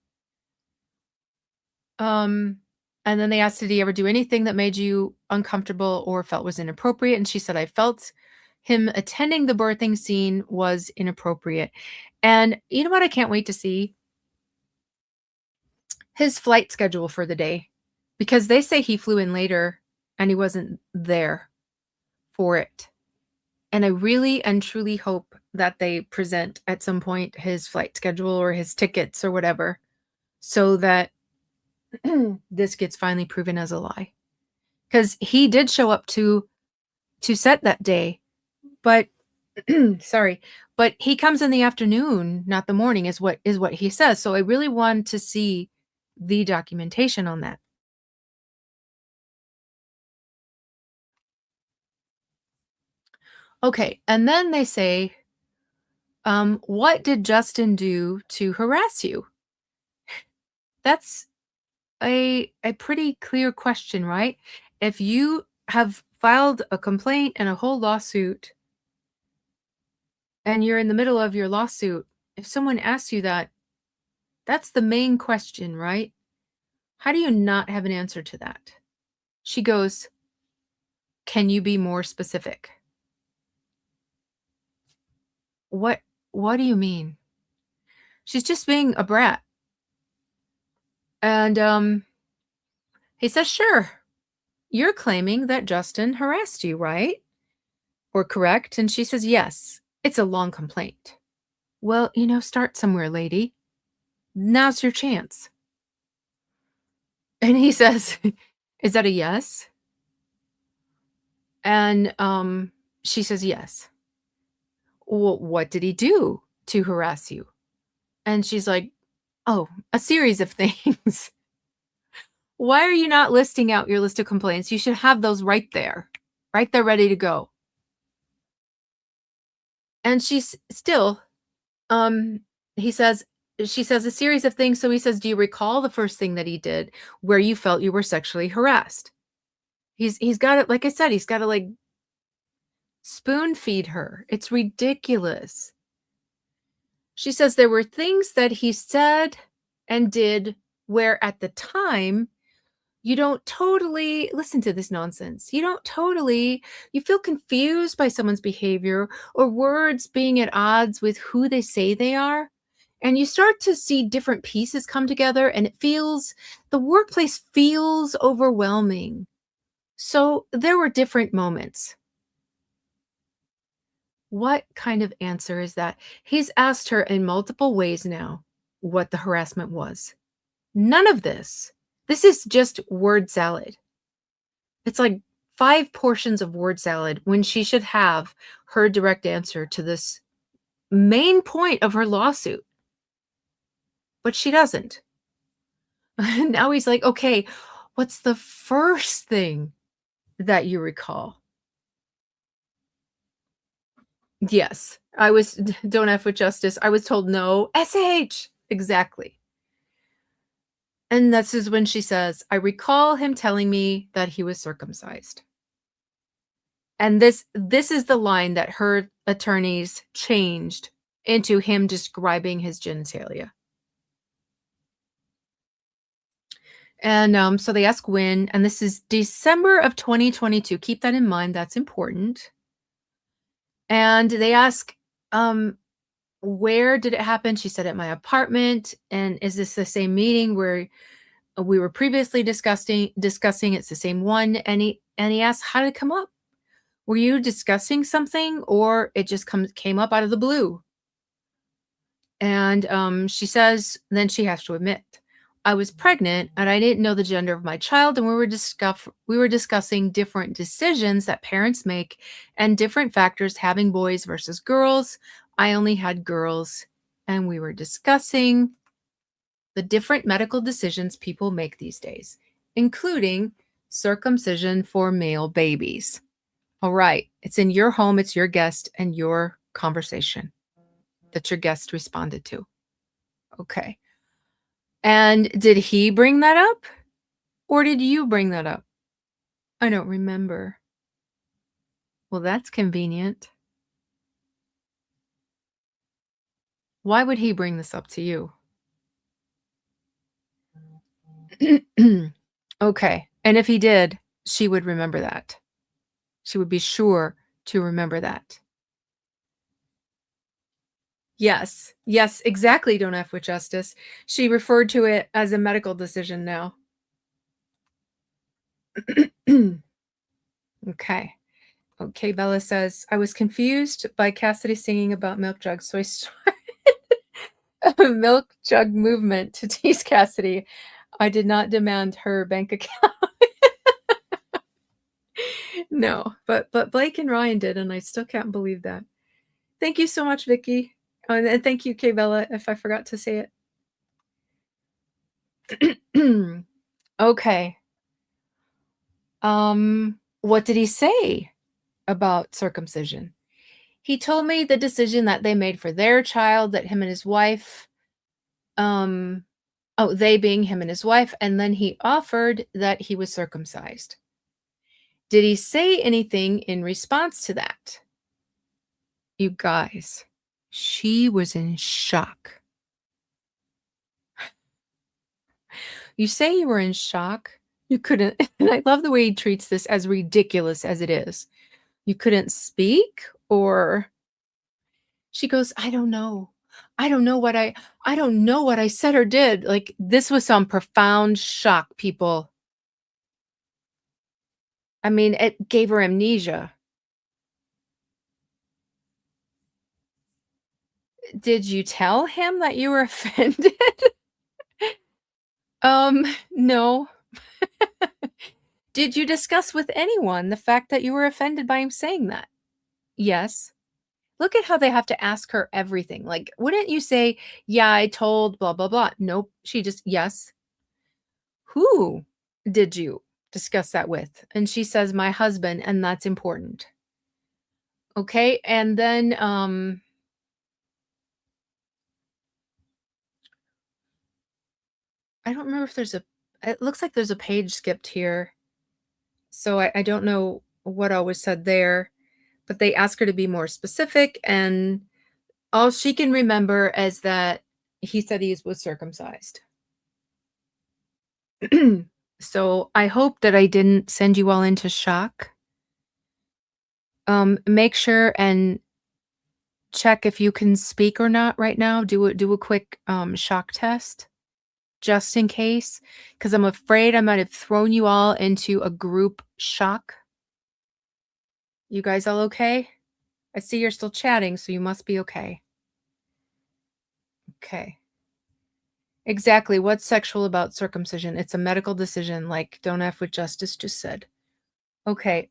And then they asked, did he ever do anything that made you uncomfortable or felt was inappropriate? And she said, I felt him attending the birthing scene was inappropriate. And you know what I can't wait to see? His flight schedule for the day. Because they say he flew in later and he wasn't there for it. And I really and truly hope that they present at some point his flight schedule or his tickets or whatever so that this gets finally proven as a lie. Because he did show up to set that day, but sorry, but he comes in the afternoon, not the morning, is what he says. So I really want to see the documentation on that. Okay, and then they say, what did Justin do to harass you? That's a pretty clear question, right? If you have filed a complaint and a whole lawsuit and you're in the middle of your lawsuit, if someone asks you that, that's the main question, right? How do you not have an answer to that? She goes, can you be more specific? What do you mean? She's just being a brat. And he says, sure. You're claiming that Justin harassed you, right? Or correct? And she says, yes. It's a long complaint. Well, start somewhere, lady. Now's your chance. And he says, is that a yes? And she says, yes. Well, what did he do to harass you? And she's like, oh, a series of things. Why are you not listing out your list of complaints? You should have those right there ready to go. And she's still, she says a series of things. So he says, do you recall the first thing that he did where you felt you were sexually harassed? He's got it. Like I said, he's got to like spoon feed her. It's ridiculous. She says there were things that he said and did where at the time You don't totally listen to this nonsense. You feel confused by someone's behavior or words being at odds with who they say they are. And you start to see different pieces come together, and the workplace feels overwhelming. So there were different moments. What kind of answer is that? He's asked her in multiple ways now what the harassment was. None of this. This is just word salad. It's like 5 portions of word salad when she should have her direct answer to this main point of her lawsuit, but she doesn't. Now he's like, "Okay, what's the first thing that you recall?" Yes, I was don't F with justice. I was told no. SH! Exactly. And this is when she says, "I recall him telling me that he was circumcised." And this is the line that her attorneys changed into him describing his genitalia. And, so they ask when, and this is December of 2022. Keep that in mind, that's important. And they ask, "Where did it happen?" She said, "At my apartment." "And is this the same meeting where we were previously discussing?" It's the same one. And he asked, "How did it come up? Were you discussing something or it just came up out of the blue?" And, she says then she has to admit, "I was pregnant and I didn't know the gender of my child, and we were discussing different decisions that parents make and different factors having boys versus girls. I only had girls, and we were discussing the different medical decisions people make these days, including circumcision for male babies." All right, it's in your home, it's your guest and your conversation that your guest responded to. Okay. And did he bring that up or did you bring that up? I don't remember. Well, that's convenient. Why would he bring this up to you? Okay. And if he did, she would remember that. She would be sure to remember that. Yes. Yes, exactly. Don't F with justice. She referred to it as a medical decision now. Okay. Okay, Bella says, "I was confused by Cassidy singing about milk jugs, so I started a milk jug movement to tease Cassidy. I did not demand her bank account." No, but Blake and Ryan did, and I still can't believe that. Thank you so much, Vicky. Oh, and thank you, Kay Bella, if I forgot to say it. Okay. What did he say about circumcision? He told me the decision that they made for their child, that him and his wife, um, oh, they being him and his wife, and then he offered that he was circumcised. Did he say anything in response to that? You guys, she was in shock. You say you were in shock? You couldn't, and I love the way he treats this as ridiculous as it is. You couldn't speak, or she goes, "I don't know. I don't know what I said or did." Like, this was some profound shock, people. I mean, it gave her amnesia. Did you tell him that you were offended? No. Did you discuss with anyone the fact that you were offended by him saying that? Yes. Look at how they have to ask her everything. Like, wouldn't you say, "Yeah, I told blah, blah, blah." Nope. She just, "Yes." "Who did you discuss that with?" And she says, "My husband, and that's important." Okay. And then, I don't remember if it looks like there's a page skipped here. So I don't know what all was said there, but they ask her to be more specific. And all she can remember is that he said he was circumcised. So I hope that I didn't send you all into shock. Make sure and check if you can speak or not right now. Do a quick shock test just in case, because I'm afraid I might have thrown you all into a group shock. You guys all okay? I see you're still chatting, so you must be okay. Okay. Exactly. What's sexual about circumcision? It's a medical decision, like don't F with justice just said. Okay.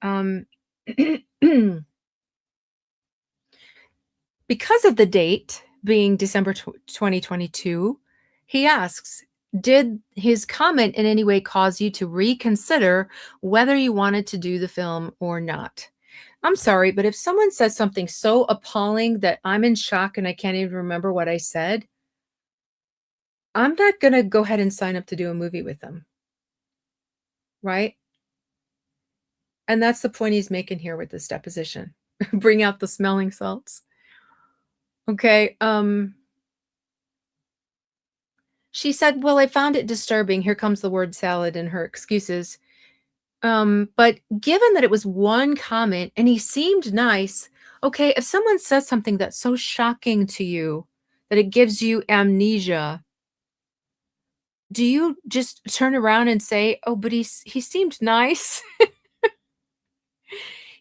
Because of the date being December 2022, he asks, did his comment in any way cause you to reconsider whether you wanted to do the film or not? I'm sorry, but if someone says something so appalling that I'm in shock and I can't even remember what I said, I'm not going to go ahead and sign up to do a movie with them, right? And that's the point he's making here with this deposition. Bring out the smelling salts. Okay. She said, "Well, I found it disturbing." Here comes the word salad in her excuses. But given that it was one comment and he seemed nice, okay, if someone says something that's so shocking to you that it gives you amnesia, do you just turn around and say, "Oh, but he seemed nice.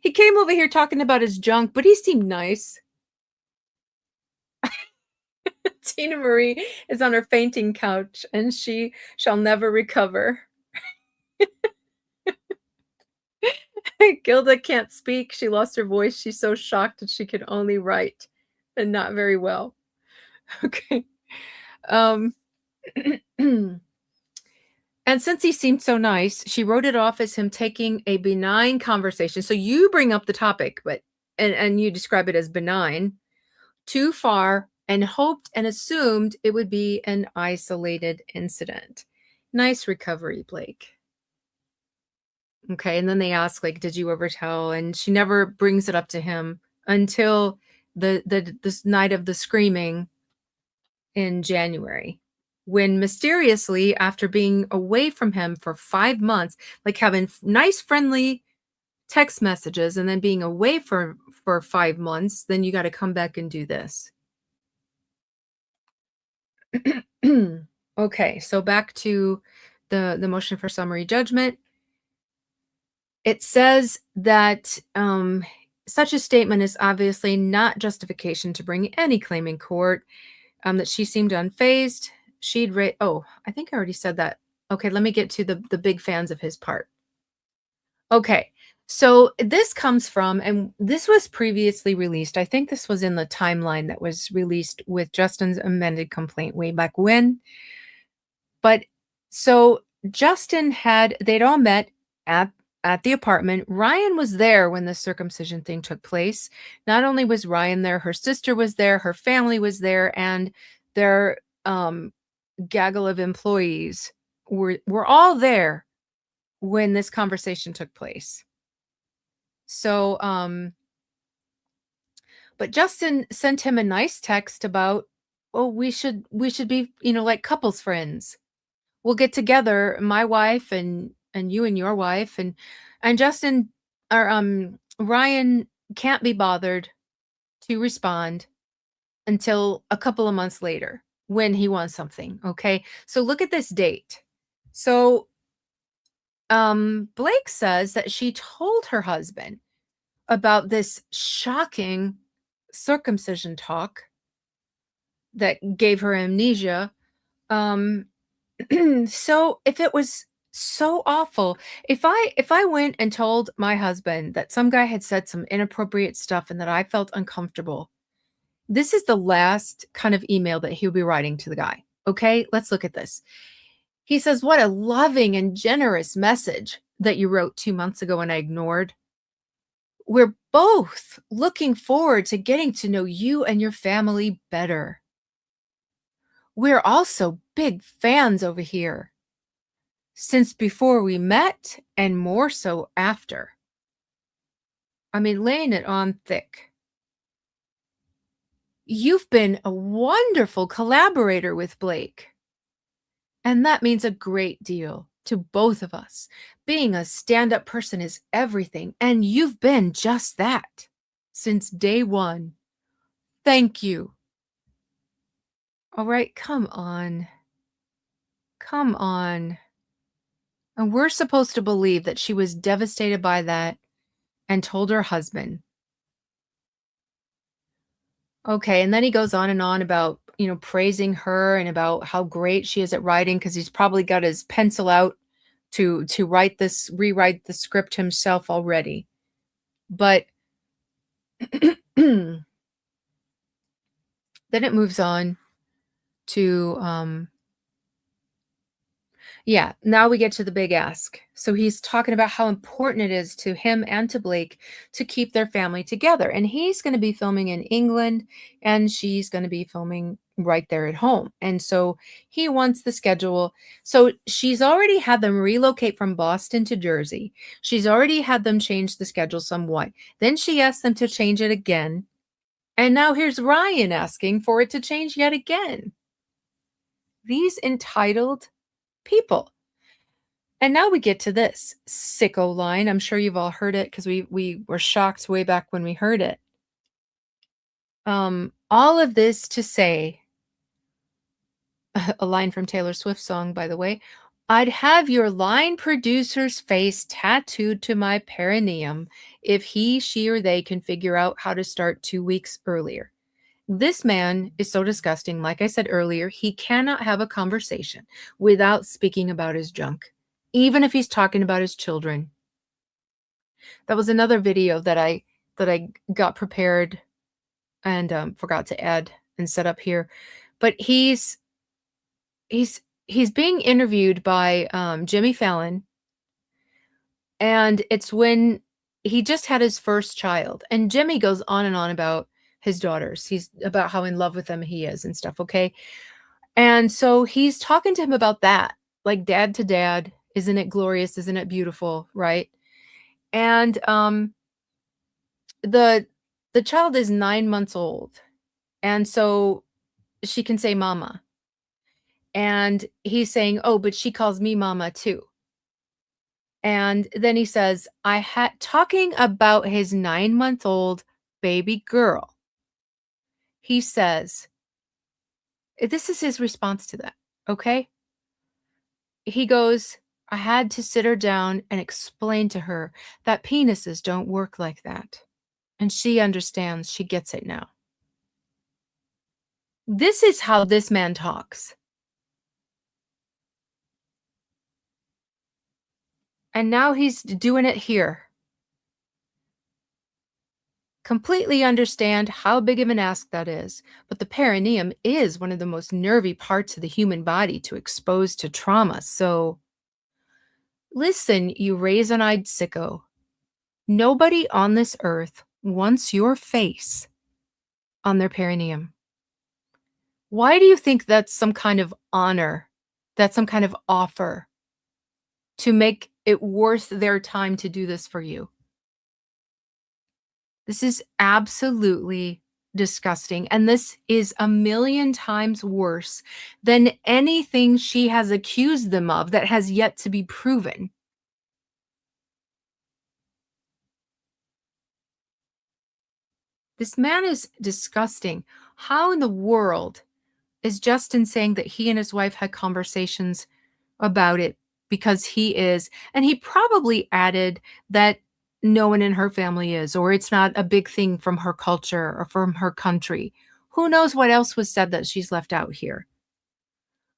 He came over here talking about his junk, but he seemed nice." Tina Marie is on her fainting couch and she shall never recover. Gilda can't speak. She lost her voice. She's so shocked that she could only write and not very well. Okay. Um, and since he seemed so nice, she wrote it off as him taking a benign conversation. So you bring up the topic, but and you describe it as benign, too far, and hoped and assumed it would be an isolated incident. Nice recovery, Blake. Okay, and then they ask, like, "Did you ever tell?" And she never brings it up to him until the this night of the screaming in January, when mysteriously, after being away from him for 5 months, like, having nice, friendly text messages and then being away for 5 months, then you gotta come back and do this. Okay, so back to the motion for summary judgment. It says that such a statement is obviously not justification to bring any claim in court, that she seemed unfazed. Oh, I think I already said that. Okay, let me get to the big fans of his part. Okay, so this comes from, and this was previously released. I think this was in the timeline that was released with Justin's amended complaint way back when. But so they'd all met at the apartment. Ryan was there when the circumcision thing took place. Not only was Ryan there, her sister was there, her family was there, and their gaggle of employees were all there when this conversation took place. So but Justin sent him a nice text about, "Oh, we should be, like couples friends. We'll get together, my wife and you and your wife." And Justin, or Ryan, can't be bothered to respond until a couple of months later when he wants something. Okay, so look at this date. So Blake says that she told her husband about this shocking circumcision talk that gave her amnesia. um So if it was so awful, if I went and told my husband that some guy had said some inappropriate stuff and that I felt uncomfortable, this is the last kind of email that he'll be writing to the guy. Okay, let's look at this. He says, "What a loving and generous message that you wrote 2 months ago and I ignored. We're both looking forward to getting to know you and your family better. We're also big fans over here, since before we met and more so after." I mean, laying it on thick. "You've been a wonderful collaborator with Blake, and that means a great deal. to both of us. Being a stand-up person is everything, and you've been just that since day one. Thank you. All right, come on. Come on. And we're supposed to believe that she was devastated by that and told her husband. Okay, and then he goes on and on about, praising her and about how great she is at writing because he's probably got his pencil out to rewrite the script himself already. But then it moves on to yeah, now we get to the big ask. So he's talking about how important it is to him and to Blake to keep their family together. And he's going to be filming in England and she's going to be filming right there at home. And so he wants the schedule. So she's already had them relocate from Boston to Jersey. She's already had them change the schedule somewhat. Then she asked them to change it again. And now here's Ryan asking for it to change yet again. These entitled people. And now we get to this sicko line. I'm sure you've all heard it because we were shocked way back when we heard it. All of this to say, a line from Taylor Swift's song, by the way, I'd have your line producer's face tattooed to my perineum if he, she, or they can figure out how to start 2 weeks earlier. This man is so disgusting. Like I said earlier, he cannot have a conversation without speaking about his junk, even if he's talking about his children. That was another video that I got prepared and forgot to add and set up here. But he's being interviewed by Jimmy Fallon, and it's when he just had his first child, and Jimmy goes on and on about his daughters. He's about how in love with them he is and stuff, okay? And so he's talking to him about that, like dad to dad, isn't it glorious? Isn't it beautiful, right? And the child is 9 months old, and so she can say mama. And he's saying, "Oh, but she calls me mama too." And then he says, I had talking about his 9-month-old baby girl. He says, this is his response to that, okay? He goes, I had to sit her down and explain to her that penises don't work like that. And she understands, she gets it now. This is how this man talks. And now he's doing it here. Completely understand how big of an ask that is, but the perineum is one of the most nervy parts of the human body to expose to trauma. So listen, you raisin-eyed sicko. Nobody on this earth wants your face on their perineum. Why do you think that's some kind of honor? That's some kind of offer to make it worth their time to do this for you? This is absolutely disgusting. And this is a million times worse than anything she has accused them of that has yet to be proven. This man is disgusting. How in the world is Justin saying that he and his wife had conversations about it because he is, and he probably added that no one in her family is, or it's not a big thing from her culture or from her country. Who knows what else was said that she's left out here?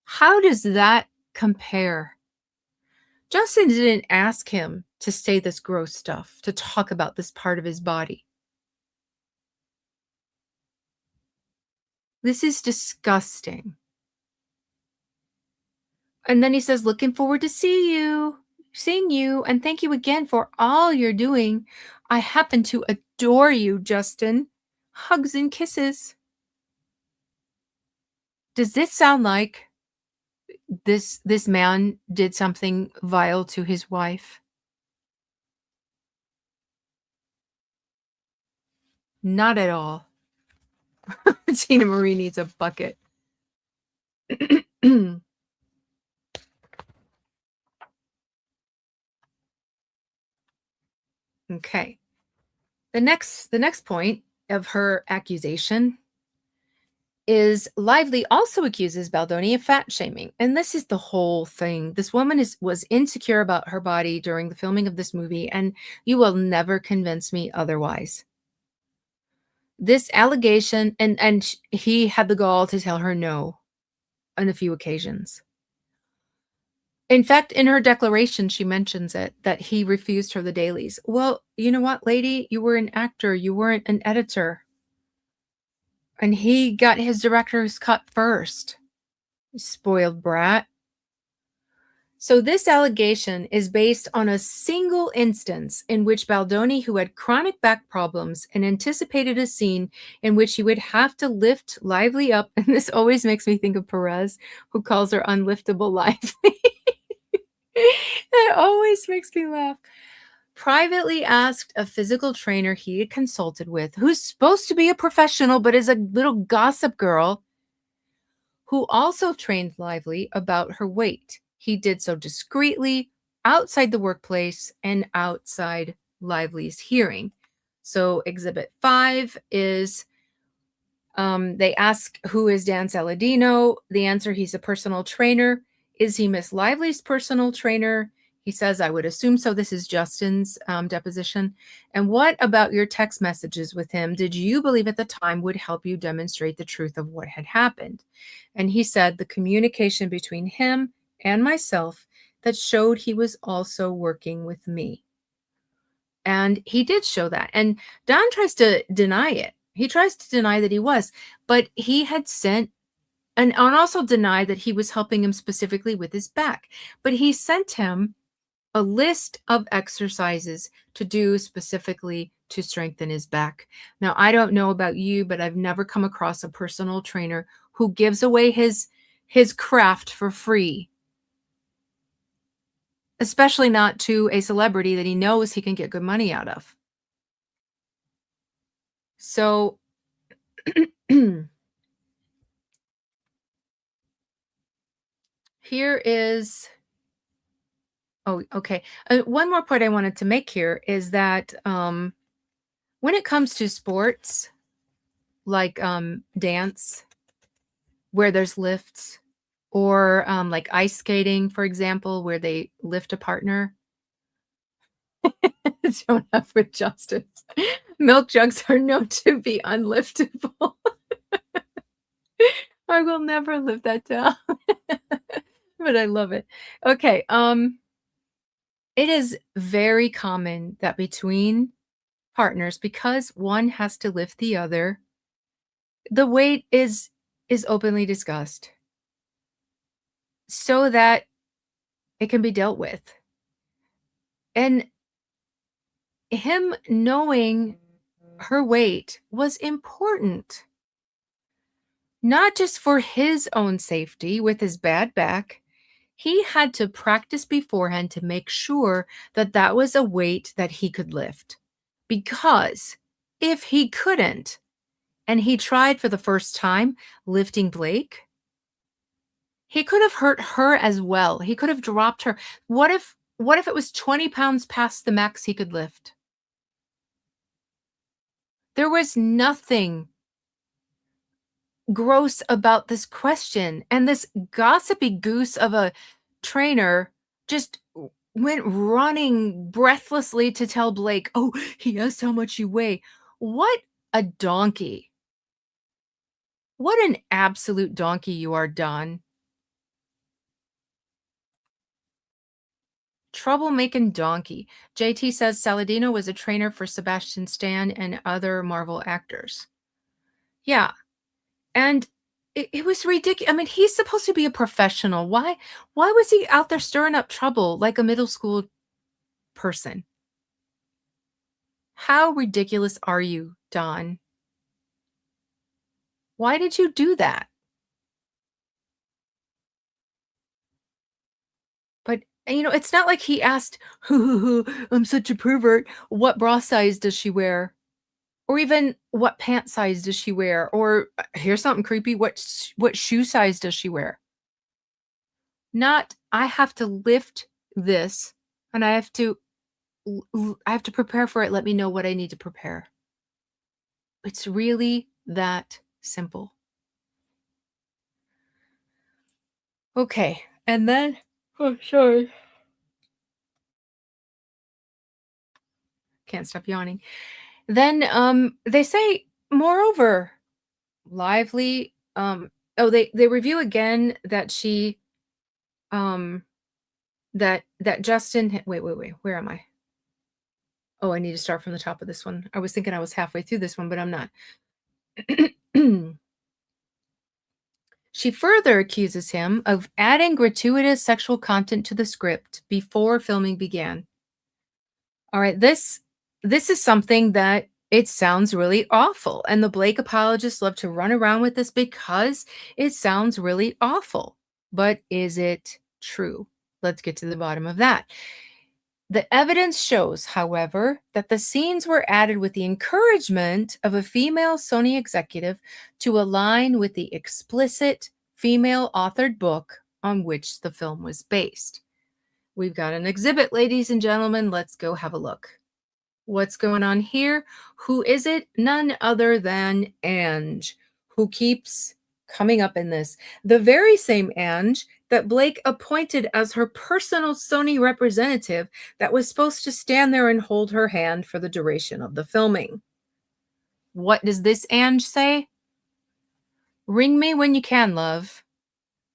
How does that compare? Justin didn't ask him to say this gross stuff, to talk about this part of his body. This is disgusting. And then he says, looking forward to seeing you, and thank you again for all you're doing. I happen to adore you, Justin. Hugs and kisses. Does this sound like this man did something vile to his wife? Not at all. Tina Marie needs a bucket. Okay. The next point of her accusation is Lively also accuses Baldoni of fat shaming. And this is the whole thing. This woman was insecure about her body during the filming of this movie, and you will never convince me otherwise. This allegation, and he had the gall to tell her no on a few occasions. In fact, in her declaration, she mentions it that he refused her the dailies. Well, you know what, lady? You were an actor, you weren't an editor. And he got his director's cut first. You spoiled brat. So, this allegation is based on a single instance in which Baldoni, who had chronic back problems and anticipated a scene in which he would have to lift Lively up, and this always makes me think of Perez, who calls her unliftable Lively. It always makes me laugh. Privately asked a physical trainer he had consulted with, who's supposed to be a professional but is a little gossip girl, who also trained Lively about her weight. He did so discreetly, outside the workplace, and outside Lively's hearing. So, Exhibit 5 is they ask, who is Dan Saladino? The answer, he's a personal trainer. Is he Miss Lively's personal trainer? He says, I would assume so. This is Justin's deposition. And what about your text messages with him? Did you believe at the time would help you demonstrate the truth of what had happened? And he said the communication between him and myself that showed he was also working with me. And he did show that. And Don tries to deny it. He tries to deny that he was, but he had sent and also deny that he was helping him specifically with his back. But he sent him a list of exercises to do specifically to strengthen his back. Now, I don't know about you, but I've never come across a personal trainer who gives away his craft for free, especially not to a celebrity that he knows he can get good money out of. So here is okay. One more point I wanted to make here is that when it comes to sports like dance, where there's lifts, or like ice skating, for example, where they lift a partner, don't have with justice. Milk jugs are known to be unliftable. I will never live that down. But I love it. Okay, it is very common that between partners, because one has to lift the other, the weight is openly discussed so that it can be dealt with. And him knowing her weight was important, not just for his own safety with his bad back. He had to practice beforehand to make sure that that was a weight that he could lift. Because if he couldn't, and he tried for the first time lifting Blake, he could have hurt her as well. He could have dropped her. What if it was 20 pounds past the max he could lift? There was nothing gross about this question. And this gossipy goose of a trainer just went running breathlessly to tell Blake, oh, he asked how much you weigh. What a donkey. What an absolute donkey you are, Don. Troublemaking donkey. JT says Saladino was a trainer for Sebastian Stan and other Marvel actors. Yeah. And it was ridiculous. I mean, he's supposed to be a professional. Why was he out there stirring up trouble like a middle school person? How ridiculous are you, Don? Why did you do that? But, it's not like he asked, I'm such a pervert. What bra size does she wear? Or even what pant size does she wear? Or here's something creepy. What shoe size does she wear? Not, I have to lift this and I have to I have to prepare for it. Let me know what I need to prepare. It's really that simple. Okay. And then, oh, sorry. Can't stop yawning. Then they say, moreover, lively oh, they review again that she um that Justin wait, where am I? Oh, I need to start from the top of this one. I was thinking I was halfway through this one, but I'm not. She further accuses him of adding gratuitous sexual content to the script before filming began. All right, this is something that it sounds really awful, and the Blake apologists love to run around with this because it sounds really awful. But is it true? Let's get to the bottom of that. The evidence shows, however, that the scenes were added with the encouragement of a female Sony executive to align with the explicit female authored book on which the film was based. We've got an exhibit, ladies and gentlemen. Let's go have a look. What's going on here? Who is it? None other than Ange, who keeps coming up in this. The very same Ange that Blake appointed as her personal Sony representative that was supposed to stand there and hold her hand for the duration of the filming. What does this Ange say? Ring me when you can, love.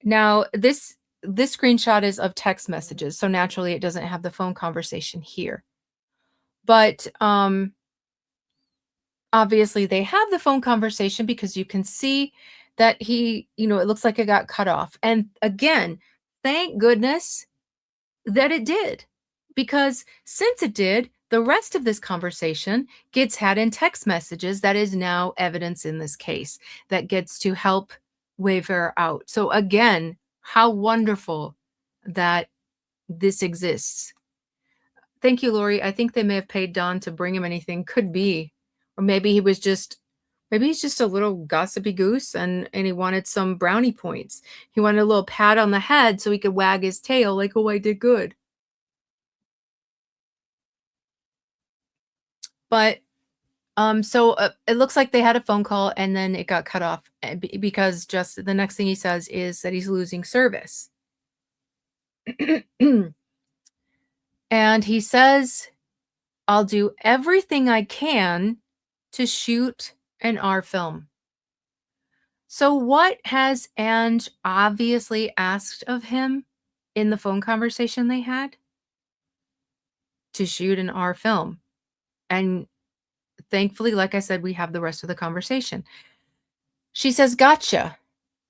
Now, this screenshot is of text messages, so naturally it doesn't have the phone conversation here. But obviously they have the phone conversation because you can see that he, it looks like it got cut off. And again, thank goodness that it did, because since it did, the rest of this conversation gets had in text messages. That is now evidence in this case that gets to help Wayfarer out. So again, how wonderful that this exists. Thank you, Lori. I think they may have paid Don to bring him anything. Could be. Or maybe he's just a little gossipy goose and he wanted some brownie points. He wanted a little pat on the head so he could wag his tail like, oh, I did good. But so it looks like they had a phone call and then it got cut off because just the next thing he says is that he's losing service. And he says, I'll do everything I can to shoot an R film. So what has Ange obviously asked of him in the phone conversation they had? To shoot an R film. And thankfully, like I said, we have the rest of the conversation. She says, gotcha.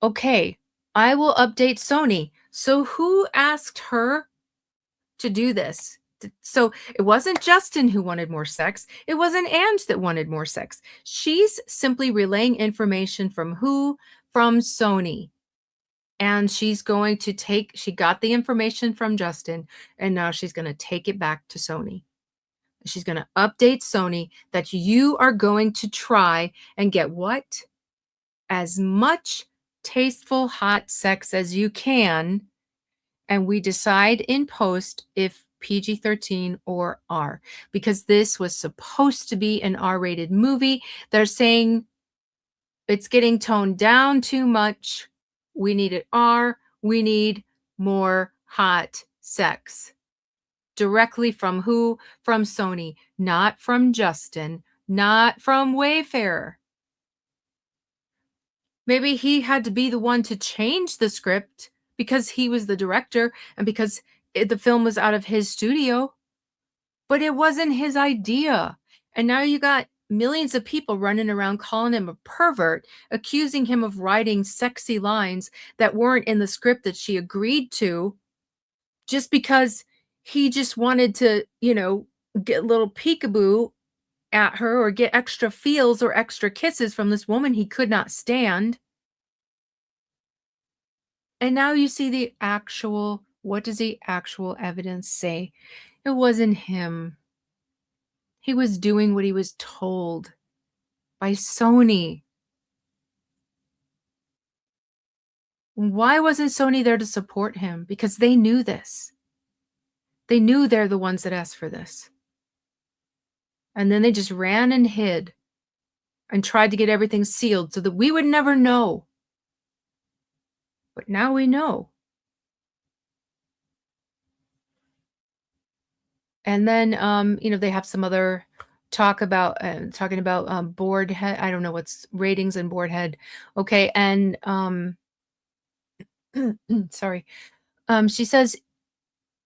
Okay, I will update Sony. So who asked her to do this? So it wasn't Justin who wanted more sex. It wasn't Ange that wanted more sex. She's simply relaying information from who? From Sony. And she's going to she got the information from Justin, and now she's going to take it back to Sony. She's going to update Sony that you are going to try and get what? As much tasteful hot sex as you can. And we decide in post if PG-13 or R, because this was supposed to be an R-rated movie. They're saying it's getting toned down too much. We need it R. We need more hot sex. Directly from who? From Sony, not from Justin, not from Wayfarer. Maybe he had to be the one to change the script because he was the director and because the film was out of his studio. But it wasn't his idea. And now you got millions of people running around calling him a pervert, accusing him of writing sexy lines that weren't in the script that she agreed to, just because he just wanted to, get a little peekaboo at her or get extra feels or extra kisses from this woman he could not stand. And now you see what does the actual evidence say? It wasn't him. He was doing what he was told by Sony. Why wasn't Sony there to support him? Because they knew this. They knew they're the ones that asked for this. And then they just ran and hid and tried to get everything sealed so that we would never know. But now we know. And then, they have some other talking about board head. I don't know what's ratings and board head. Okay. And, sorry. She says,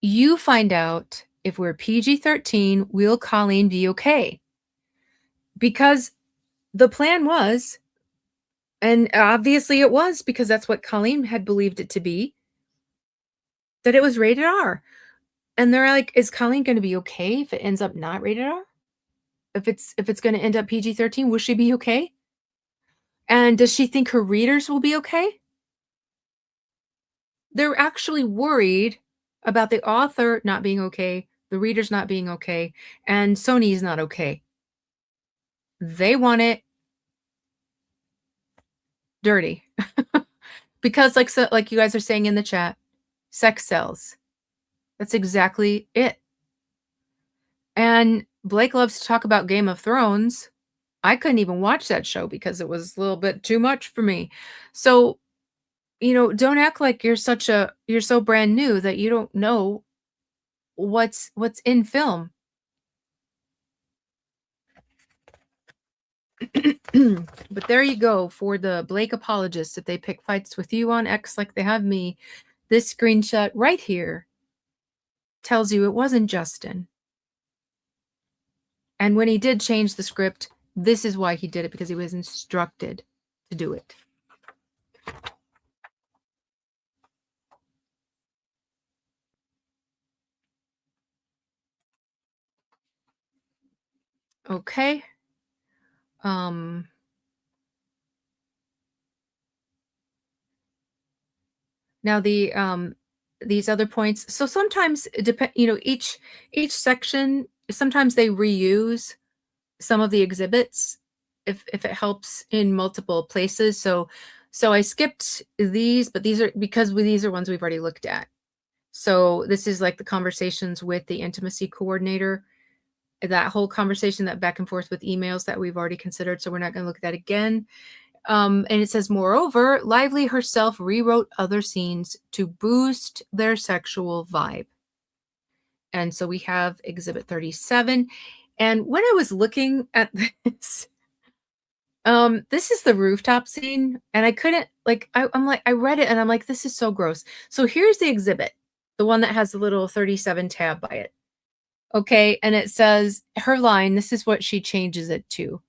you find out if we're PG-13, will Colleen be okay? Because the plan was, and obviously it was because that's what Colleen had believed it to be, that it was rated R. And they're like, is Colleen going to be okay if it ends up not rated R? If it's going to end up PG-13, will she be okay? And does she think her readers will be okay? They're actually worried about the author not being okay, the readers not being okay, and Sony's not okay. They want it dirty. Because like you guys are saying in the chat, sex sells. That's exactly it. And Blake loves to talk about Game of Thrones. I couldn't even watch that show because it was a little bit too much for me. So, don't act like you're so brand new that you don't know what's in film. But there you go for the Blake apologists. If they pick fights with you on X like they have me, this screenshot right here tells you it wasn't Justin. And when he did change the script, this is why he did it, because he was instructed to do it. Okay. Now these other points. So sometimes it depend, each section, sometimes they reuse some of the exhibits if it helps in multiple places. So I skipped these, but these are ones we've already looked at. So this is like the conversations with the intimacy coordinator, that whole conversation, that back and forth with emails that we've already considered. So we're not going to look at that again. And it says, moreover, Lively herself rewrote other scenes to boost their sexual vibe. And so we have Exhibit 37. And when I was looking at this is the rooftop scene, and I couldn't, I'm like, I read it and I'm like, this is so gross. So here's the exhibit, the one that has the little 37 tab by it. Okay, and it says her line, this is what she changes it to.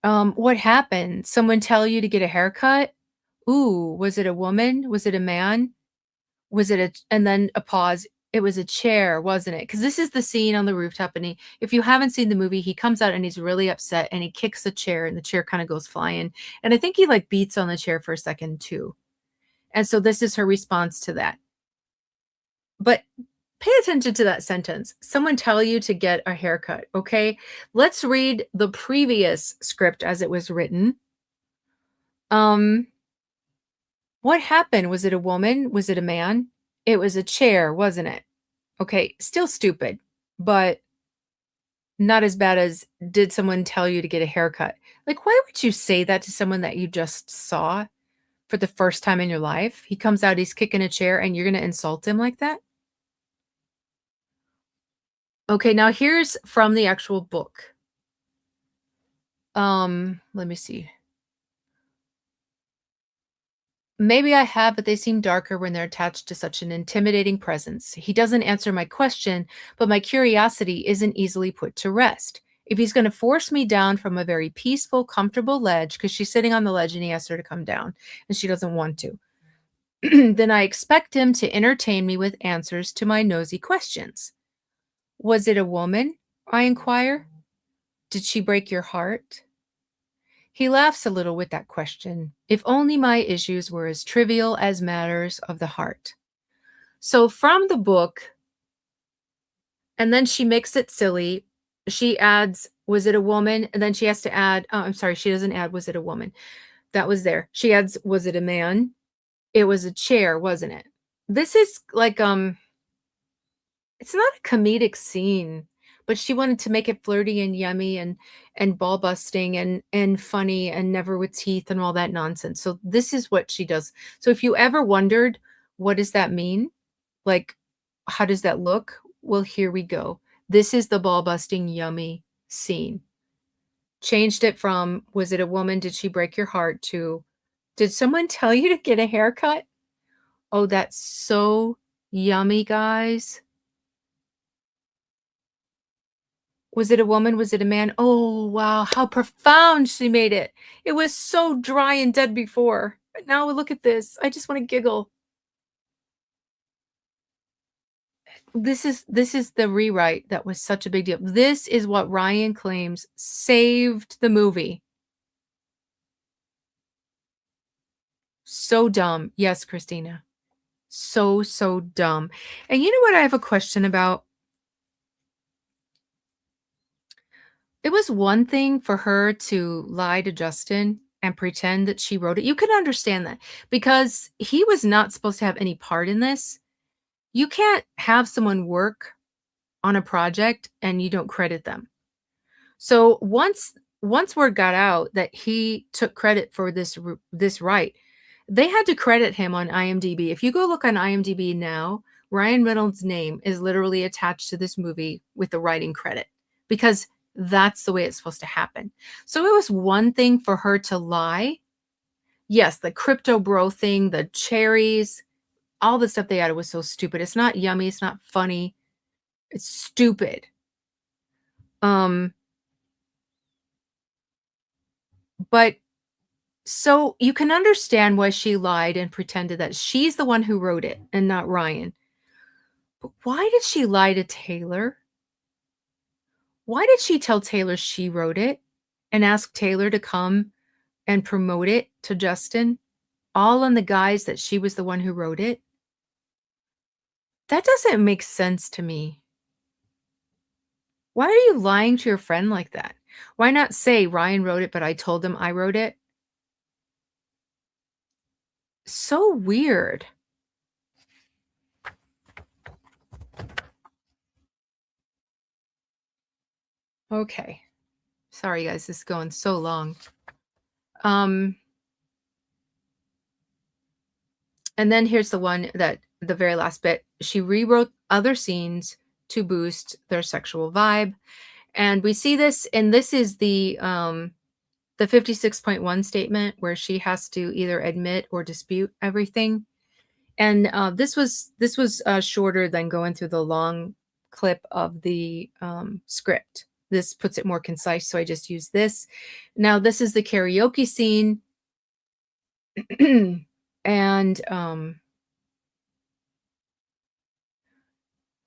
What happened? Someone tell you to get a haircut? Ooh, was it a woman? Was it a man? And then a pause. It was a chair, wasn't it? Because this is the scene on the rooftop, and if you haven't seen the movie, he comes out and he's really upset and he kicks the chair and the chair kind of goes flying. And I think he like beats on the chair for a second too. And so this is her response to that. But pay attention to that sentence. Someone tell you to get a haircut, okay? Let's read the previous script as it was written. What happened? Was it a woman? Was it a man? It was a chair, wasn't it? Okay, still stupid, but not as bad as did someone tell you to get a haircut? Like, why would you say that to someone that you just saw for the first time in your life? He comes out, he's kicking a chair, and you're going to insult him like that? Okay, now here's from the actual book. Let me see. Maybe I have, but they seem darker when they're attached to such an intimidating presence. He doesn't answer my question, but my curiosity isn't easily put to rest. If he's going to force me down from a very peaceful, comfortable ledge, because she's sitting on the ledge and he asks her to come down, and she doesn't want to, then I expect him to entertain me with answers to my nosy questions. Was it a woman? I inquire. Did she break your heart? He laughs a little with that question. If only my issues were as trivial as matters of the heart. So from the book, and then she makes it silly. She adds, was it a woman? And then she has to add, oh, I'm sorry, she doesn't add, was it a woman? That was there. She adds, was it a man? It was a chair, wasn't it? This is like, it's not a comedic scene, but she wanted to make it flirty and yummy and ball busting and funny and never with teeth and all that nonsense. So this is what she does. So if you ever wondered, what does that mean? Like, how does that look? Well, here we go. This is the ball busting yummy scene. Changed it from, was it a woman? Did she break your heart? To, did someone tell you to get a haircut? Oh, that's so yummy, guys. Was it a woman? Was it a man? Oh, wow. How profound she made it. It was so dry and dead before. But now look at this. I just want to giggle. This is the rewrite that was such a big deal. This is what Ryan claims saved the movie. So dumb. Yes, Christina. So, so dumb. And you know what I have a question about? It was one thing for her to lie to Justin and pretend that she wrote it. You can understand that because he was not supposed to have any part in this. You can't have someone work on a project and you don't credit them. So once word got out that he took credit for this write, they had to credit him on IMDb. If you go look on IMDb now, Ryan Reynolds' name is literally attached to this movie with the writing credit because that's the way it's supposed to happen. So it was one thing for her to lie. Yes, the crypto bro thing, the cherries, all the stuff they added was so stupid. It's not yummy, it's not funny. It's stupid. Um but so you can understand why she lied and pretended that she's the one who wrote it and not Ryan. But why did she lie to Taylor? Why did she tell Taylor she wrote it and ask Taylor to come and promote it to Justin, all on the guise that she was the one who wrote it? That doesn't make sense to me. Why are you lying to your friend like that? Why not say Ryan wrote it, but I told him I wrote it? So weird. Okay. Sorry, guys, this is going so long. Um, and then here's the one that the very last bit. She rewrote other scenes to boost their sexual vibe. And we see this, and this is the 56.1 statement where she has to either admit or dispute everything. And this was shorter than going through the long clip of the script. This puts it more concise, so I just use this. Now, this is the karaoke scene. And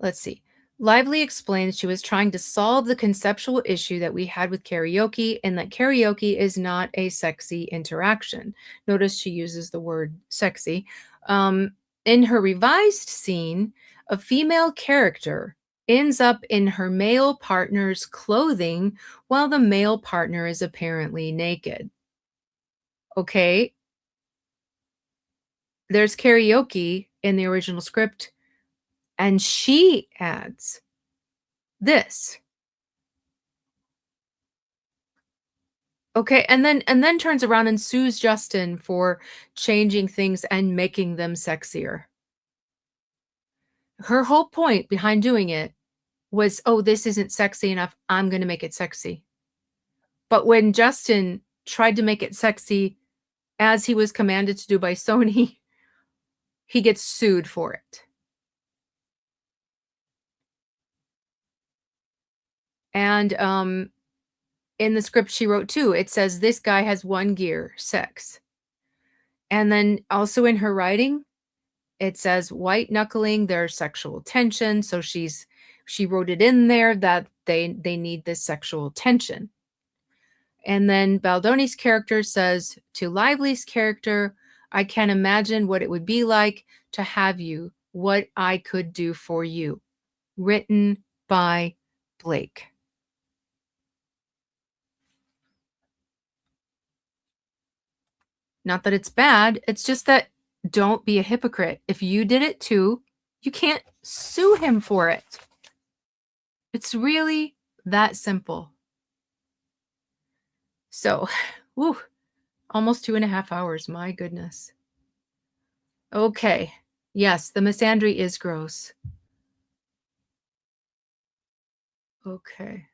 let's see. Lively explains she was trying to solve the conceptual issue that we had with karaoke and that karaoke is not a sexy interaction. Notice she uses the word sexy. In her revised scene, a female character ends up in her male partner's clothing while the male partner is apparently naked. Okay, there's karaoke in the original script, and she adds this. Okay, and then turns around and sues Justin for changing things and making them sexier. Her whole point behind doing it was, "Oh, this isn't sexy enough. I'm gonna make it sexy." But when Justin tried to make it sexy as he was commanded to do by Sony, he gets sued for it. And in the script she wrote too, it says this guy has one gear, sex. And then also in her writing, it says white knuckling their sexual tension. So she wrote it in there that they need this sexual tension. And then Baldoni's character says to Lively's character, I can imagine what it would be like to have you, what I could do for you. Written by Blake. Not that it's bad, it's just that don't be a hypocrite. If you did it too, you can't sue him for it. It's really that simple. So, woo, almost 2.5 hours. My goodness. Okay. Yes, the misandry is gross. Okay.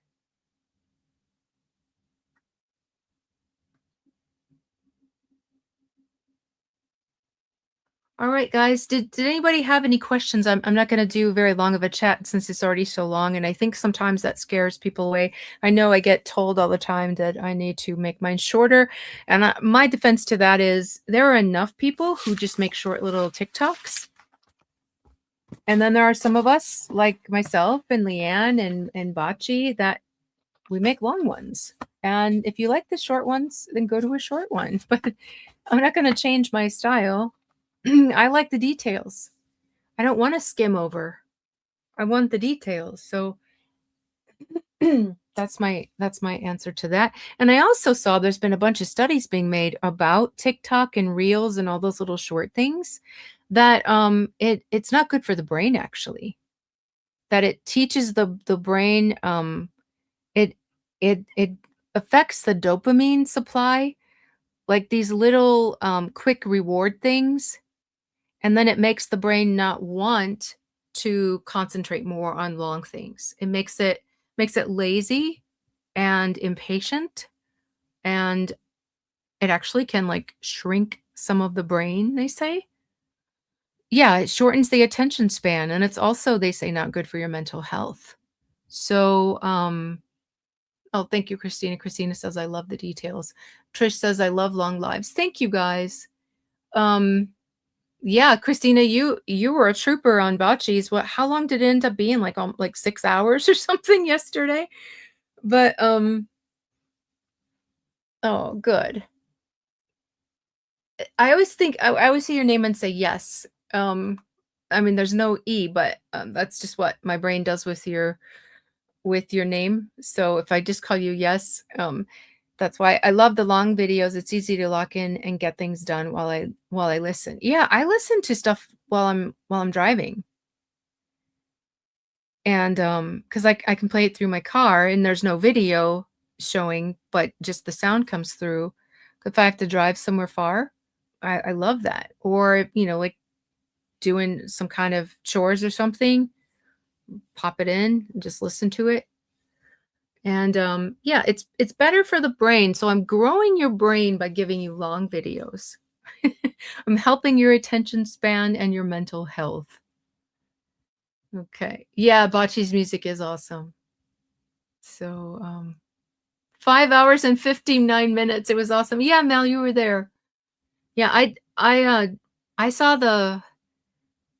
All right, guys. Did anybody have any questions? I'm not going to do very long of a chat since it's already so long, and I think sometimes that scares people away. I know I get told all the time that I need to make mine shorter, and my defense to that is there are enough people who just make short little TikToks, and then there are some of us like myself and Leanne and Bachi that we make long ones. And if you like the short ones, then go to a short one. But I'm not going to change my style. I like the details. I don't want to skim over. I want the details. So that's my answer to that. And I also saw there's been a bunch of studies being made about TikTok and Reels and all those little short things that it's not good for the brain actually. That it teaches the brain it it affects the dopamine supply, like these little quick reward things, and then it makes the brain not want to concentrate more on long things. It makes it lazy and impatient, and it actually can like shrink some of the brain, they say. Yeah, it shortens the attention span, and it's also, they say, not good for your mental health. So, oh, thank you, Christina. Christina says, I love the details. Trish says, I love long lives. Thank you, guys. Um, yeah, Christina, you were a trooper on bocce's. What, how long did it end up being? Like 6 hours or something yesterday? But oh, good. I always think I always see your name and say yes. I mean, there's no E, but that's just what my brain does with your name. So if I just call you yes, that's why I love the long videos. It's easy to lock in and get things done while I listen. Yeah, I listen to stuff while I'm driving. And cuz I can play it through my car and there's no video showing, but just the sound comes through. If I have to drive somewhere far, I love that. Or, like doing some kind of chores or something, pop it in and just listen to it. And yeah, it's better for the brain. So I'm growing your brain by giving you long videos. I'm helping your attention span and your mental health. Okay. Yeah, Bocce's music is awesome. So 5 hours and 59 minutes. It was awesome. Yeah, Mel, you were there. Yeah, I saw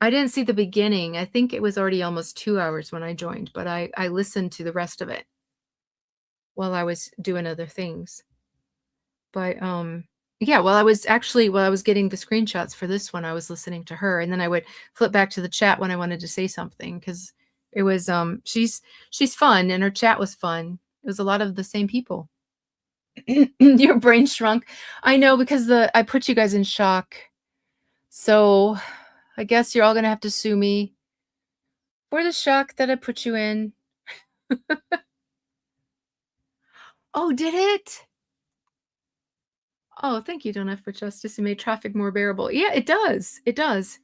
I didn't see the beginning. I think it was already almost 2 hours when I joined, but I listened to the rest of it while I was doing other things. But, yeah, while I was getting the screenshots for this one, I was listening to her, and then I would flip back to the chat when I wanted to say something because it was, she's fun, and her chat was fun. It was a lot of the same people. Your brain shrunk. I know because I put you guys in shock. So, I guess you're all gonna have to sue me for the shock that I put you in. Oh, did it? Oh, thank you, Don't F for Justice. It made traffic more bearable. Yeah, it does. It does.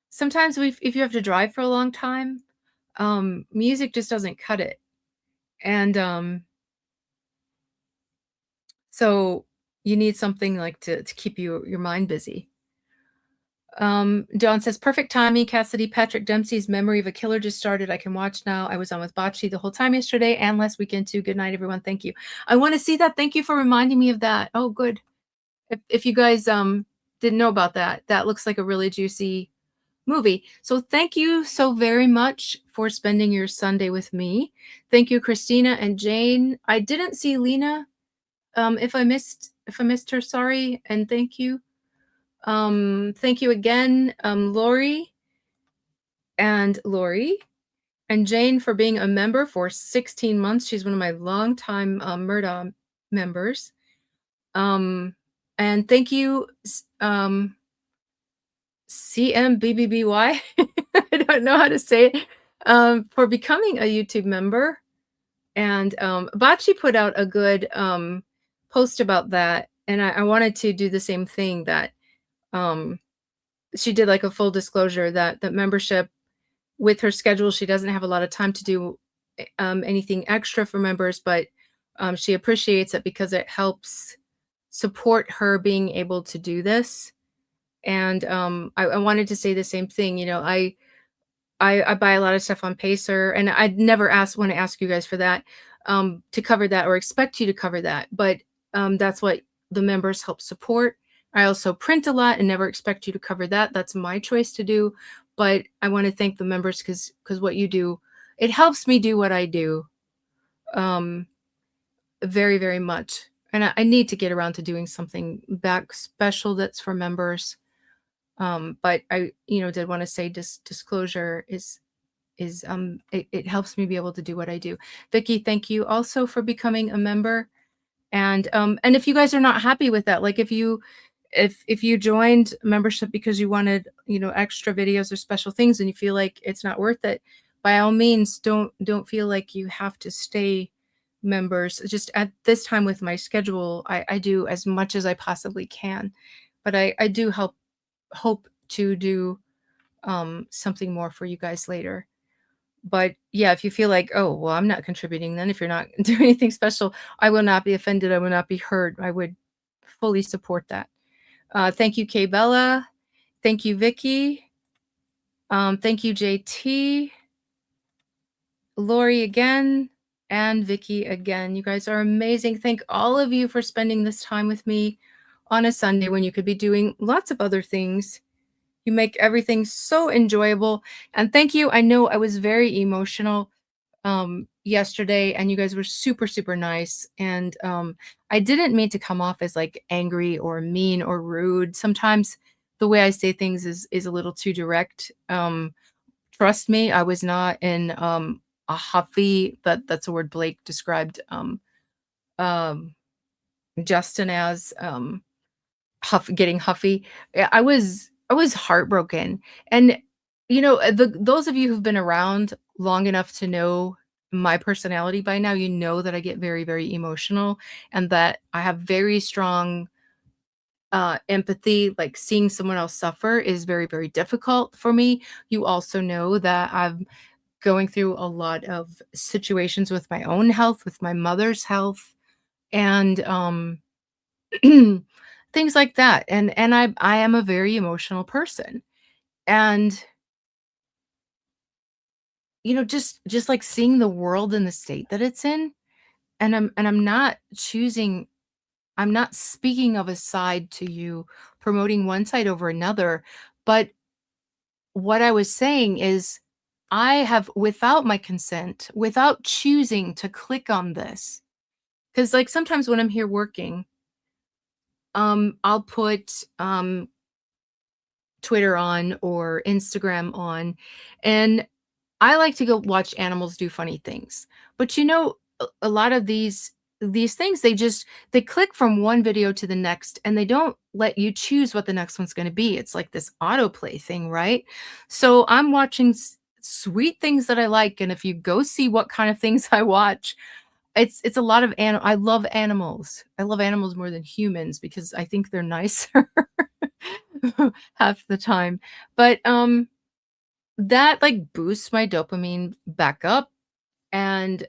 Sometimes if you have to drive for a long time, music just doesn't cut it. And so you need something like to keep your mind busy. Dawn says, perfect timing, Cassidy. Patrick Dempsey's Memory of a Killer just started. I can watch now. I was on with Bocce the whole time yesterday and last weekend too. Good night, everyone. Thank you. I want to see that. Thank you for reminding me of that. Oh, good. If you guys didn't know about that, that looks like a really juicy movie. So thank you so very much for spending your Sunday with me. Thank you, Christina and Jane. I didn't see Lena. If I missed her, sorry, and thank you. Thank you again, Lori and Jane for being a member for 16 months. She's one of my longtime Murda members. And thank you, CMBBBY. I don't know how to say it. for becoming a YouTube member. And Bachi put out a good post about that. And I wanted to do the same thing that um, she did, like a full disclosure that the membership with her schedule, she doesn't have a lot of time to do anything extra for members, but she appreciates it because it helps support her being able to do this. And I wanted to say the same thing. I buy a lot of stuff on Pacer, and I'd never wanna ask you guys for that, to cover that or expect you to cover that, but, that's what the members help support. I also print a lot and never expect you to cover that, that's my choice to do, but I wanna thank the members because what you do, it helps me do what I do, um, very, very much, and I need to get around to doing something back special that's for members, but I, did wanna say disclosure it helps me be able to do what I do. Vicky, thank you also for becoming a member. And if you guys are not happy with that, like if you joined membership because you wanted, extra videos or special things and you feel like it's not worth it, by all means don't feel like you have to stay members. Just at this time with my schedule, I do as much as I possibly can. But I do hope to do something more for you guys later. But yeah, if you feel like, "Oh, well, I'm not contributing then if you're not doing anything special," I will not be offended, I will not be hurt, I would fully support that. Thank you, Kay Bella. Thank you, Vicky. Thank you, JT, Lori again, and Vicky again. You guys are amazing. Thank all of you for spending this time with me on a Sunday when you could be doing lots of other things. You make everything so enjoyable, and thank you. I know I was very emotional yesterday, and you guys were super, super nice. And I didn't mean to come off as like angry or mean or rude. Sometimes the way I say things is a little too direct. Trust me, I was not in a huffy, that's a word Blake described um Justin as getting huffy. Yeah, I was heartbroken. And those of you who've been around long enough to know my personality by now, you know that I get very, very emotional and that I have very strong empathy. Like seeing someone else suffer is very, very difficult for me. You also know that I'm going through a lot of situations with my own health, with my mother's health, and things like that. And I am a very emotional person. And just like seeing the world in the state that it's in, and I'm not choosing, I'm not speaking of a side to you, promoting one side over another, but what I was saying is I have, without my consent, without choosing to click on this, because like sometimes when I'm here working, I'll put Twitter on or Instagram on, and I like to go watch animals do funny things. But a lot of these things, they click from one video to the next and they don't let you choose what the next one's going to be. It's like this autoplay thing, right? So I'm watching sweet things that I like, and if you go see what kind of things I watch, it's a lot of I love animals. I love animals more than humans because I think they're nicer half the time. But that like boosts my dopamine back up, and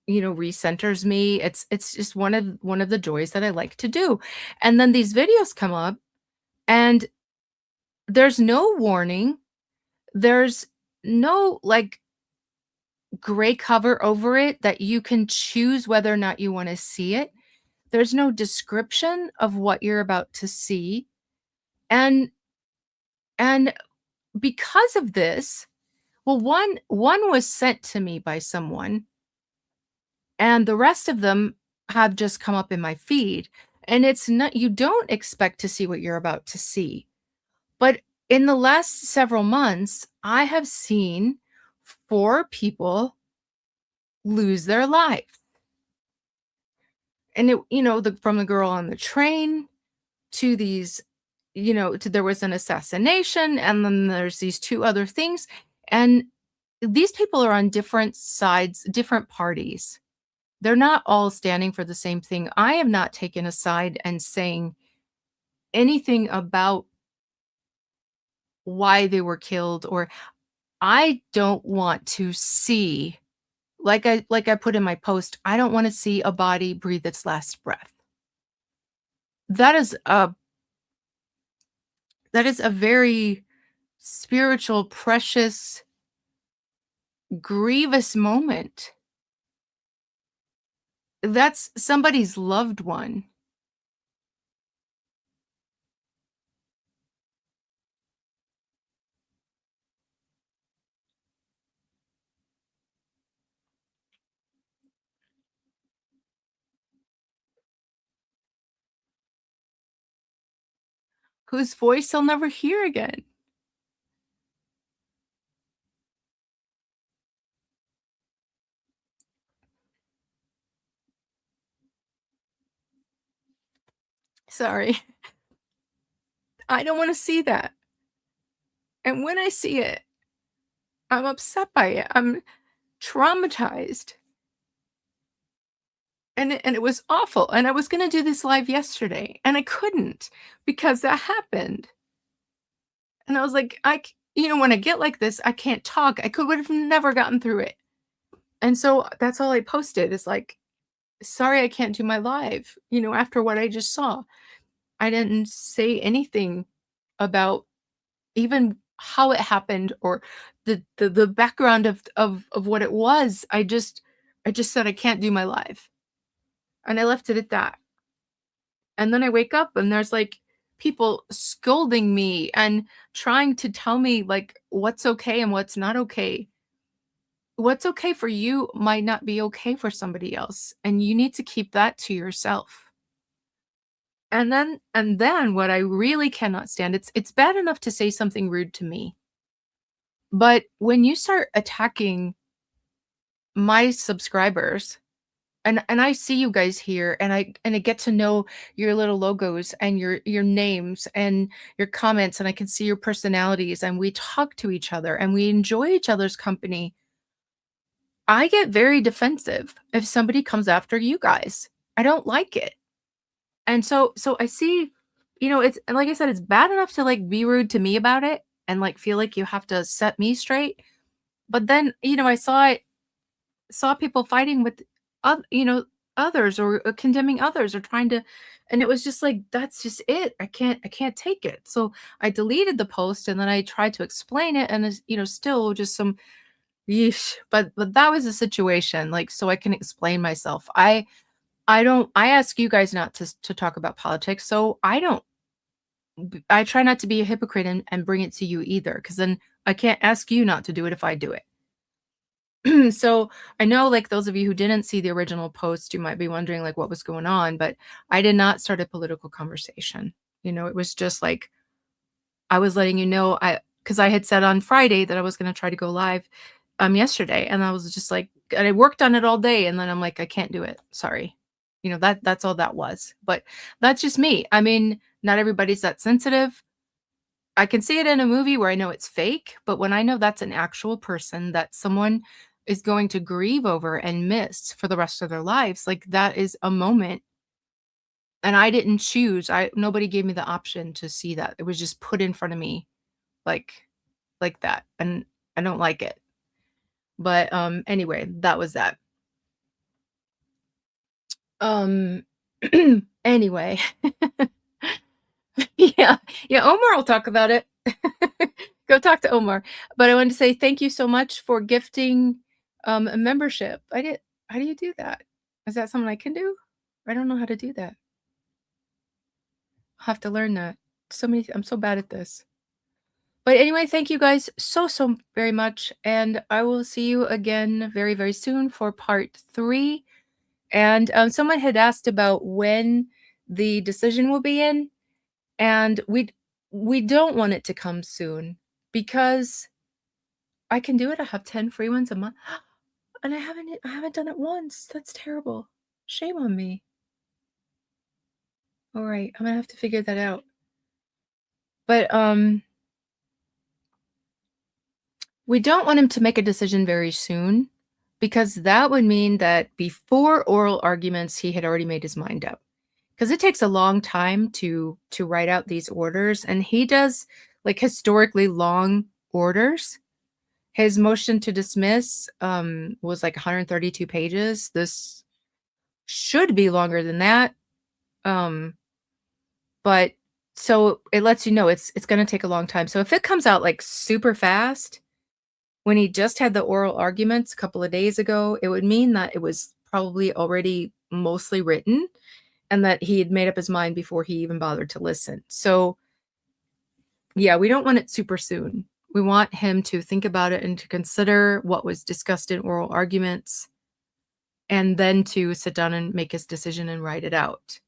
recenters me. It's just one of the joys that I like to do. And then these videos come up, and there's no warning. There's no like gray cover over it that you can choose whether or not you want to see it. There's no description of what you're about to see. And and because of this, well, one was sent to me by someone, and the rest of them have just come up in my feed. And it's not, you don't expect to see what you're about to see. But in the last several months, I have seen 4 people lose their life. And from the girl on the train to these, there was an assassination, and then there's these 2 other things. And these people are on different sides, different parties. They're not all standing for the same thing. I am not taking a side and saying anything about why they were killed, or I don't want to see, like I put in my post, I don't wanna see a body breathe its last breath. That is a that is a very spiritual, precious, grievous moment. That's somebody's loved one. Whose voice I'll never hear again. Sorry. I don't wanna see that, and when I see it, I'm upset by it, I'm traumatized, and it was awful, and I was gonna do this live yesterday, and I couldn't because that happened, and I was like, when I get like this, I can't talk, I could would've never gotten through it, and so that's all I posted is like, "Sorry I can't do my live," after what I just saw. I didn't say anything about even how it happened or the background of what it was. I just said I can't do my live, and I left it at that. And then I wake up and there's like people scolding me and trying to tell me like what's okay and what's not okay. What's okay for you might not be okay for somebody else, and you need to keep that to yourself. And then what I really cannot stand, it's bad enough to say something rude to me, but when you start attacking my subscribers, and I see you guys here, and I get to know your little logos and your names and your comments, and I can see your personalities, and we talk to each other and we enjoy each other's company. I get very defensive if somebody comes after you guys. I don't like it. And so I see, it's, and like I said, it's bad enough to like be rude to me about it and like feel like you have to set me straight. But then, I saw people fighting with others, or condemning others, or trying to, and it was just like that's just it. I can't take it. So I deleted the post, and then I tried to explain it, and it's, still just some yeesh. But that was the situation, like, so I can explain myself. I don't, I ask you guys not to talk about politics, so I try not to be a hypocrite and bring it to you either, because then I can't ask you not to do it if I do it. So I know, like, those of you who didn't see the original post, you might be wondering like what was going on, but I did not start a political conversation. It was just like I was letting you know, I because I had said on Friday that I was going to try to go live yesterday, and I was just like, and I worked on it all day, and then I'm like, I can't do it. Sorry. That's all that was. But that's just me. I mean, not everybody's that sensitive. I can see it in a movie where I know it's fake, but when I know that's an actual person that someone is going to grieve over and miss for the rest of their lives, like, that is a moment, and I didn't choose. I Nobody gave me the option to see that. It was just put in front of me like that, and I don't like it. But anyway, that was that. Um anyway, yeah. Yeah, Omar will talk about it. Go talk to Omar. But I wanted to say thank you so much for gifting, a membership. I did How do you do that? Is that something I can do? I don't know how to do that. I'll have to learn that. I'm so bad at this. But anyway, thank you guys so very much, and I will see you again very, very soon for part 3. And, someone had asked about when the decision will be in, and we don't want it to come soon because I can do it. I have 10 free ones a month, and I haven't done it once. That's terrible. Shame on me. Alright, I'm gonna have to figure that out. But, We don't want him to make a decision very soon because that would mean that before oral arguments, he had already made his mind up. Because it takes a long time to write out these orders, and he does, like, historically long orders. His motion to dismiss, was, like, 132 pages. This should be longer than that, um, but so it lets you know it's gonna take a long time. So if it comes out, like, super fast, when he just had the oral arguments a couple of days ago, it would mean that it was probably already mostly written and that he had made up his mind before he even bothered to listen. So, yeah, we don't want it super soon. We want him to think about it and to consider what was discussed in oral arguments and then to sit down and make his decision and write it out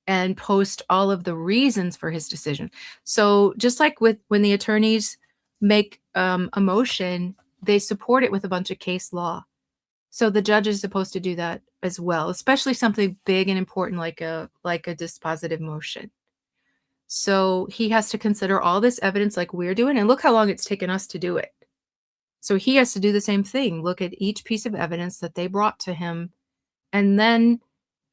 and post all of the reasons for his decision. So, just like with when the attorneys make a motion, they support it with a bunch of case law. So the judge is supposed to do that as well, especially something big and important like a dispositive motion. So he has to consider all this evidence like we're doing, and look how long it's taken us to do it. So he has to do the same thing, look at each piece of evidence that they brought to him, and then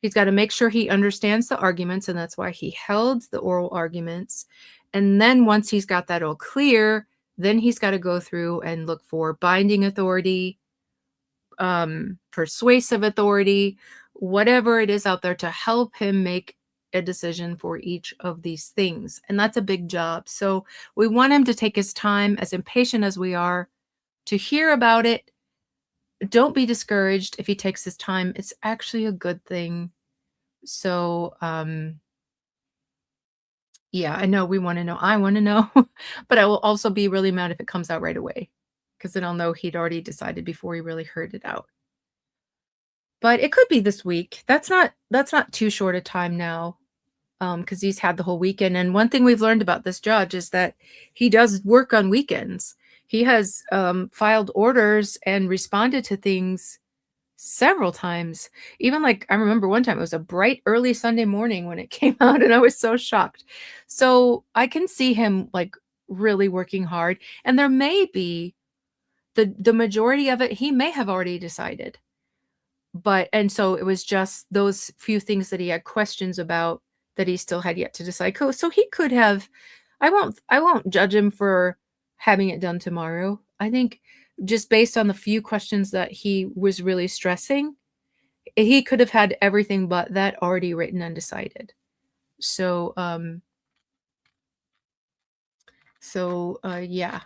he's got to make sure he understands the arguments, and that's why he held the oral arguments. And then once he's got that all clear, then he's got to go through and look for binding authority, persuasive authority, whatever it is out there to help him make a decision for each of these things. And that's a big job. So we want him to take his time, as impatient as we are, to hear about it. Don't be discouraged if he takes his time. It's actually a good thing. So, yeah, I know we want to know. I want to know, but I will also be really mad if it comes out right away because then I'll know he'd already decided before he really heard it out. But it could be this week. That's not too short a time now, because he's had the whole weekend, and one thing we've learned about this judge is that he does work on weekends. He has, filed orders and responded to things several times. Even, like, I remember one time, it was a bright early Sunday morning when it came out, and I was so shocked. So, I can see him, like, really working hard, and there may be the majority of it, he may have already decided. But and so it was just those few things that he had questions about that he still had yet to decide. So he could have. I won't judge him for having it done tomorrow. I think just based on the few questions that he was really stressing, he could have had everything but that already written and decided. So, yeah.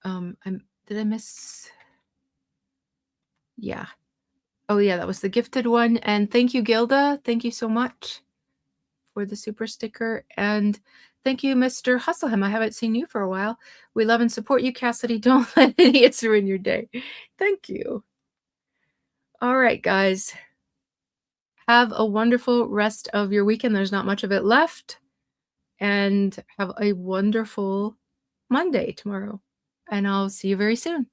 Did I miss? Yeah. Oh, yeah, that was the gifted one, and thank you, Gilda. Thank you so much for the super sticker, and thank you, Mr. Hustleham. I haven't seen you for a while. We love and support you, Cassidy. Don't let idiots ruin your day. Thank you. All right, guys. Have a wonderful rest of your weekend. There's not much of it left, and have a wonderful Monday tomorrow, and I'll see you very soon.